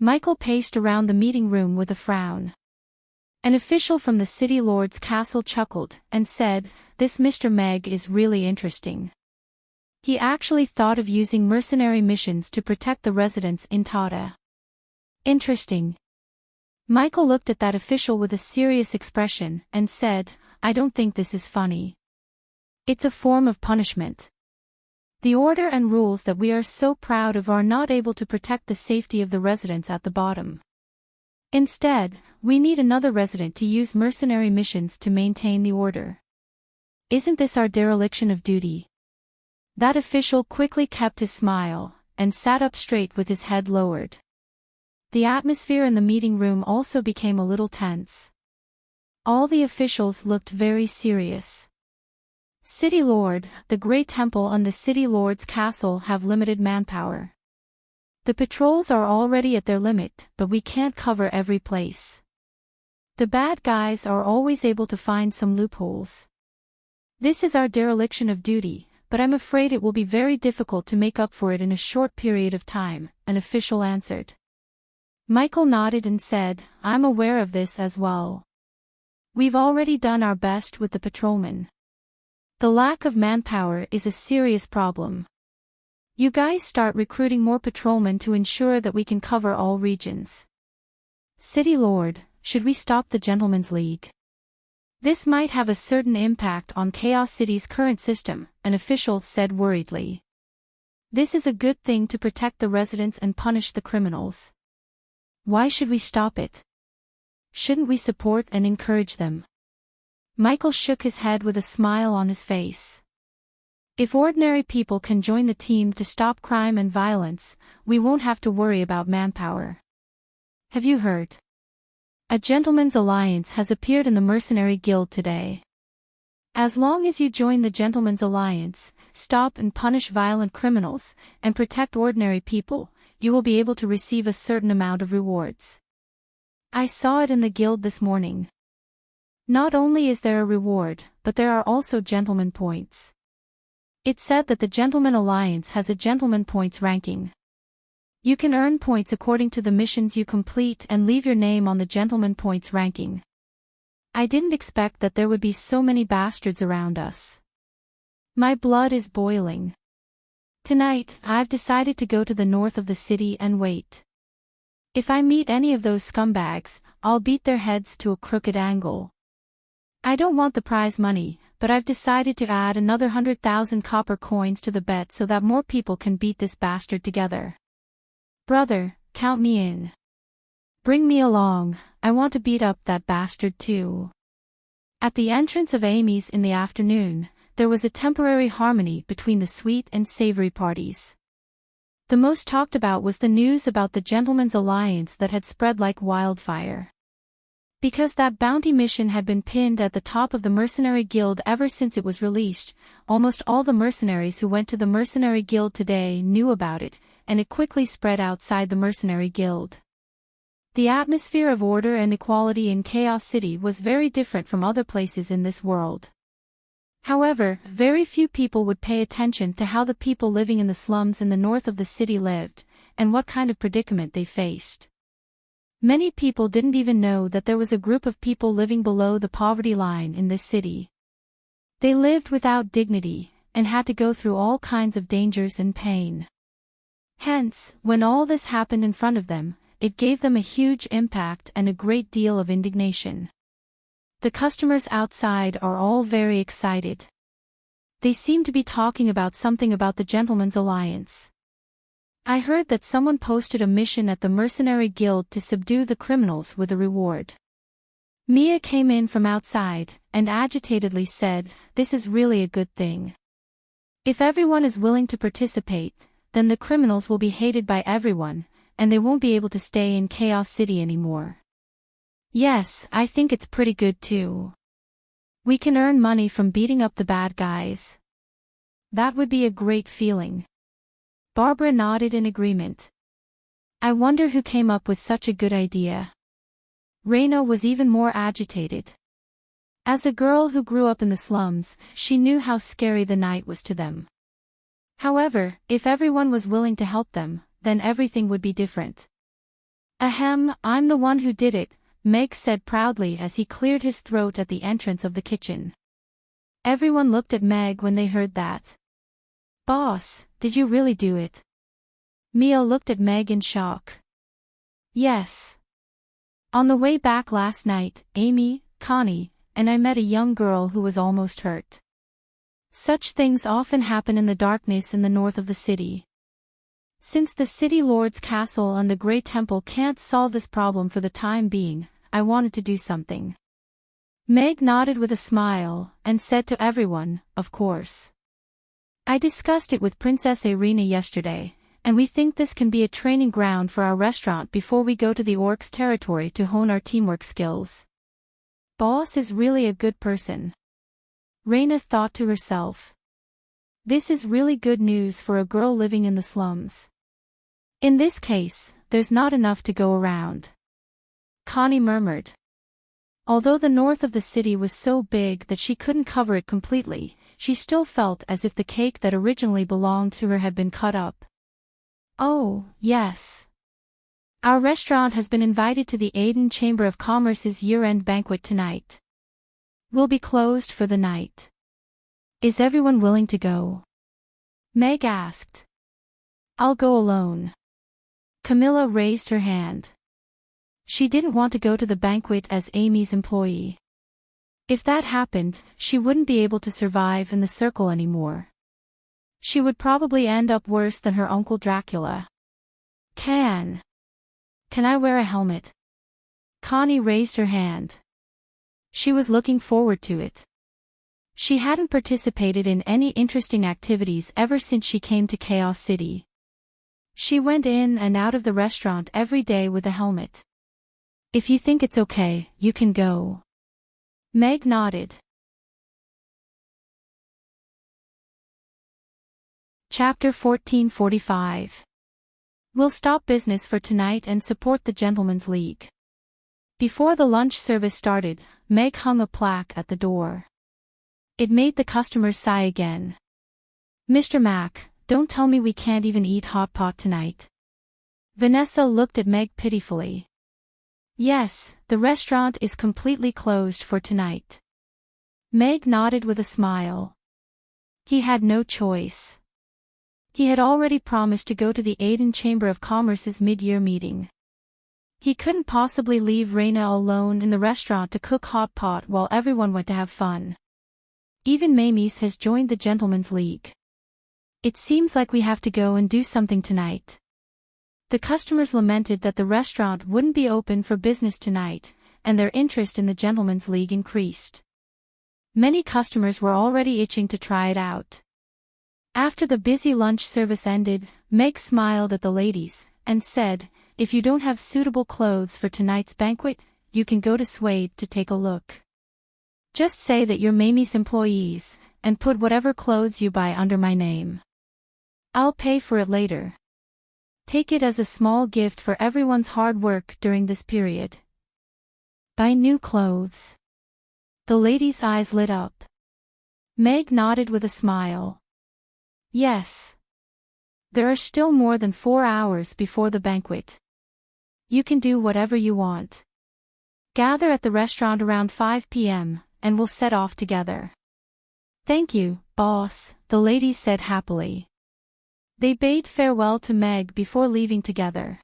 Michael paced around the meeting room with a frown. An official from the City Lord's castle chuckled and said, "This Mr. Meg is really interesting. He actually thought of using mercenary missions to protect the residents in Tada." Interesting. Michael looked at that official with a serious expression and said, "I don't think this is funny. It's a form of punishment. The order and rules that we are so proud of are not able to protect the safety of the residents at the bottom. Instead, we need another resident to use mercenary missions to maintain the order. Isn't this our dereliction of duty?" That official quickly kept his smile, and sat up straight with his head lowered. The atmosphere in the meeting room also became a little tense. All the officials looked very serious. City Lord, the Grey Temple and the City Lord's castle have limited manpower. The patrols are already at their limit, but we can't cover every place. The bad guys are always able to find some loopholes. This is our dereliction of duty, but I'm afraid it will be very difficult to make up for it in a short period of time, an official answered. Michael nodded and said, "I'm aware of this as well. We've already done our best with the patrolmen. The lack of manpower is a serious problem. You guys start recruiting more patrolmen to ensure that we can cover all regions." "City Lord, should we stop the Gentlemen's League? This might have a certain impact on Chaos City's current system," an official said worriedly. "This is a good thing to protect the residents and punish the criminals. Why should we stop it? Shouldn't we support and encourage them?" Michael shook his head with a smile on his face. "If ordinary people can join the team to stop crime and violence, we won't have to worry about manpower. Have you heard? A Gentlemen's Alliance has appeared in the Mercenary Guild today. As long as you join the Gentlemen's Alliance, stop and punish violent criminals, and protect ordinary people, you will be able to receive a certain amount of rewards. I saw it in the guild this morning. Not only is there a reward, but there are also gentleman points. It said that the Gentleman Alliance has a gentleman points ranking. You can earn points according to the missions you complete and leave your name on the gentleman points ranking. I didn't expect that there would be so many bastards around us. My blood is boiling. Tonight, I've decided to go to the north of the city and wait. If I meet any of those scumbags, I'll beat their heads to a crooked angle. I don't want the prize money, but I've decided to add another 100,000 copper coins to the bet so that more people can beat this bastard together. Brother, count me in. Bring me along, I want to beat up that bastard too. At the entrance of Amy's in the afternoon, there was a temporary harmony between the sweet and savory parties. The most talked about was the news about the gentlemen's alliance that had spread like wildfire. Because that bounty mission had been pinned at the top of the mercenary guild ever since it was released, almost all the mercenaries who went to the mercenary guild today knew about it, and it quickly spread outside the mercenary guild. The atmosphere of order and equality in Chaos City was very different from other places in this world. However, very few people would pay attention to how the people living in the slums in the north of the city lived, and what kind of predicament they faced. Many people didn't even know that there was a group of people living below the poverty line in this city. They lived without dignity, and had to go through all kinds of dangers and pain. Hence, when all this happened in front of them, it gave them a huge impact and a great deal of indignation. The customers outside are all very excited. They seem to be talking about something about the Gentlemen's Alliance. I heard that someone posted a mission at the Mercenary Guild to subdue the criminals with a reward. Mia came in from outside, and agitatedly said, "This is really a good thing. If everyone is willing to participate, then the criminals will be hated by everyone, and they won't be able to stay in Chaos City anymore." Yes, I think it's pretty good too. We can earn money from beating up the bad guys. That would be a great feeling. Barbara nodded in agreement. I wonder who came up with such a good idea. Reina was even more agitated. As a girl who grew up in the slums, she knew how scary the night was to them. However, if everyone was willing to help them, then everything would be different. Ahem, I'm the one who did it, Meg said proudly as he cleared his throat at the entrance of the kitchen. Everyone looked at Meg when they heard that. Boss, did you really do it? Mia looked at Meg in shock. Yes. On the way back last night, Amy, Connie, and I met a young girl who was almost hurt. Such things often happen in the darkness in the north of the city. Since the City Lord's castle and the Grey Temple can't solve this problem for the time being, I wanted to do something. Meg nodded with a smile, and said to everyone, of course. I discussed it with Princess Irina yesterday, and we think this can be a training ground for our restaurant before we go to the Orcs' territory to hone our teamwork skills. Boss is really a good person. Reina thought to herself. This is really good news for a girl living in the slums. In this case, there's not enough to go around. Connie murmured. Although the north of the city was so big that she couldn't cover it completely, she still felt as if the cake that originally belonged to her had been cut up. Oh, yes. Our restaurant has been invited to the Aden Chamber of Commerce's year-end banquet tonight. We'll be closed for the night. Is everyone willing to go? Meg asked. I'll go alone. Camilla raised her hand. She didn't want to go to the banquet as Amy's employee. If that happened, she wouldn't be able to survive in the circle anymore. She would probably end up worse than her Uncle Dracula. Can I wear a helmet? Connie raised her hand. She was looking forward to it. She hadn't participated in any interesting activities ever since she came to Chaos City. She went in and out of the restaurant every day with a helmet. If you think it's okay, you can go. Meg nodded. Chapter 1445. We'll stop business for tonight and support the Gentlemen's League. Before the lunch service started, Meg hung a plaque at the door. It made the customers sigh again. Mr. Mac, don't tell me we can't even eat hot pot tonight. Vanessa looked at Meg pitifully. Yes, the restaurant is completely closed for tonight. Meg nodded with a smile. He had no choice. He had already promised to go to the Aden Chamber of Commerce's mid-year meeting. He couldn't possibly leave Raina alone in the restaurant to cook hot pot while everyone went to have fun. Even Mamis has joined the Gentlemen's League. It seems like we have to go and do something tonight. The customers lamented that the restaurant wouldn't be open for business tonight, and their interest in the Gentlemen's League increased. Many customers were already itching to try it out. After the busy lunch service ended, Meg smiled at the ladies, and said, "If you don't have suitable clothes for tonight's banquet, you can go to Suede to take a look. Just say that you're Mamie's employees, and put whatever clothes you buy under my name. I'll pay for it later. Take it as a small gift for everyone's hard work during this period." Buy new clothes. The lady's eyes lit up. Meg nodded with a smile. Yes. There are still more than 4 hours before the banquet. You can do whatever you want. Gather at the restaurant around 5 p.m., and we'll set off together. Thank you, boss, the ladies said happily. They bade farewell to Meg before leaving together.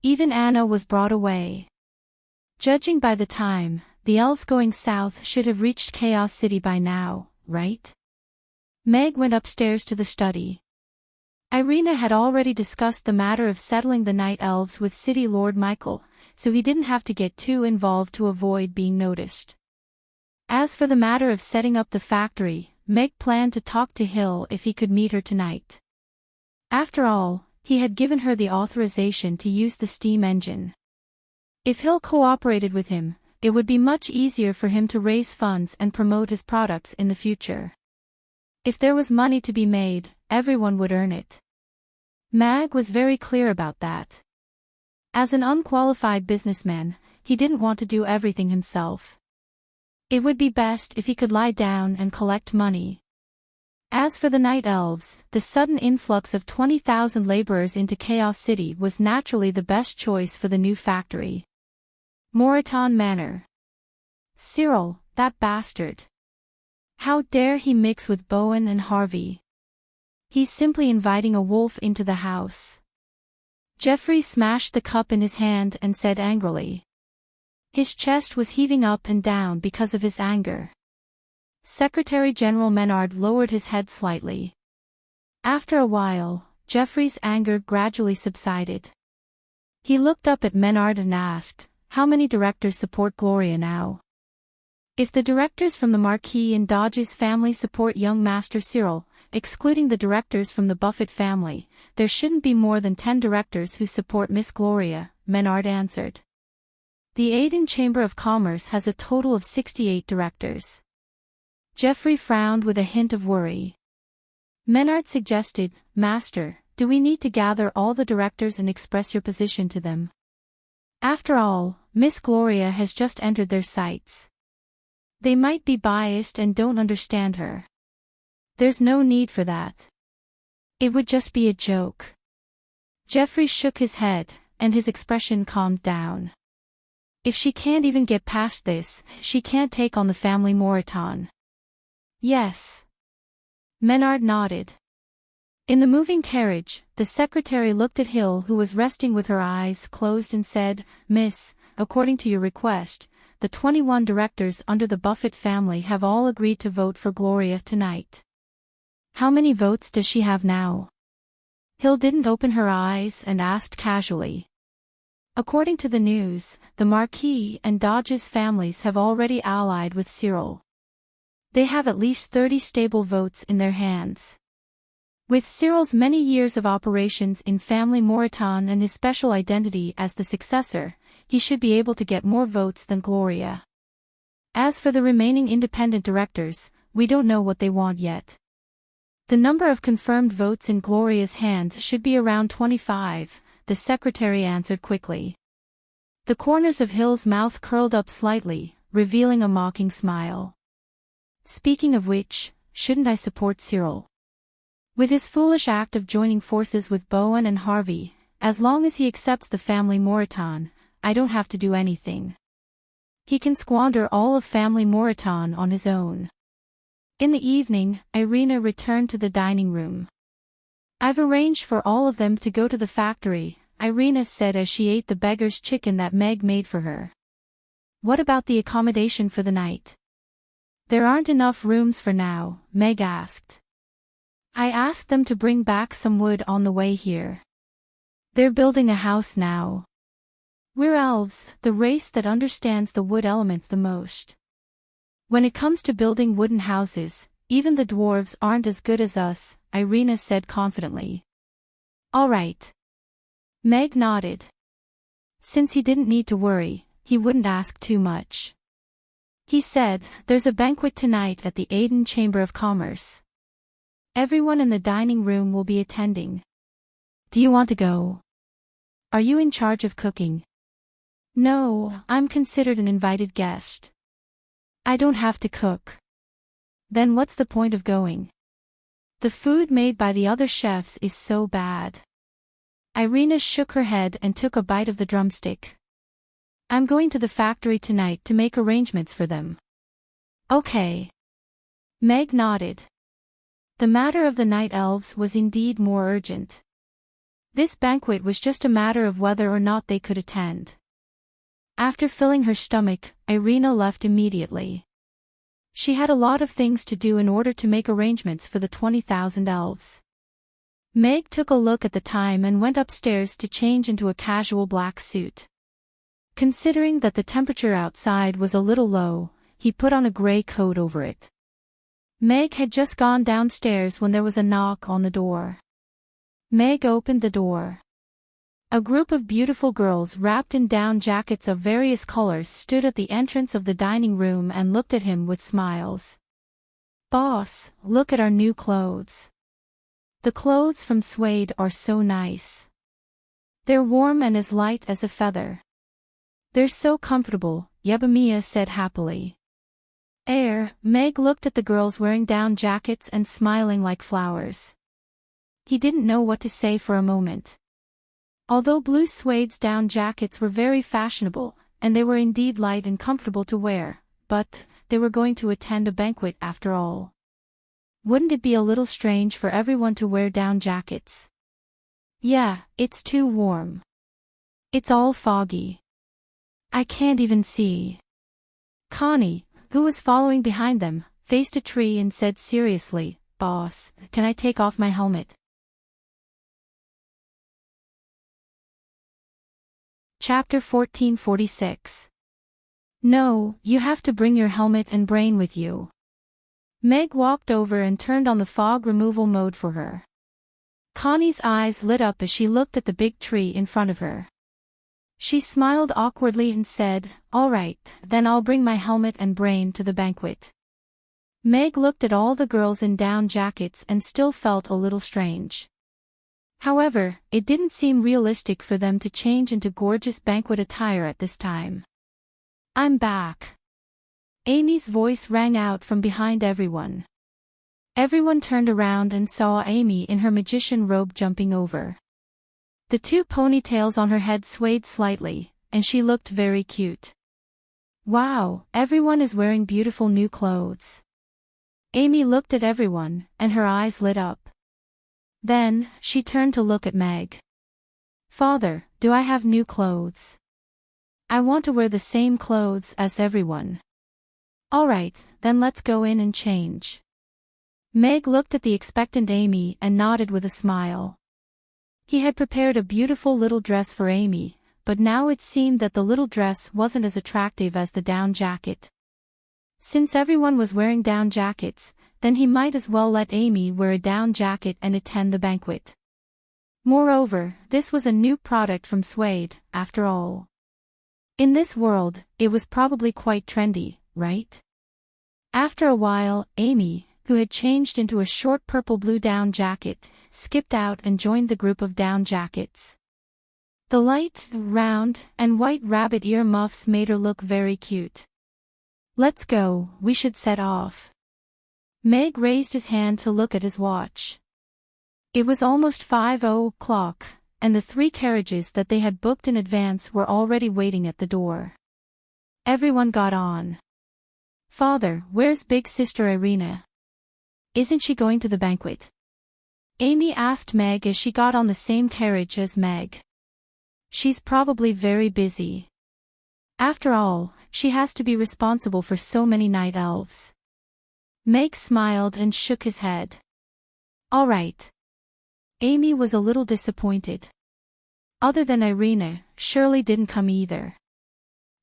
Even Anna was brought away. Judging by the time, the elves going south should have reached Chaos City by now, right? Meg went upstairs to the study. Irina had already discussed the matter of settling the night elves with City Lord Michael, so he didn't have to get too involved to avoid being noticed. As for the matter of setting up the factory, Meg planned to talk to Hill if he could meet her tonight. After all, he had given her the authorization to use the steam engine. If Hill cooperated with him, it would be much easier for him to raise funds and promote his products in the future. If there was money to be made, everyone would earn it. Mag was very clear about that. As an unqualified businessman, he didn't want to do everything himself. It would be best if he could lie down and collect money. As for the night elves, the sudden influx of 20,000 laborers into Chaos City was naturally the best choice for the new factory. Moreton Manor. Cyril, that bastard. How dare he mix with Bowen and Harvey? He's simply inviting a wolf into the house. Geoffrey smashed the cup in his hand and said angrily. His chest was heaving up and down because of his anger. Secretary General Menard lowered his head slightly. After a while, Geoffrey's anger gradually subsided. He looked up at Menard and asked, "How many directors support Gloria now?" "If the directors from the Marquis and Dodge's family support young Master Cyril, excluding the directors from the Buffett family, there shouldn't be more than 10 directors who support Miss Gloria," Menard answered. "The Aden Chamber of Commerce has a total of 68 directors." Geoffrey frowned with a hint of worry. Menard suggested, "Master, do we need to gather all the directors and express your position to them? After all, Miss Gloria has just entered their sights. They might be biased and don't understand her. There's no need for that. It would just be a joke." Geoffrey shook his head, and his expression calmed down. "If she can't even get past this, she can't take on the family Moreton." "Yes." Menard nodded. In the moving carriage, the secretary looked at Hill, who was resting with her eyes closed, and said, "Miss, according to your request, the 21 directors under the Buffett family have all agreed to vote for Gloria tonight." "How many votes does she have now?" Hill didn't open her eyes and asked casually. "According to the news, the Marquis and Dodge's families have already allied with Cyril. They have at least 30 stable votes in their hands. With Cyril's many years of operations in family Moreton and his special identity as the successor, he should be able to get more votes than Gloria. As for the remaining independent directors, we don't know what they want yet. The number of confirmed votes in Gloria's hands should be around 25, the secretary answered quickly. The corners of Hill's mouth curled up slightly, revealing a mocking smile. "Speaking of which, shouldn't I support Cyril? With his foolish act of joining forces with Bowen and Harvey, as long as he accepts the family Moreton, I don't have to do anything. He can squander all of family marathon on his own. In the evening, Irina returned to the dining room. I've arranged for all of them to go to the factory, Irina said as she ate the beggar's chicken that Meg made for her. What about the accommodation for the night? There aren't enough rooms for now, Meg asked. I asked them to bring back some wood on the way here. They're building a house now. We're elves, the race that understands the wood element the most. When it comes to building wooden houses, even the dwarves aren't as good as us, Irina said confidently. All right. Meg nodded. Since he didn't need to worry, he wouldn't ask too much. He said, there's a banquet tonight at the Aden Chamber of Commerce. Everyone in the dining room will be attending. Do you want to go? Are you in charge of cooking? No, I'm considered an invited guest. I don't have to cook. Then what's the point of going? The food made by the other chefs is so bad. Irina shook her head and took a bite of the drumstick. I'm going to the factory tonight to make arrangements for them. Okay. Meg nodded. The matter of the night elves was indeed more urgent. This banquet was just a matter of whether or not they could attend. After filling her stomach, Irina left immediately. She had a lot of things to do in order to make arrangements for the 20,000 elves. Meg took a look at the time and went upstairs to change into a casual black suit. Considering that the temperature outside was a little low, he put on a gray coat over it. Meg had just gone downstairs when there was a knock on the door. Meg opened the door. A group of beautiful girls wrapped in down jackets of various colors stood at the entrance of the dining room and looked at him with smiles. Boss, look at our new clothes. The clothes from Suede are so nice. They're warm and as light as a feather. They're so comfortable, Yebamia said happily. Meg looked at the girls wearing down jackets and smiling like flowers. He didn't know what to say for a moment. Although blue suede's down jackets were very fashionable, and they were indeed light and comfortable to wear, but they were going to attend a banquet after all. Wouldn't it be a little strange for everyone to wear down jackets? Yeah, it's too warm. It's all foggy. I can't even see. Connie, who was following behind them, faced a tree and said seriously, Boss, can I take off my helmet? Chapter 1446. No, you have to bring your helmet and brain with you. Meg walked over and turned on the fog removal mode for her. Connie's eyes lit up as she looked at the big tree in front of her. She smiled awkwardly and said, All right, then I'll bring my helmet and brain to the banquet. Meg looked at all the girls in down jackets and still felt a little strange. However, it didn't seem realistic for them to change into gorgeous banquet attire at this time. I'm back. Amy's voice rang out from behind everyone. Everyone turned around and saw Amy in her magician robe jumping over. The two ponytails on her head swayed slightly, and she looked very cute. Wow, everyone is wearing beautiful new clothes. Amy looked at everyone, and her eyes lit up. Then, she turned to look at Meg. Father, do I have new clothes? I want to wear the same clothes as everyone. All right, then let's go in and change. Meg looked at the expectant Amy and nodded with a smile. He had prepared a beautiful little dress for Amy, but now it seemed that the little dress wasn't as attractive as the down jacket. Since everyone was wearing down jackets, then he might as well let Amy wear a down jacket and attend the banquet. Moreover, this was a new product from Suede, after all. In this world, it was probably quite trendy, right? After a while, Amy, who had changed into a short purple-blue down jacket, skipped out and joined the group of down jackets. The light, round, and white rabbit ear muffs made her look very cute. Let's go, we should set off. Meg raised his hand to look at his watch. It was almost 5 o'clock, and the 3 carriages that they had booked in advance were already waiting at the door. Everyone got on. "Father, where's big sister Irina? Isn't she going to the banquet?" Amy asked Meg as she got on the same carriage as Meg. "She's probably very busy. After all, she has to be responsible for so many night elves." Meg smiled and shook his head. "All right." Amy was a little disappointed. Other than Irina, Shirley didn't come either.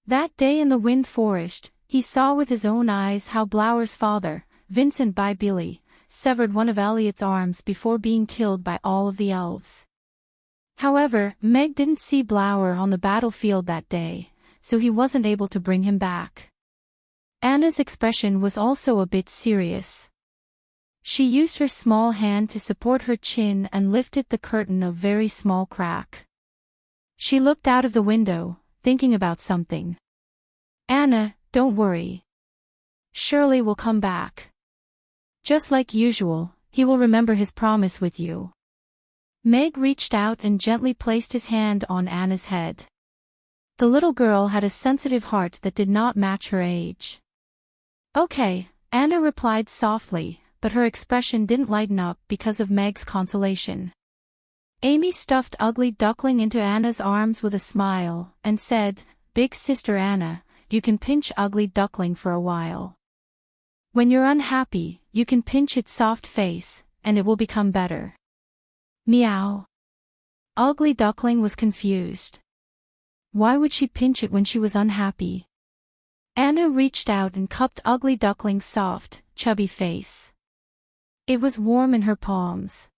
That day in the Wind Forest, he saw with his own eyes how Blower's father, Vincent by Billy, severed one of Elliot's arms before being killed by all of the elves. However, Meg didn't see Blower on the battlefield that day, so he wasn't able to bring him back. Anna's expression was also a bit serious. She used her small hand to support her chin and lifted the curtain a very small crack. She looked out of the window, thinking about something. "Anna, don't worry. Shirley will come back. Just like usual, he will remember his promise with you." Meg reached out and gently placed his hand on Anna's head. The little girl had a sensitive heart that did not match her age. "Okay," Anna replied softly, but her expression didn't lighten up because of Meg's consolation. Amy stuffed Ugly Duckling into Anna's arms with a smile, and said, "Big sister Anna, you can pinch Ugly Duckling for a while. When you're unhappy, you can pinch its soft face, and it will become better." Meow. Ugly Duckling was confused. Why would she pinch it when she was unhappy? Anna reached out and cupped Ugly Duckling's soft, chubby face. It was warm in her palms.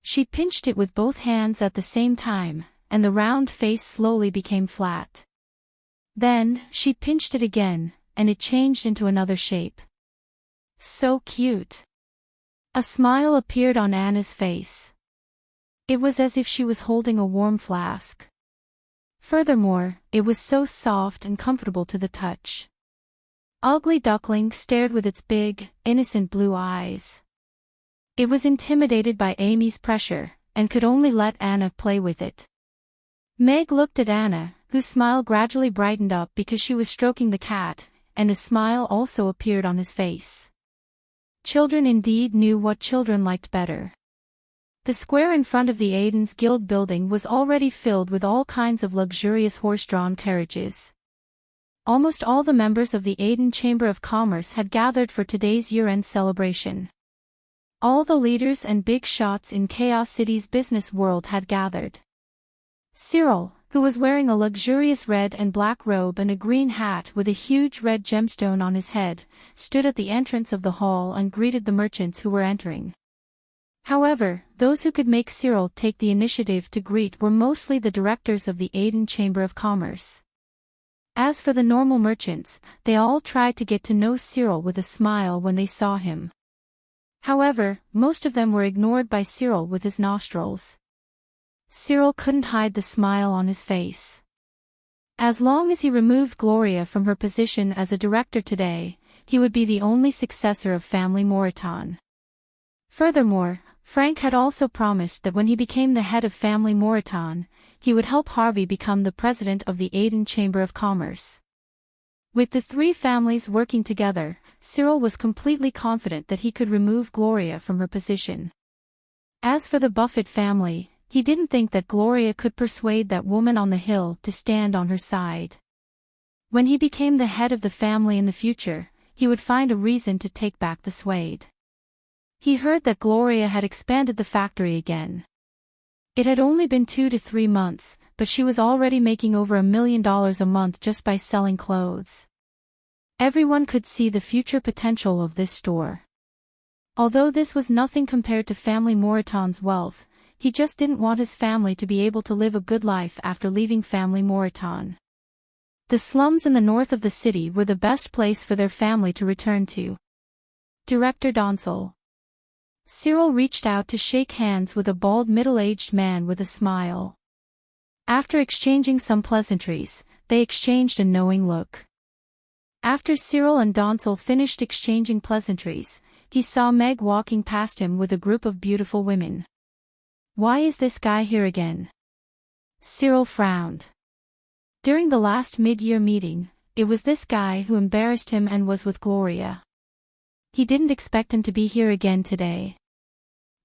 She pinched it with both hands at the same time, and the round face slowly became flat. Then, she pinched it again, and it changed into another shape. So cute. A smile appeared on Anna's face. It was as if she was holding a warm flask. Furthermore, it was so soft and comfortable to the touch. Ugly Duckling stared with its big, innocent blue eyes. It was intimidated by Amy's pressure, and could only let Anna play with it. Meg looked at Anna, whose smile gradually brightened up because she was stroking the cat, and a smile also appeared on his face. Children indeed knew what children liked better. The square in front of the Aiden's Guild building was already filled with all kinds of luxurious horse-drawn carriages. Almost all the members of the Aiden Chamber of Commerce had gathered for today's year-end celebration. All the leaders and big shots in Chaos City's business world had gathered. Cyril, who was wearing a luxurious red and black robe and a green hat with a huge red gemstone on his head, stood at the entrance of the hall and greeted the merchants who were entering. However, those who could make Cyril take the initiative to greet were mostly the directors of the Aiden Chamber of Commerce. As for the normal merchants, they all tried to get to know Cyril with a smile when they saw him. However, most of them were ignored by Cyril with his nostrils. Cyril couldn't hide the smile on his face. As long as he removed Gloria from her position as a director today, he would be the only successor of Family Moreton. Furthermore, Frank had also promised that when he became the head of Family Moreton, he would help Harvey become the president of the Aiden Chamber of Commerce. With the 3 families working together, Cyril was completely confident that he could remove Gloria from her position. As for the Buffett family, he didn't think that Gloria could persuade that woman on the hill to stand on her side. When he became the head of the family in the future, he would find a reason to take back the sway. He heard that Gloria had expanded the factory again. It had only been 2 to 3 months, but she was already making over $1 million a month just by selling clothes. Everyone could see the future potential of this store. Although this was nothing compared to Family Moreton's wealth, he just didn't want his family to be able to live a good life after leaving Family Moreton. The slums in the north of the city were the best place for their family to return to. Director Donsel. Cyril reached out to shake hands with a bald middle-aged man with a smile. After exchanging some pleasantries, they exchanged a knowing look. After Cyril and Donsel finished exchanging pleasantries, he saw Meg walking past him with a group of beautiful women. Why is this guy here again? Cyril frowned. During the last mid-year meeting, it was this guy who embarrassed him and was with Gloria. He didn't expect him to be here again today.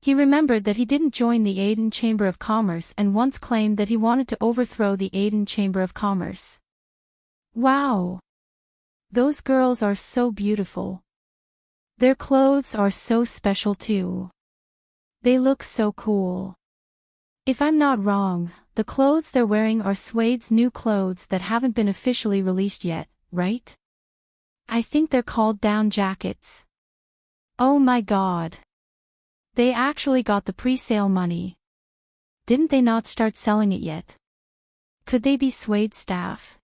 He remembered that he didn't join the Aden Chamber of Commerce and once claimed that he wanted to overthrow the Aden Chamber of Commerce. Wow! Those girls are so beautiful. Their clothes are so special too. They look so cool. If I'm not wrong, the clothes they're wearing are Suede's new clothes that haven't been officially released yet, right? I think they're called down jackets. Oh my god. They actually got the pre-sale money. Didn't they not start selling it yet? Could they be Suede staff?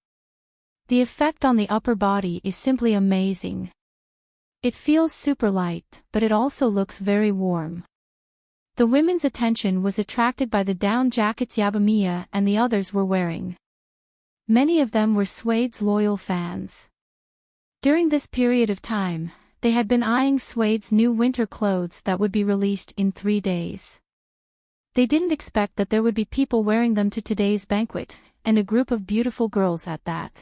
The effect on the upper body is simply amazing. It feels super light, but it also looks very warm. The women's attention was attracted by the down jackets Yabamiya and the others were wearing. Many of them were Suede's loyal fans. During this period of time, they had been eyeing Suede's new winter clothes that would be released in 3 days. They didn't expect that there would be people wearing them to today's banquet, and a group of beautiful girls at that.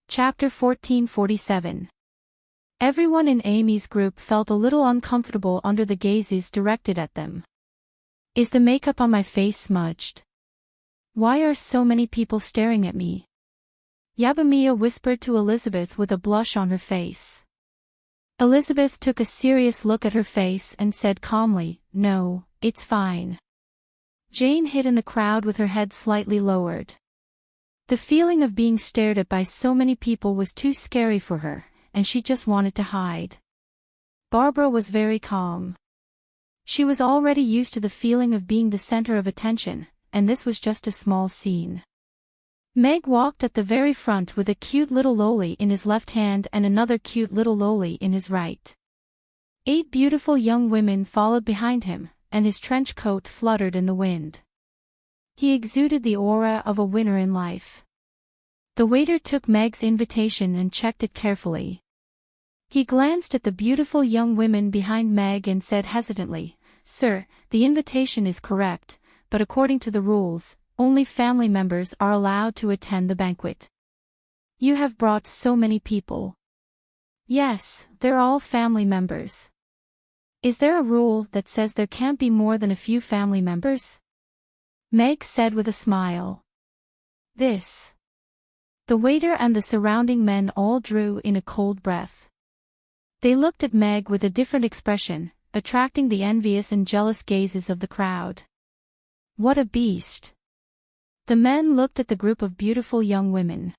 Chapter 1447. Everyone in Amy's group felt a little uncomfortable under the gazes directed at them. Is the makeup on my face smudged? Why are so many people staring at me? Yabamiya whispered to Elizabeth with a blush on her face. Elizabeth took a serious look at her face and said calmly, "No, it's fine." Jane hid in the crowd with her head slightly lowered. The feeling of being stared at by so many people was too scary for her, and she just wanted to hide. Barbara was very calm. She was already used to the feeling of being the center of attention, and this was just a small scene. Meg walked at the very front with a cute little loli in his left hand and another cute little loli in his right. 8 beautiful young women followed behind him, and his trench coat fluttered in the wind. He exuded the aura of a winner in life. The waiter took Meg's invitation and checked it carefully. He glanced at the beautiful young women behind Meg and said hesitantly, "Sir, the invitation is correct, but according to the rules, only family members are allowed to attend the banquet. You have brought so many people." "Yes, they're all family members." "Is there a rule that says there can't be more than a few family members?" Meg said with a smile. "This." The waiter and the surrounding men all drew in a cold breath. They looked at Meg with a different expression, attracting the envious and jealous gazes of the crowd. What a beast! The men looked at the group of beautiful young women.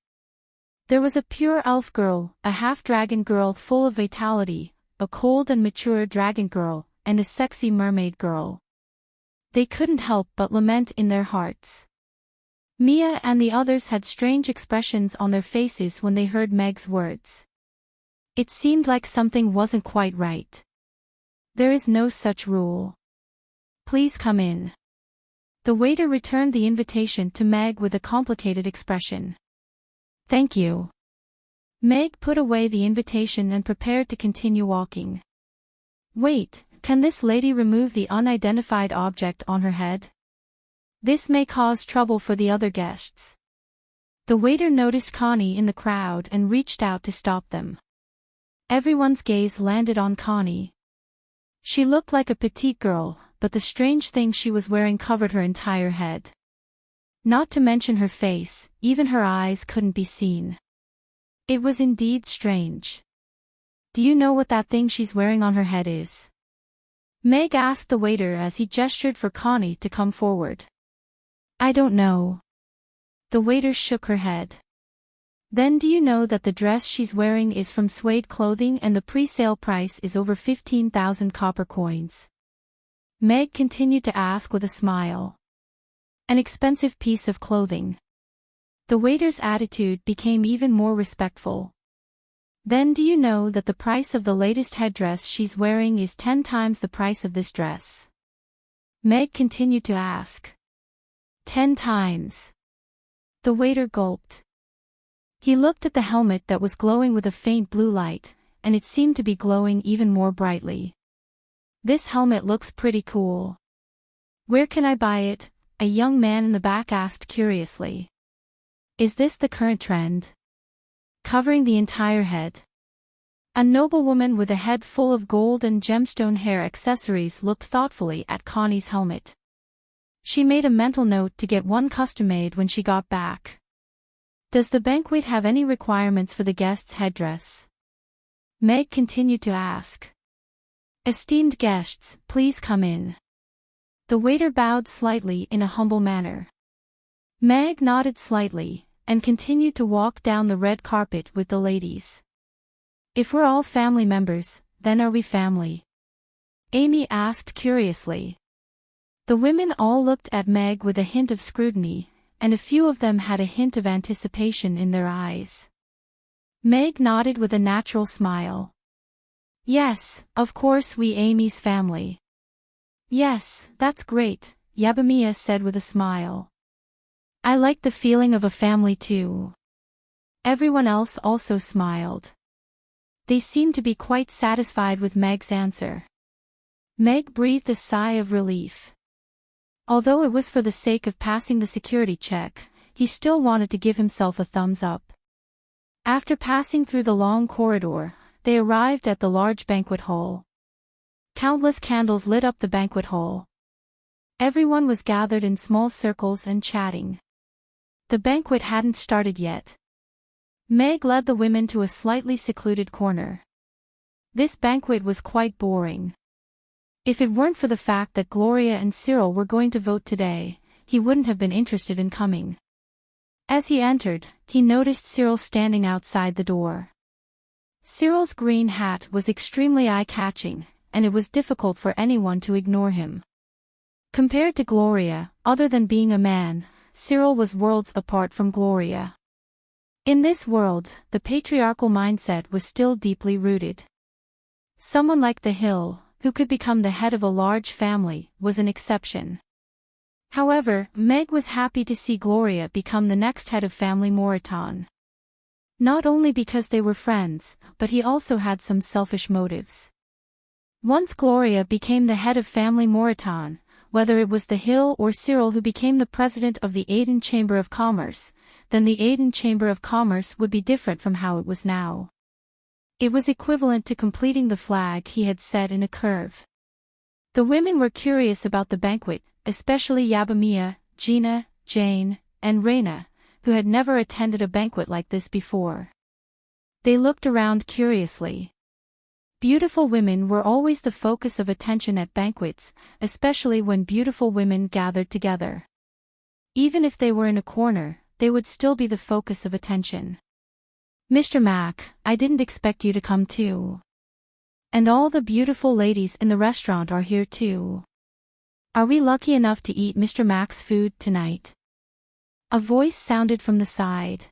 There was a pure elf girl, a half-dragon girl full of vitality, a cold and mature dragon girl, and a sexy mermaid girl. They couldn't help but lament in their hearts. Mia and the others had strange expressions on their faces when they heard Meg's words. It seemed like something wasn't quite right. There is no such rule. Please come in. The waiter returned the invitation to Meg with a complicated expression. Thank you. Meg put away the invitation and prepared to continue walking. Wait, can this lady remove the unidentified object on her head? This may cause trouble for the other guests. The waiter noticed Connie in the crowd and reached out to stop them. Everyone's gaze landed on Connie. She looked like a petite girl, but the strange thing she was wearing covered her entire head. Not to mention her face, even her eyes couldn't be seen. It was indeed strange. Do you know what that thing she's wearing on her head is? Meg asked the waiter as he gestured for Connie to come forward. I don't know. The waiter shook her head. Then do you know that the dress she's wearing is from Suede Clothing and the pre-sale price is over 15,000 copper coins? Meg continued to ask with a smile. An expensive piece of clothing. The waiter's attitude became even more respectful. Then do you know that the price of the latest headdress she's wearing is 10 times the price of this dress? Meg continued to ask. 10 times. The waiter gulped. He looked at the helmet that was glowing with a faint blue light, and it seemed to be glowing even more brightly. "This helmet looks pretty cool. Where can I buy it?" a young man in the back asked curiously. "Is this the current trend? Covering the entire head?" A noblewoman with a head full of gold and gemstone hair accessories looked thoughtfully at Connie's helmet. She made a mental note to get one custom-made when she got back. "Does the banquet have any requirements for the guests' headdress?" Meg continued to ask. "Esteemed guests, please come in." The waiter bowed slightly in a humble manner. Meg nodded slightly, and continued to walk down the red carpet with the ladies. "If we're all family members, then are we family?" Amy asked curiously. The women all looked at Meg with a hint of scrutiny, and a few of them had a hint of anticipation in their eyes. Meg nodded with a natural smile. "Yes, of course we Amy's family." "Yes, that's great," Yabamiya said with a smile. "I like the feeling of a family too." Everyone else also smiled. They seemed to be quite satisfied with Meg's answer. Meg breathed a sigh of relief. Although it was for the sake of passing the security check, he still wanted to give himself a thumbs up. After passing through the long corridor, they arrived at the large banquet hall. Countless candles lit up the banquet hall. Everyone was gathered in small circles and chatting. The banquet hadn't started yet. Meg led the women to a slightly secluded corner. This banquet was quite boring. If it weren't for the fact that Gloria and Cyril were going to vote today, he wouldn't have been interested in coming. As he entered, he noticed Cyril standing outside the door. Cyril's green hat was extremely eye-catching, and it was difficult for anyone to ignore him. Compared to Gloria, other than being a man, Cyril was worlds apart from Gloria. In this world, the patriarchal mindset was still deeply rooted. Someone like the Hill, who could become the head of a large family, was an exception. However, Meg was happy to see Gloria become the next head of family Moreton. Not only because they were friends, but he also had some selfish motives. Once Gloria became the head of family Moreton, whether it was the Hill or Cyril who became the president of the Aden Chamber of Commerce, then the Aden Chamber of Commerce would be different from how it was now. It was equivalent to completing the flag he had set in a curve. The women were curious about the banquet, especially Yabamiya, Gina, Jane, and Reina, who had never attended a banquet like this before. They looked around curiously. Beautiful women were always the focus of attention at banquets, especially when beautiful women gathered together. Even if they were in a corner, they would still be the focus of attention. "Mr. Mack, I didn't expect you to come too. And all the beautiful ladies in the restaurant are here too. Are we lucky enough to eat Mr. Mack's food tonight?" A voice sounded from the side.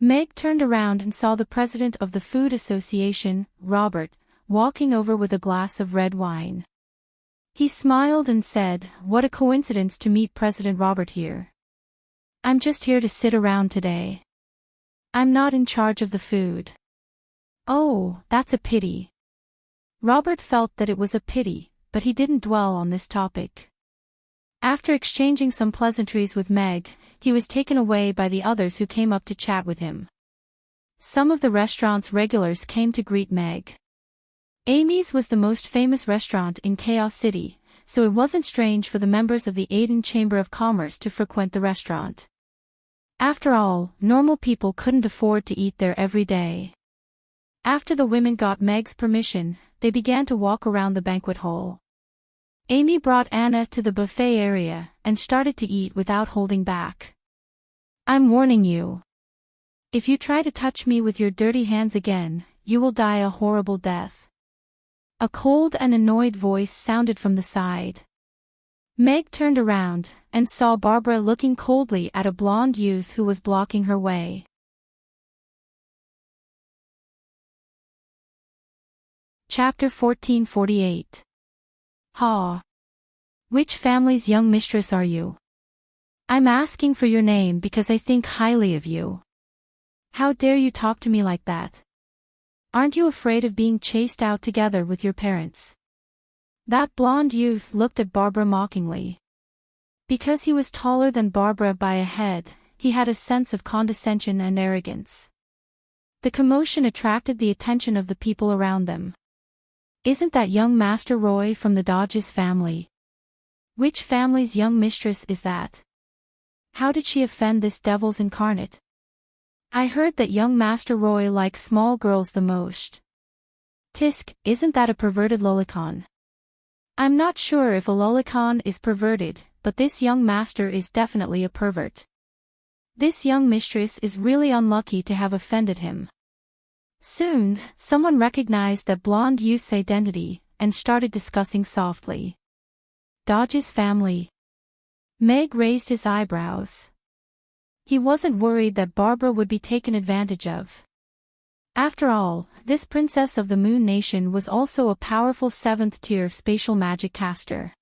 Meg turned around and saw the president of the Food Association, Robert, walking over with a glass of red wine. He smiled and said, "What a coincidence to meet President Robert here. I'm just here to sit around today. I'm not in charge of the food." "Oh, that's a pity." Robert felt that it was a pity, but he didn't dwell on this topic. After exchanging some pleasantries with Meg, he was taken away by the others who came up to chat with him. Some of the restaurant's regulars came to greet Meg. Amy's was the most famous restaurant in Chaos City, so it wasn't strange for the members of the Aden Chamber of Commerce to frequent the restaurant. After all, normal people couldn't afford to eat there every day. After the women got Meg's permission, they began to walk around the banquet hall. Amy brought Anna to the buffet area and started to eat without holding back. "I'm warning you. If you try to touch me with your dirty hands again, you will die a horrible death." A cold and annoyed voice sounded from the side. Meg turned around and saw Barbara looking coldly at a blonde youth who was blocking her way. Chapter 1448. "Ha! Which family's young mistress are you? I'm asking for your name because I think highly of you. How dare you talk to me like that?" Aren't you afraid of being chased out together with your parents?" That blonde youth looked at Barbara mockingly. Because he was taller than Barbara by a head, he had a sense of condescension and arrogance. The commotion attracted the attention of the people around them. "Isn't that young Master Roy from the Dodges family? Which family's young mistress is that? How did she offend this devil's incarnate? I heard that young Master Roy likes small girls the most. Tisk, isn't that a perverted lolicon? I'm not sure if a lolicon is perverted, but this young master is definitely a pervert. This young mistress is really unlucky to have offended him." Soon, someone recognized that blonde youth's identity, and started discussing softly. "Dodge's family." Meg raised his eyebrows. He wasn't worried that Barbara would be taken advantage of. After all, this princess of the Moon Nation was also a powerful 7th-tier spatial magic caster.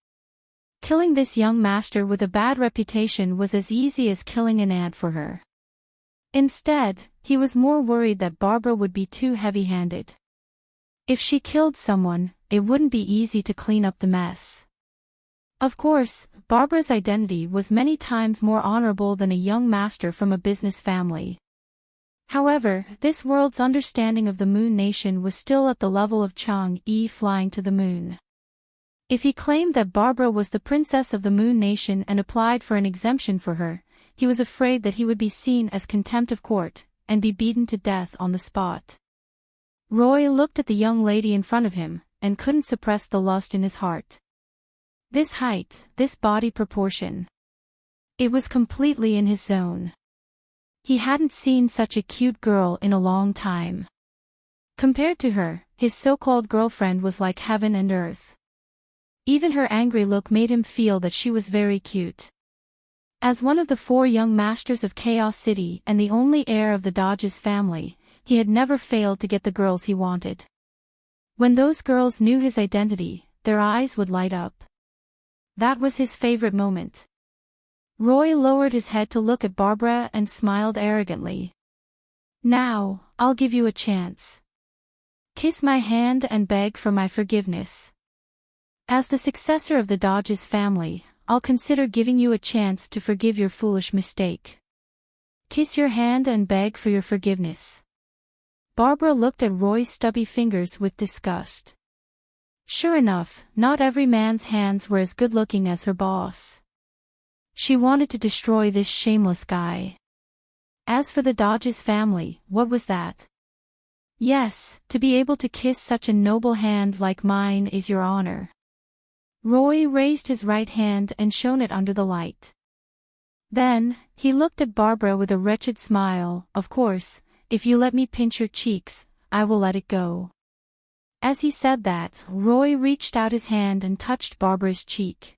Killing this young master with a bad reputation was as easy as killing an ant for her. Instead, he was more worried that Barbara would be too heavy-handed. If she killed someone, it wouldn't be easy to clean up the mess. Of course, Barbara's identity was many times more honorable than a young master from a business family. However, this world's understanding of the Moon Nation was still at the level of Chang-Yi flying to the moon. If he claimed that Barbara was the princess of the Moon Nation and applied for an exemption for her, he was afraid that he would be seen as contempt of court, and be beaten to death on the spot. Roy looked at the young lady in front of him, and couldn't suppress the lust in his heart. This height, this body proportion. It was completely in his zone. He hadn't seen such a cute girl in a long time. Compared to her, his so-called girlfriend was like heaven and earth. Even her angry look made him feel that she was very cute. As one of the 4 young masters of Chaos City and the only heir of the Dodges family, he had never failed to get the girls he wanted. When those girls knew his identity, their eyes would light up. That was his favorite moment. Roy lowered his head to look at Barbara and smiled arrogantly. "Now, I'll give you a chance. Kiss my hand and beg for my forgiveness. As the successor of the Dodges family, I'll consider giving you a chance to forgive your foolish mistake. Kiss your hand and beg for your forgiveness." Barbara looked at Roy's stubby fingers with disgust. Sure enough, not every man's hands were as good-looking as her boss. She wanted to destroy this shameless guy. As for the Dodges family, what was that? Yes, to be able to kiss such a noble hand like mine is your honor. Roy raised his right hand and shone it under the light. Then, he looked at Barbara with a wretched smile. "Of course, if you let me pinch your cheeks, I will let it go." As he said that, Roy reached out his hand and touched Barbara's cheek.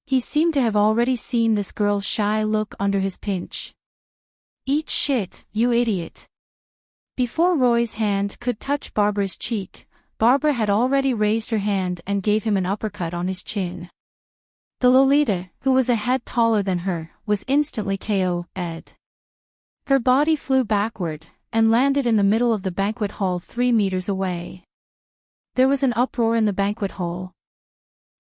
He seemed to have already seen this girl's shy look under his pinch. "Eat shit, you idiot." Before Roy's hand could touch Barbara's cheek, Barbara had already raised her hand and gave him an uppercut on his chin. The Lolita, who was a head taller than her, was instantly KO'd. Her body flew backward, and landed in the middle of the banquet hall 3 meters away. There was an uproar in the banquet hall.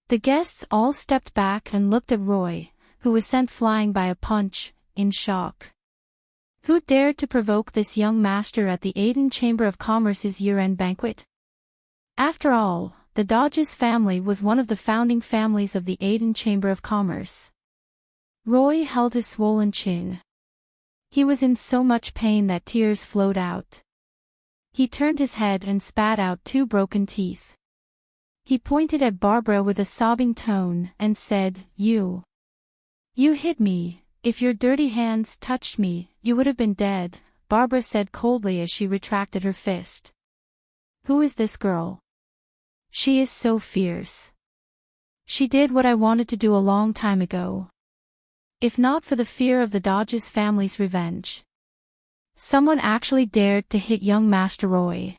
The guests all stepped back and looked at Roy, who was sent flying by a punch, in shock. Who dared to provoke this young master at the Aden Chamber of Commerce's year-end banquet? After all, the Dodges family was one of the founding families of the Aden Chamber of Commerce. Roy held his swollen chin. He was in so much pain that tears flowed out. He turned his head and spat out 2 broken teeth. He pointed at Barbara with a sobbing tone and said, You hit me. If your dirty hands touched me, you would have been dead," Barbara said coldly as she retracted her fist. "Who is this girl? She is so fierce. She did what I wanted to do a long time ago. If not for the fear of the Dodges family's revenge. Someone actually dared to hit young Master Roy.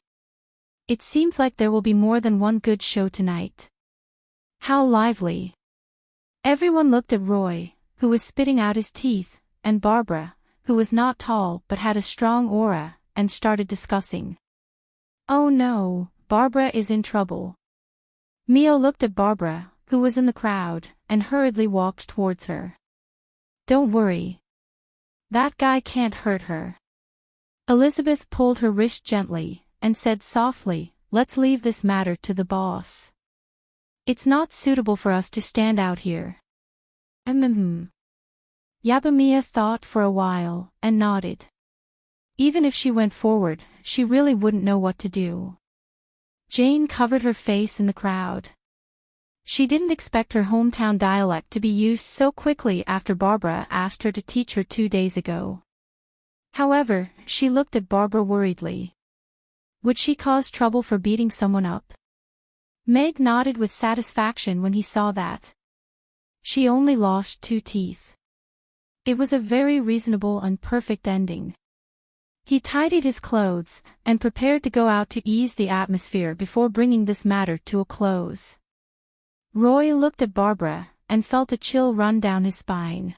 It seems like there will be more than one good show tonight. How lively." Everyone looked at Roy, who was spitting out his teeth, and Barbara, who was not tall but had a strong aura, and started discussing. Oh no, Barbara is in trouble. Mio looked at Barbara, who was in the crowd, and hurriedly walked towards her. Don't worry. That guy can't hurt her. Elizabeth pulled her wrist gently, and said softly, let's leave this matter to the boss. It's not suitable for us to stand out here. Yabamiya thought for a while, and nodded. Even if she went forward, she really wouldn't know what to do. Jane covered her face in the crowd. She didn't expect her hometown dialect to be used so quickly after Barbara asked her to teach her 2 days ago. However, she looked at Barbara worriedly. Would she cause trouble for beating someone up? Meg nodded with satisfaction when he saw that. She only lost 2 teeth. It was a very reasonable and perfect ending. He tidied his clothes, and prepared to go out to ease the atmosphere before bringing this matter to a close. Roy looked at Barbara, and felt a chill run down his spine.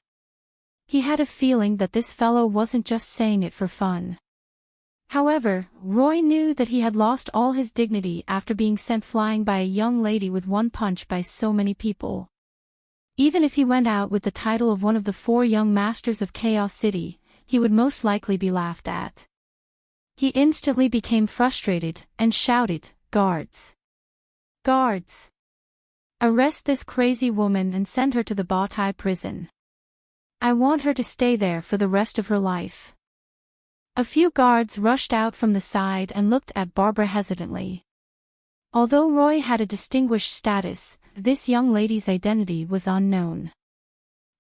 He had a feeling that this fellow wasn't just saying it for fun. However, Roy knew that he had lost all his dignity after being sent flying by a young lady with 1 punch by so many people. Even if he went out with the title of one of the 4 young masters of Chaos City, he would most likely be laughed at. He instantly became frustrated, and shouted, Guards! Guards! Arrest this crazy woman and send her to the Bawtai prison. I want her to stay there for the rest of her life. A few guards rushed out from the side and looked at Barbara hesitantly. Although Roy had a distinguished status, this young lady's identity was unknown.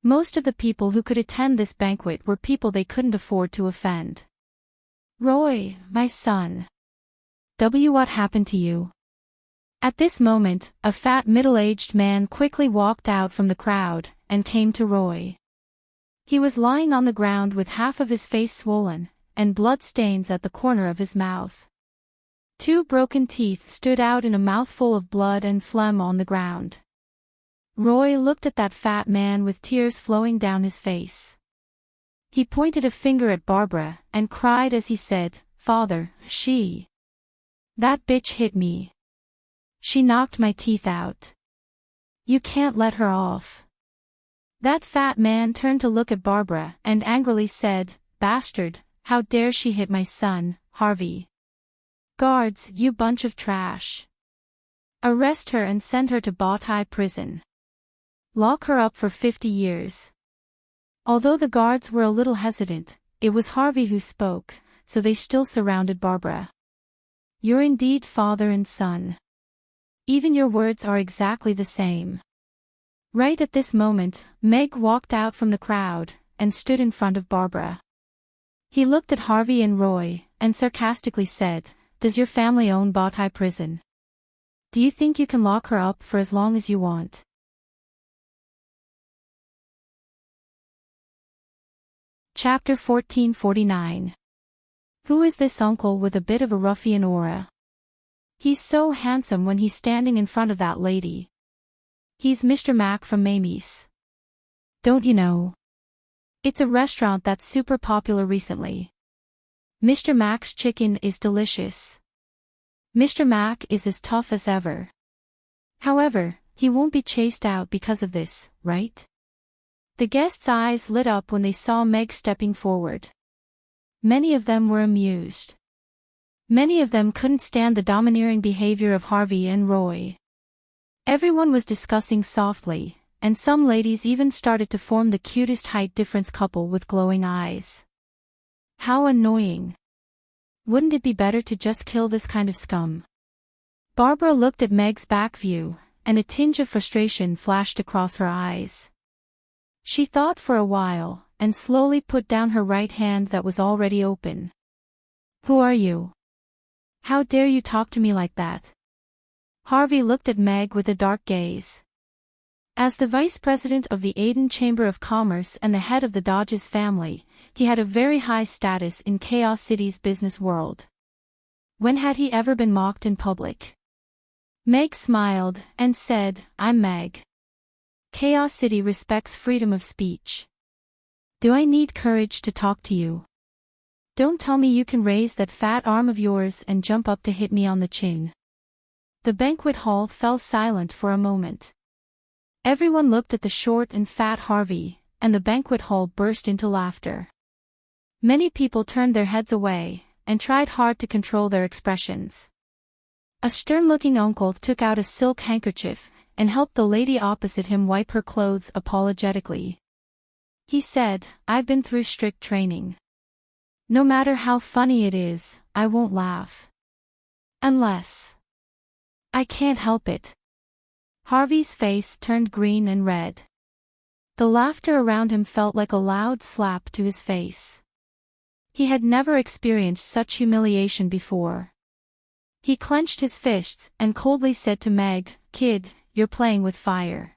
Most of the people who could attend this banquet were people they couldn't afford to offend. Roy, my son. What happened to you? At this moment, a fat middle-aged man quickly walked out from the crowd, and came to Roy. He was lying on the ground with half of his face swollen, and blood stains at the corner of his mouth. 2 broken teeth stood out in a mouthful of blood and phlegm on the ground. Roy looked at that fat man with tears flowing down his face. He pointed a finger at Barbara, and cried as he said, Father, that bitch hit me. She knocked my teeth out. You can't let her off. That fat man turned to look at Barbara and angrily said, Bastard, how dare she hit my son, Harvey. Guards, you bunch of trash. Arrest her and send her to Bawtai prison. Lock her up for 50 years. Although the guards were a little hesitant, it was Harvey who spoke, so they still surrounded Barbara. You're indeed father and son. Even your words are exactly the same. Right at this moment, Meg walked out from the crowd, and stood in front of Barbara. He looked at Harvey and Roy, and sarcastically said, Does your family own Bawtai prison? Do you think you can lock her up for as long as you want? Chapter 1449. Who is this uncle with a bit of a ruffian aura? He's so handsome when he's standing in front of that lady. He's Mr. Mac from Mamie's. Don't you know? It's a restaurant that's super popular recently. Mr. Mac's chicken is delicious. Mr. Mac is as tough as ever. However, he won't be chased out because of this, right? The guests' eyes lit up when they saw Meg stepping forward. Many of them were amused. Many of them couldn't stand the domineering behavior of Harvey and Roy. Everyone was discussing softly, and some ladies even started to form the cutest height difference couple with glowing eyes. How annoying. Wouldn't it be better to just kill this kind of scum? Barbara looked at Meg's back view, and a tinge of frustration flashed across her eyes. She thought for a while, and slowly put down her right hand that was already open. Who are you? How dare you talk to me like that? Harvey looked at Meg with a dark gaze. As the vice president of the Aden Chamber of Commerce and the head of the Dodges family, he had a very high status in Chaos City's business world. When had he ever been mocked in public? Meg smiled, and said, I'm Meg. Chaos City respects freedom of speech. Do I need courage to talk to you? Don't tell me you can raise that fat arm of yours and jump up to hit me on the chin. The banquet hall fell silent for a moment. Everyone looked at the short and fat Harvey, and the banquet hall burst into laughter. Many people turned their heads away, and tried hard to control their expressions. A stern-looking uncle took out a silk handkerchief, and helped the lady opposite him wipe her clothes apologetically. He said, "I've been through strict training. No matter how funny it is, I won't laugh. Unless I can't help it." Harvey's face turned green and red. The laughter around him felt like a loud slap to his face. He had never experienced such humiliation before. He clenched his fists and coldly said to Meg, "Kid, you're playing with fire."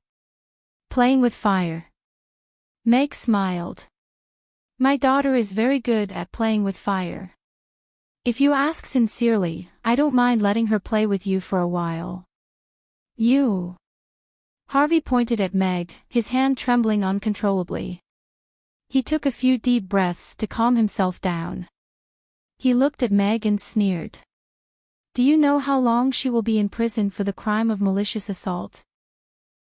"Playing with fire?" Meg smiled. "My daughter is very good at playing with fire. If you ask sincerely, I don't mind letting her play with you for a while." "You?" Harvey pointed at Meg, his hand trembling uncontrollably. He took a few deep breaths to calm himself down. He looked at Meg and sneered. "Do you know how long she will be in prison for the crime of malicious assault?"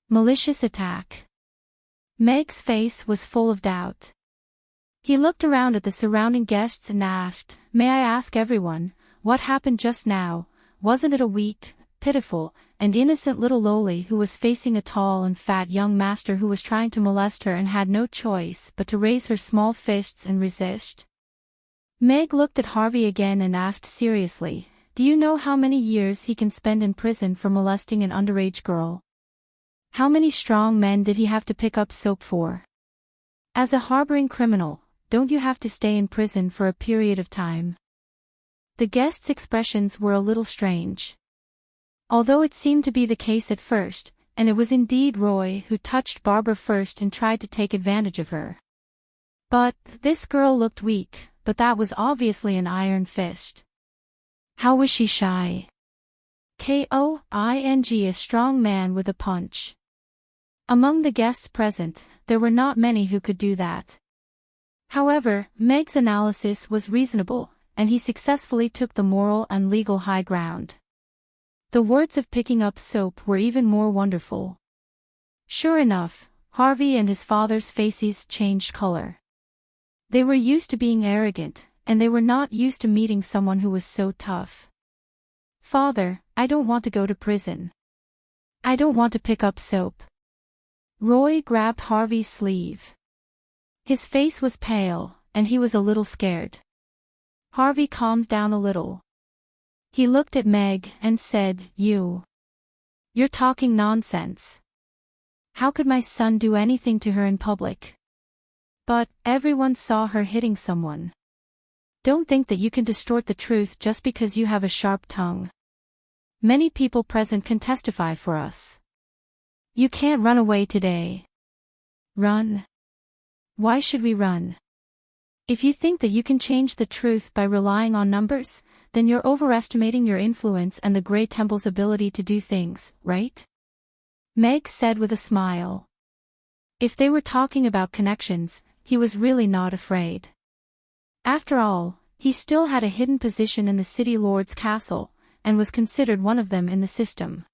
"Malicious attack." Meg's face was full of doubt. He looked around at the surrounding guests and asked, "May I ask everyone, what happened just now? Wasn't it a weak, pitiful, and innocent little lowly who was facing a tall and fat young master who was trying to molest her and had no choice but to raise her small fists and resist?" Meg looked at Harvey again and asked seriously, "Do you know how many years he can spend in prison for molesting an underage girl? How many strong men did he have to pick up soap for? As a harboring criminal, don't you have to stay in prison for a period of time?" The guests' expressions were a little strange. Although it seemed to be the case at first, and it was indeed Roy who touched Barbara first and tried to take advantage of her. But this girl looked weak, but that was obviously an iron fist. How was she shy? King, a strong man with a punch. Among the guests present, there were not many who could do that. However, Meg's analysis was reasonable, and he successfully took the moral and legal high ground. The words of picking up soap were even more wonderful. Sure enough, Harvey and his father's faces changed color. They were used to being arrogant, and they were not used to meeting someone who was so tough. "Father, I don't want to go to prison. I don't want to pick up soap." Roy grabbed Harvey's sleeve. His face was pale, and he was a little scared. Harvey calmed down a little. He looked at Meg and said, You're talking nonsense. How could my son do anything to her in public?" "But everyone saw her hitting someone. Don't think that you can distort the truth just because you have a sharp tongue. Many people present can testify for us. You can't run away today." "Run? Why should we run? If you think that you can change the truth by relying on numbers, then you're overestimating your influence and the Grey Temple's ability to do things, right?" Meg said with a smile. If they were talking about connections, he was really not afraid. After all, he still had a hidden position in the City Lord's castle, and was considered one of them in the system.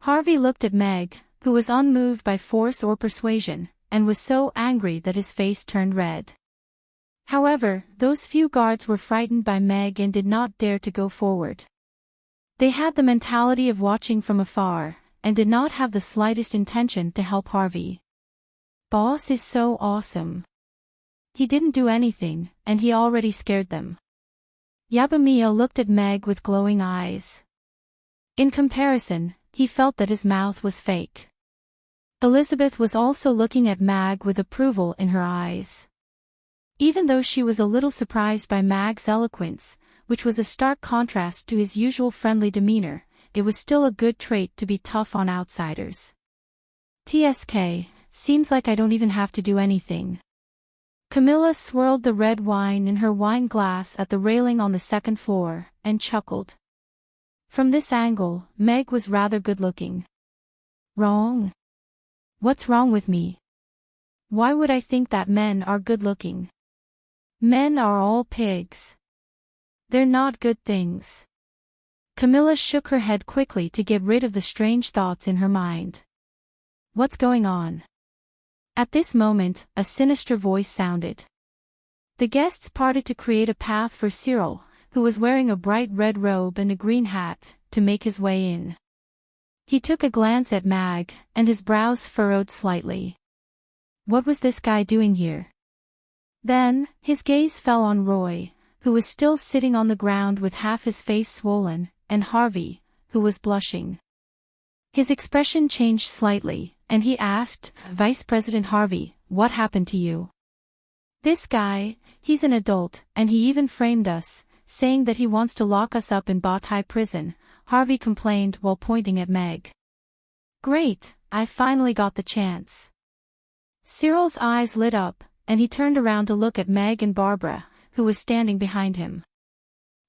Harvey looked at Meg, who was unmoved by force or persuasion, and was so angry that his face turned red. However, those few guards were frightened by Meg and did not dare to go forward. They had the mentality of watching from afar, and did not have the slightest intention to help Harvey. Boss is so awesome. He didn't do anything, and he already scared them. Yabamia looked at Meg with glowing eyes. In comparison, he felt that his mouth was fake. Elizabeth was also looking at Mag with approval in her eyes. Even though she was a little surprised by Mag's eloquence, which was a stark contrast to his usual friendly demeanor, it was still a good trait to be tough on outsiders. "TSK, seems like I don't even have to do anything." Camilla swirled the red wine in her wine glass at the railing on the second floor, and chuckled. From this angle, Meg was rather good-looking. "Wrong? What's wrong with me? Why would I think that men are good-looking?" Men are all pigs. They're not good things. Camilla shook her head quickly to get rid of the strange thoughts in her mind. What's going on? At this moment, a sinister voice sounded. The guests parted to create a path for Cyril, who was wearing a bright red robe and a green hat, to make his way in. He took a glance at Mag, and his brows furrowed slightly. What was this guy doing here? Then, his gaze fell on Roy, who was still sitting on the ground with half his face swollen, and Harvey, who was blushing. His expression changed slightly, and he asked, Vice President Harvey, what happened to you? This guy, he's an adult, and he even framed us, saying that he wants to lock us up in Bowtie Prison, Harvey complained while pointing at Meg. Great, I finally got the chance. Cyril's eyes lit up, and he turned around to look at Meg and Barbara, who was standing behind him.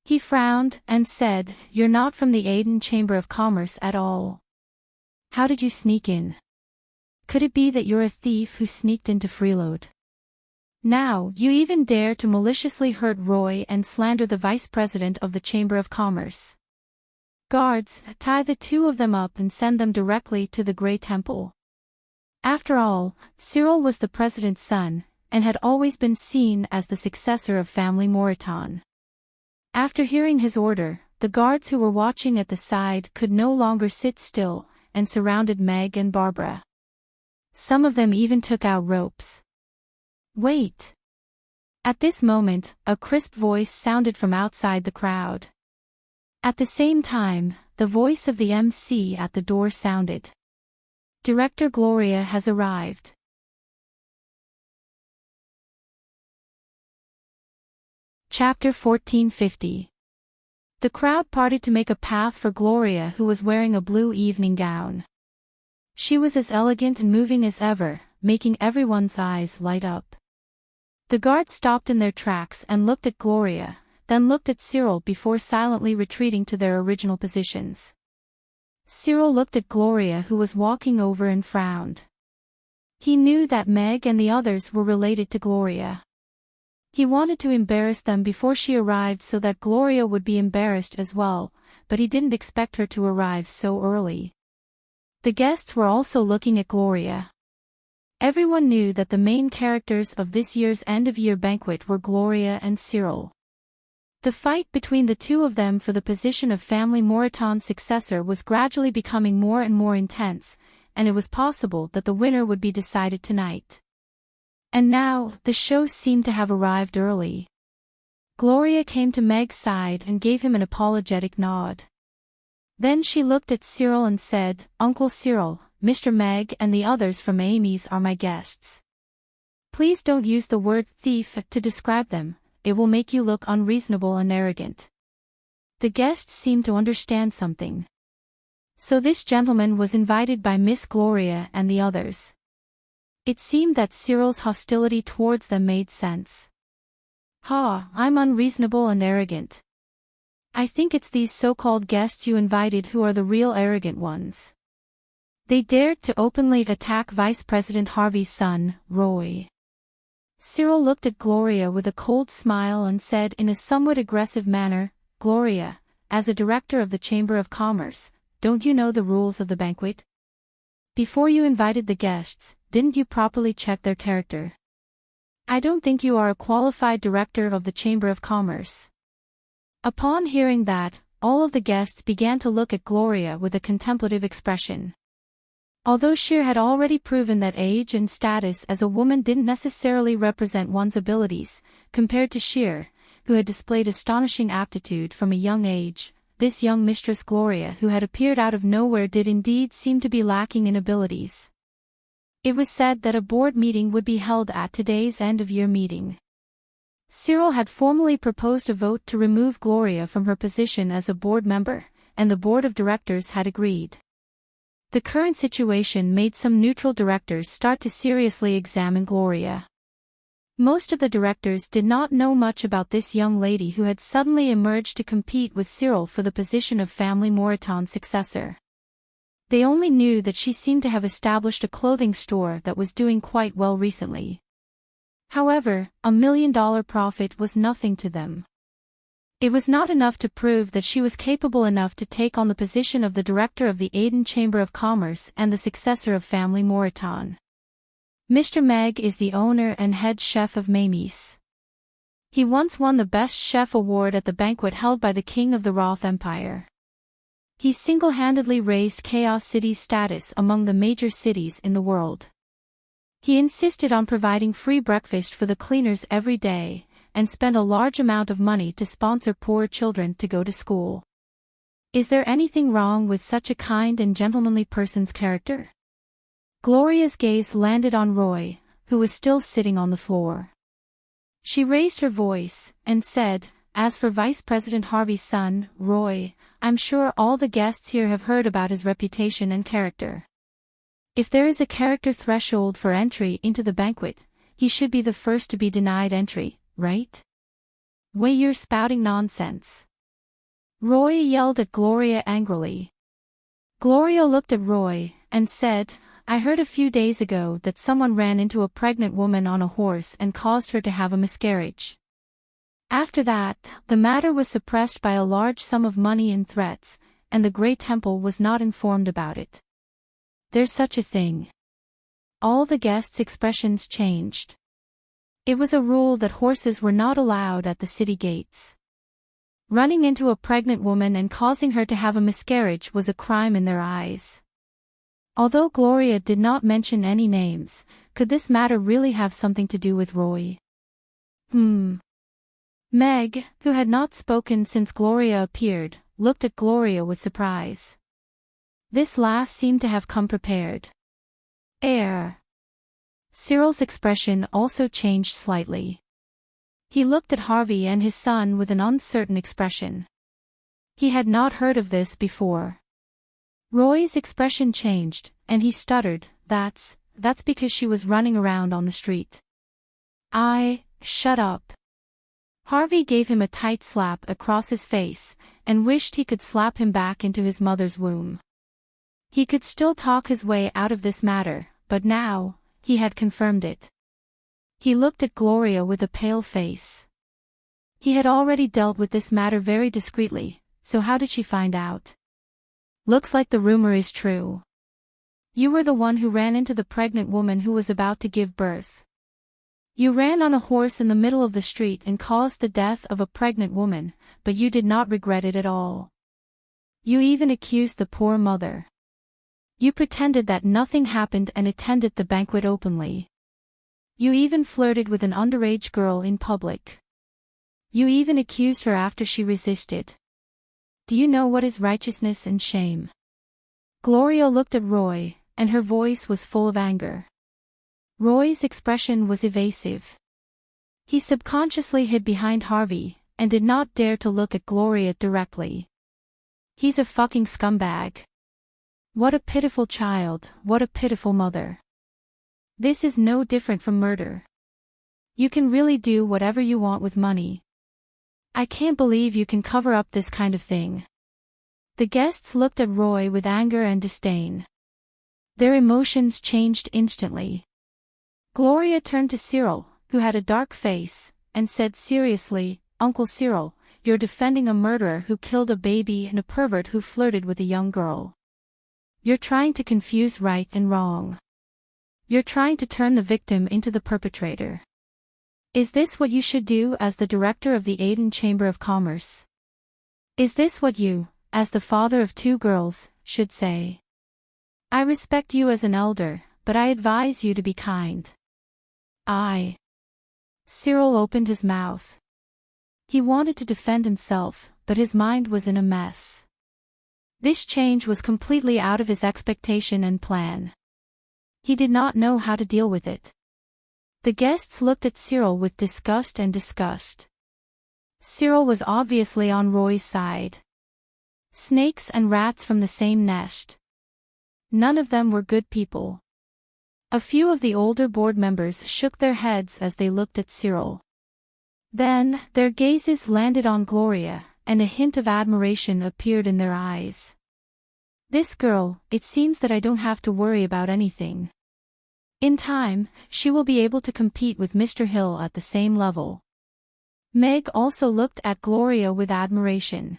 He frowned and said, You're not from the Aden Chamber of Commerce at all. How did you sneak in? Could it be that you're a thief who sneaked into Freeload? Now, you even dare to maliciously hurt Roy and slander the Vice President of the Chamber of Commerce. Guards, tie the two of them up and send them directly to the Grey Temple. After all, Cyril was the president's son, and had always been seen as the successor of family Moreton. After hearing his order, the guards who were watching at the side could no longer sit still, and surrounded Meg and Barbara. Some of them even took out ropes. Wait! At this moment, a crisp voice sounded from outside the crowd. At the same time, the voice of the MC at the door sounded. Director Gloria has arrived. Chapter 1450. The crowd parted to make a path for Gloria, who was wearing a blue evening gown. She was as elegant and moving as ever, making everyone's eyes light up. The guards stopped in their tracks and looked at Gloria, then looked at Cyril before silently retreating to their original positions. Cyril looked at Gloria, who was walking over, and frowned. He knew that Meg and the others were related to Gloria. He wanted to embarrass them before she arrived so that Gloria would be embarrassed as well, but he didn't expect her to arrive so early. The guests were also looking at Gloria. Everyone knew that the main characters of this year's end-of-year banquet were Gloria and Cyril. The fight between the two of them for the position of family Moreton's successor was gradually becoming more and more intense, and it was possible that the winner would be decided tonight. And now, the show seemed to have arrived early. Gloria came to Meg's side and gave him an apologetic nod. Then she looked at Cyril and said, Uncle Cyril, Mr. Meg and the others from Amy's are my guests. Please don't use the word thief to describe them, it will make you look unreasonable and arrogant. The guests seemed to understand something. So this gentleman was invited by Miss Gloria and the others. It seemed that Cyril's hostility towards them made sense. I'm unreasonable and arrogant. I think it's these so-called guests you invited who are the real arrogant ones. They dared to openly attack Vice President Harvey's son, Roy. Cyril looked at Gloria with a cold smile and said in a somewhat aggressive manner, Gloria, as a director of the Chamber of Commerce, don't you know the rules of the banquet? Before you invited the guests, didn't you properly check their character? I don't think you are a qualified director of the Chamber of Commerce. Upon hearing that, all of the guests began to look at Gloria with a contemplative expression. Although Sheer had already proven that age and status as a woman didn't necessarily represent one's abilities, compared to Sheer, who had displayed astonishing aptitude from a young age, this young Mistress Gloria who had appeared out of nowhere did indeed seem to be lacking in abilities. It was said that a board meeting would be held at today's end-of-year meeting. Cyril had formally proposed a vote to remove Gloria from her position as a board member, and the board of directors had agreed. The current situation made some neutral directors start to seriously examine Gloria. Most of the directors did not know much about this young lady who had suddenly emerged to compete with Cyril for the position of family Moreton's successor. They only knew that she seemed to have established a clothing store that was doing quite well recently. However, $1 million profit was nothing to them. It was not enough to prove that she was capable enough to take on the position of the director of the Aden Chamber of Commerce and the successor of Family Moreton. Mr. Meg is the owner and head chef of Mamie's. He once won the Best Chef Award at the banquet held by the King of the Roth Empire. He single-handedly raised Chaos City's status among the major cities in the world. He insisted on providing free breakfast for the cleaners every day, and spent a large amount of money to sponsor poor children to go to school. Is there anything wrong with such a kind and gentlemanly person's character? Gloria's gaze landed on Roy, who was still sitting on the floor. She raised her voice, and said, "As for Vice President Harvey's son, Roy, I'm sure all the guests here have heard about his reputation and character. If there is a character threshold for entry into the banquet, he should be the first to be denied entry, right? Way you're spouting nonsense." Roy yelled at Gloria angrily. Gloria looked at Roy, and said, "I heard a few days ago that someone ran into a pregnant woman on a horse and caused her to have a miscarriage. After that, the matter was suppressed by a large sum of money and threats, and the Great Temple was not informed about it. There's such a thing." All the guests' expressions changed. It was a rule that horses were not allowed at the city gates. Running into a pregnant woman and causing her to have a miscarriage was a crime in their eyes. Although Gloria did not mention any names, could this matter really have something to do with Roy? Meg, who had not spoken since Gloria appeared, looked at Gloria with surprise. This last seemed to have come prepared. Cyril's expression also changed slightly. He looked at Harvey and his son with an uncertain expression. He had not heard of this before. Roy's expression changed, and he stuttered, That's because she was running around on the street." Shut up." Harvey gave him a tight slap across his face, and wished he could slap him back into his mother's womb. He could still talk his way out of this matter, but now, he had confirmed it. He looked at Gloria with a pale face. He had already dealt with this matter very discreetly, so how did she find out? "Looks like the rumor is true. You were the one who ran into the pregnant woman who was about to give birth. You ran on a horse in the middle of the street and caused the death of a pregnant woman, but you did not regret it at all. You even accused the poor mother. You pretended that nothing happened and attended the banquet openly. You even flirted with an underage girl in public. You even accused her after she resisted. Do you know what is righteousness and shame?" Gloria looked at Roy, and her voice was full of anger. Roy's expression was evasive. He subconsciously hid behind Harvey, and did not dare to look at Gloria directly. "He's a fucking scumbag. What a pitiful child, what a pitiful mother. This is no different from murder. You can really do whatever you want with money. I can't believe you can cover up this kind of thing." The guests looked at Roy with anger and disdain. Their emotions changed instantly. Gloria turned to Cyril, who had a dark face, and said seriously, "Uncle Cyril, you're defending a murderer who killed a baby and a pervert who flirted with a young girl. You're trying to confuse right and wrong. You're trying to turn the victim into the perpetrator. Is this what you should do as the director of the Aden Chamber of Commerce? Is this what you, as the father of 2 girls, should say? I respect you as an elder, but I advise you to be kind." Cyril opened his mouth. He wanted to defend himself, but his mind was in a mess. This change was completely out of his expectation and plan. He did not know how to deal with it. The guests looked at Cyril with disgust and disgust. Cyril was obviously on Roy's side. Snakes and rats from the same nest. None of them were good people. A few of the older board members shook their heads as they looked at Cyril. Then, their gazes landed on Gloria, and a hint of admiration appeared in their eyes. "This girl, it seems that I don't have to worry about anything. In time, she will be able to compete with Mr. Hill at the same level. Meg also looked at Gloria with admiration.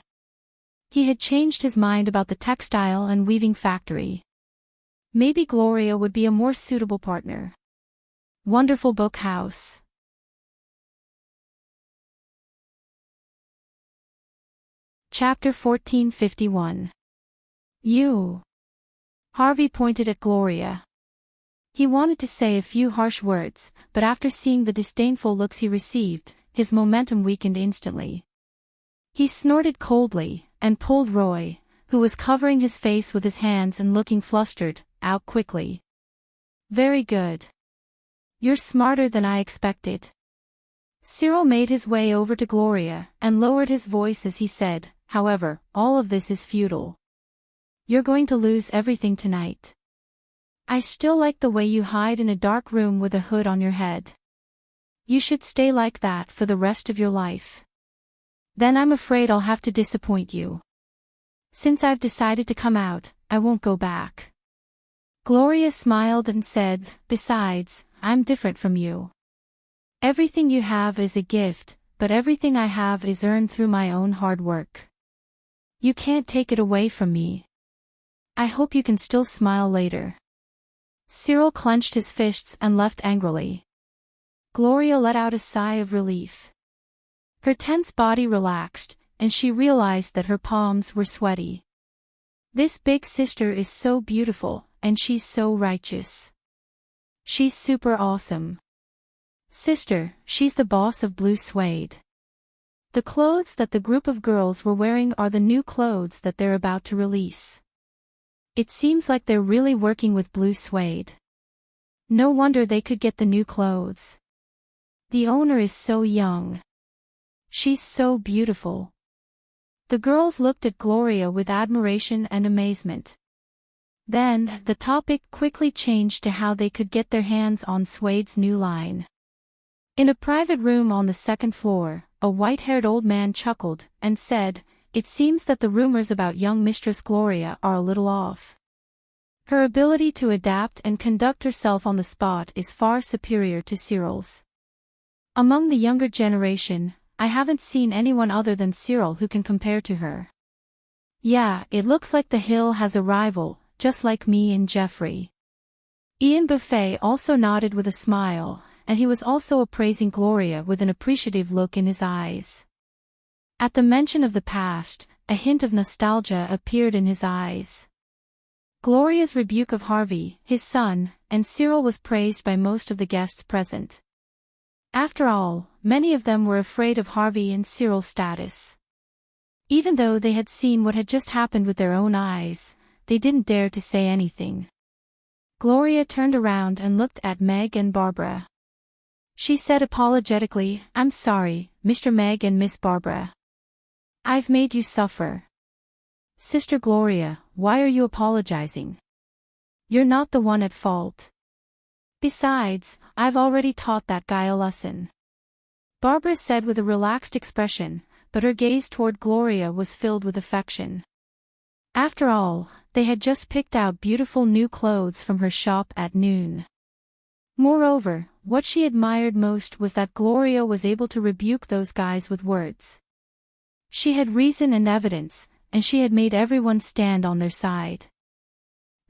He had changed his mind about the textile and weaving factory. Maybe Gloria would be a more suitable partner. Wonderful Book House. Chapter 1451. You. Harvey pointed at Gloria. He wanted to say a few harsh words, but after seeing the disdainful looks he received, his momentum weakened instantly. He snorted coldly, and pulled Roy, who was covering his face with his hands and looking flustered, out quickly. Very good. You're smarter than I expected. Cyril made his way over to Gloria, and lowered his voice as he said, however, all of this is futile. You're going to lose everything tonight. I still like the way you hide in a dark room with a hood on your head. You should stay like that for the rest of your life. Then I'm afraid I'll have to disappoint you. Since I've decided to come out, I won't go back. Gloria smiled and said, besides, I'm different from you. Everything you have is a gift, but everything I have is earned through my own hard work. You can't take it away from me. I hope you can still smile later. Cyril clenched his fists and left angrily. Gloria let out a sigh of relief. Her tense body relaxed, and she realized that her palms were sweaty. This big sister is so beautiful, and she's so righteous. She's super awesome. Sister, she's the boss of Blue Suede. The clothes that the group of girls were wearing are the new clothes that they're about to release. It seems like they're really working with Blue Suede. No wonder they could get the new clothes. The owner is so young. She's so beautiful. The girls looked at Gloria with admiration and amazement. Then, the topic quickly changed to how they could get their hands on Suede's new line. In a private room on the second floor, a white-haired old man chuckled and said, it seems that the rumors about young Mistress Gloria are a little off. Her ability to adapt and conduct herself on the spot is far superior to Cyril's. Among the younger generation, I haven't seen anyone other than Cyril who can compare to her. Yeah, it looks like the Hill has a rival, just like me and Jeffrey. Ian Buffet also nodded with a smile, and he was also appraising Gloria with an appreciative look in his eyes. At the mention of the past, a hint of nostalgia appeared in his eyes. Gloria's rebuke of Harvey, his son, and Cyril was praised by most of the guests present. After all, many of them were afraid of Harvey and Cyril's status. Even though they had seen what had just happened with their own eyes, they didn't dare to say anything. Gloria turned around and looked at Meg and Barbara. She said apologetically, I'm sorry, Mr. Meg and Miss Barbara. I've made you suffer. Sister Gloria, why are you apologizing? You're not the one at fault. Besides, I've already taught that guy a lesson. Barbara said with a relaxed expression, but her gaze toward Gloria was filled with affection. After all, they had just picked out beautiful new clothes from her shop at noon. Moreover, what she admired most was that Gloria was able to rebuke those guys with words. She had reason and evidence, and she had made everyone stand on their side.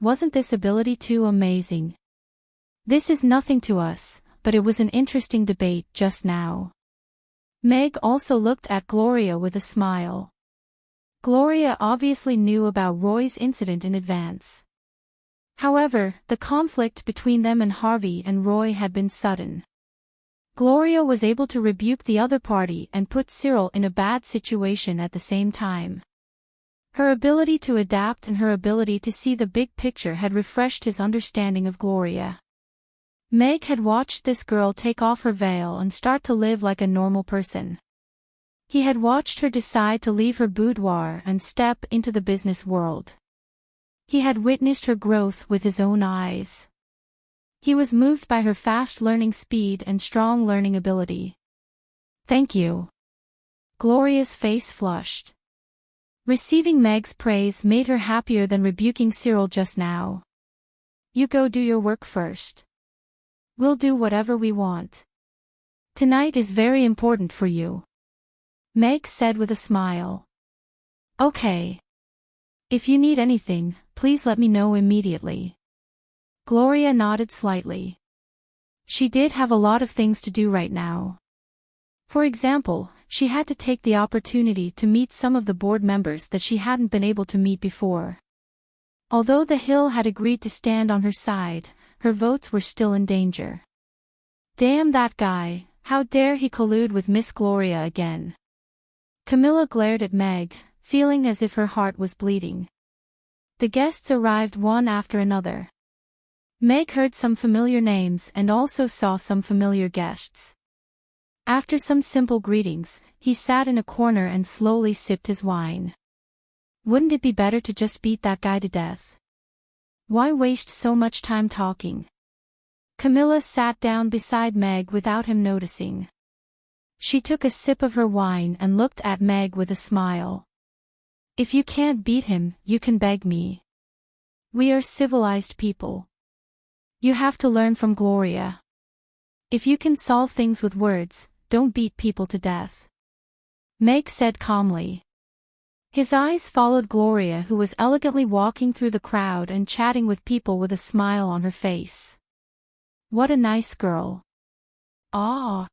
Wasn't this ability too amazing? This is nothing to us, but it was an interesting debate just now. Meg also looked at Gloria with a smile. Gloria obviously knew about Roy's incident in advance. However, the conflict between them and Harvey and Roy had been sudden. Gloria was able to rebuke the other party and put Cyril in a bad situation at the same time. Her ability to adapt and her ability to see the big picture had refreshed his understanding of Gloria. Meg had watched this girl take off her veil and start to live like a normal person. He had watched her decide to leave her boudoir and step into the business world. He had witnessed her growth with his own eyes. He was moved by her fast learning speed and strong learning ability. Thank you. Gloria's face flushed. Receiving Meg's praise made her happier than rebuking Cyril just now. You go do your work first. We'll do whatever we want. Tonight is very important for you, Meg said with a smile. Okay. If you need anything, please let me know immediately. Gloria nodded slightly. She did have a lot of things to do right now. For example, she had to take the opportunity to meet some of the board members that she hadn't been able to meet before. Although the Hill had agreed to stand on her side, her votes were still in danger. Damn that guy, how dare he collude with Miss Gloria again? Camilla glared at Meg, feeling as if her heart was bleeding. The guests arrived one after another. Meg heard some familiar names and also saw some familiar guests. After some simple greetings, he sat in a corner and slowly sipped his wine. Wouldn't it be better to just beat that guy to death? Why waste so much time talking? Camilla sat down beside Meg without him noticing. She took a sip of her wine and looked at Meg with a smile. If you can't beat him, you can beg me. We are civilized people. You have to learn from Gloria. If you can solve things with words, don't beat people to death. Meg said calmly. His eyes followed Gloria, who was elegantly walking through the crowd and chatting with people with a smile on her face. What a nice girl. Ah.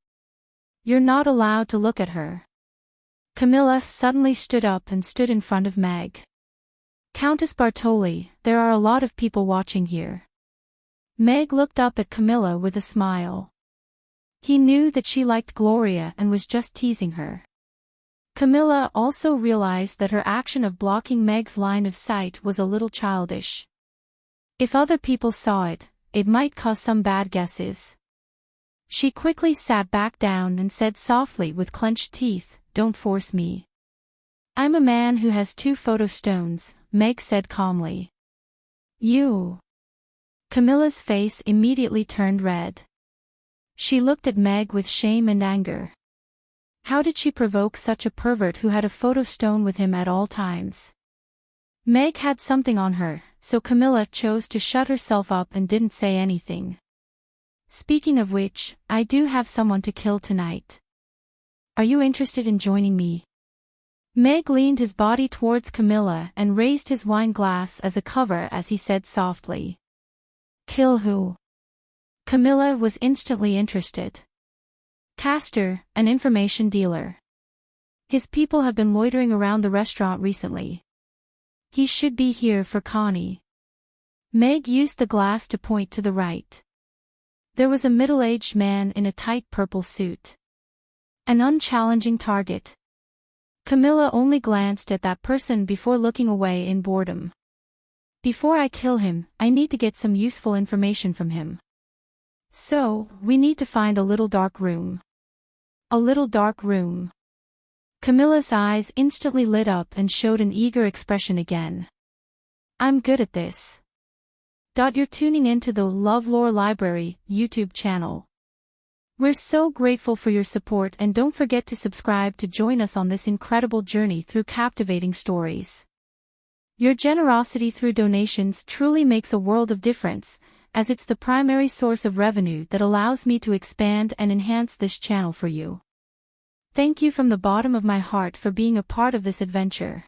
You're not allowed to look at her. Camilla suddenly stood up and stood in front of Meg. Countess Bartoli, there are a lot of people watching here. Meg looked up at Camilla with a smile. He knew that she liked Gloria and was just teasing her. Camilla also realized that her action of blocking Meg's line of sight was a little childish. If other people saw it, it might cause some bad guesses. She quickly sat back down and said softly with clenched teeth, "Don't force me. I'm a man who has 2 photo stones," Meg said calmly. You. Camilla's face immediately turned red. She looked at Meg with shame and anger. How did she provoke such a pervert who had a photo stone with him at all times? Meg had something on her, so Camilla chose to shut herself up and didn't say anything. Speaking of which, I do have someone to kill tonight. Are you interested in joining me? Meg leaned his body towards Camilla and raised his wine glass as a cover as he said softly. Kill who? Camilla was instantly interested. Castor, an information dealer. His people have been loitering around the restaurant recently. He should be here for Connie. Meg used the glass to point to the right. There was a middle-aged man in a tight purple suit. An unchallenging target. Camilla only glanced at that person before looking away in boredom. Before I kill him, I need to get some useful information from him. So, we need to find a little dark room. A little dark room. Camilla's eyes instantly lit up and showed an eager expression again. I'm good at this. You're tuning into the LoveLore Library YouTube channel. We're so grateful for your support, and don't forget to subscribe to join us on this incredible journey through captivating stories. Your generosity through donations truly makes a world of difference, as it's the primary source of revenue that allows me to expand and enhance this channel for you. Thank you from the bottom of my heart for being a part of this adventure.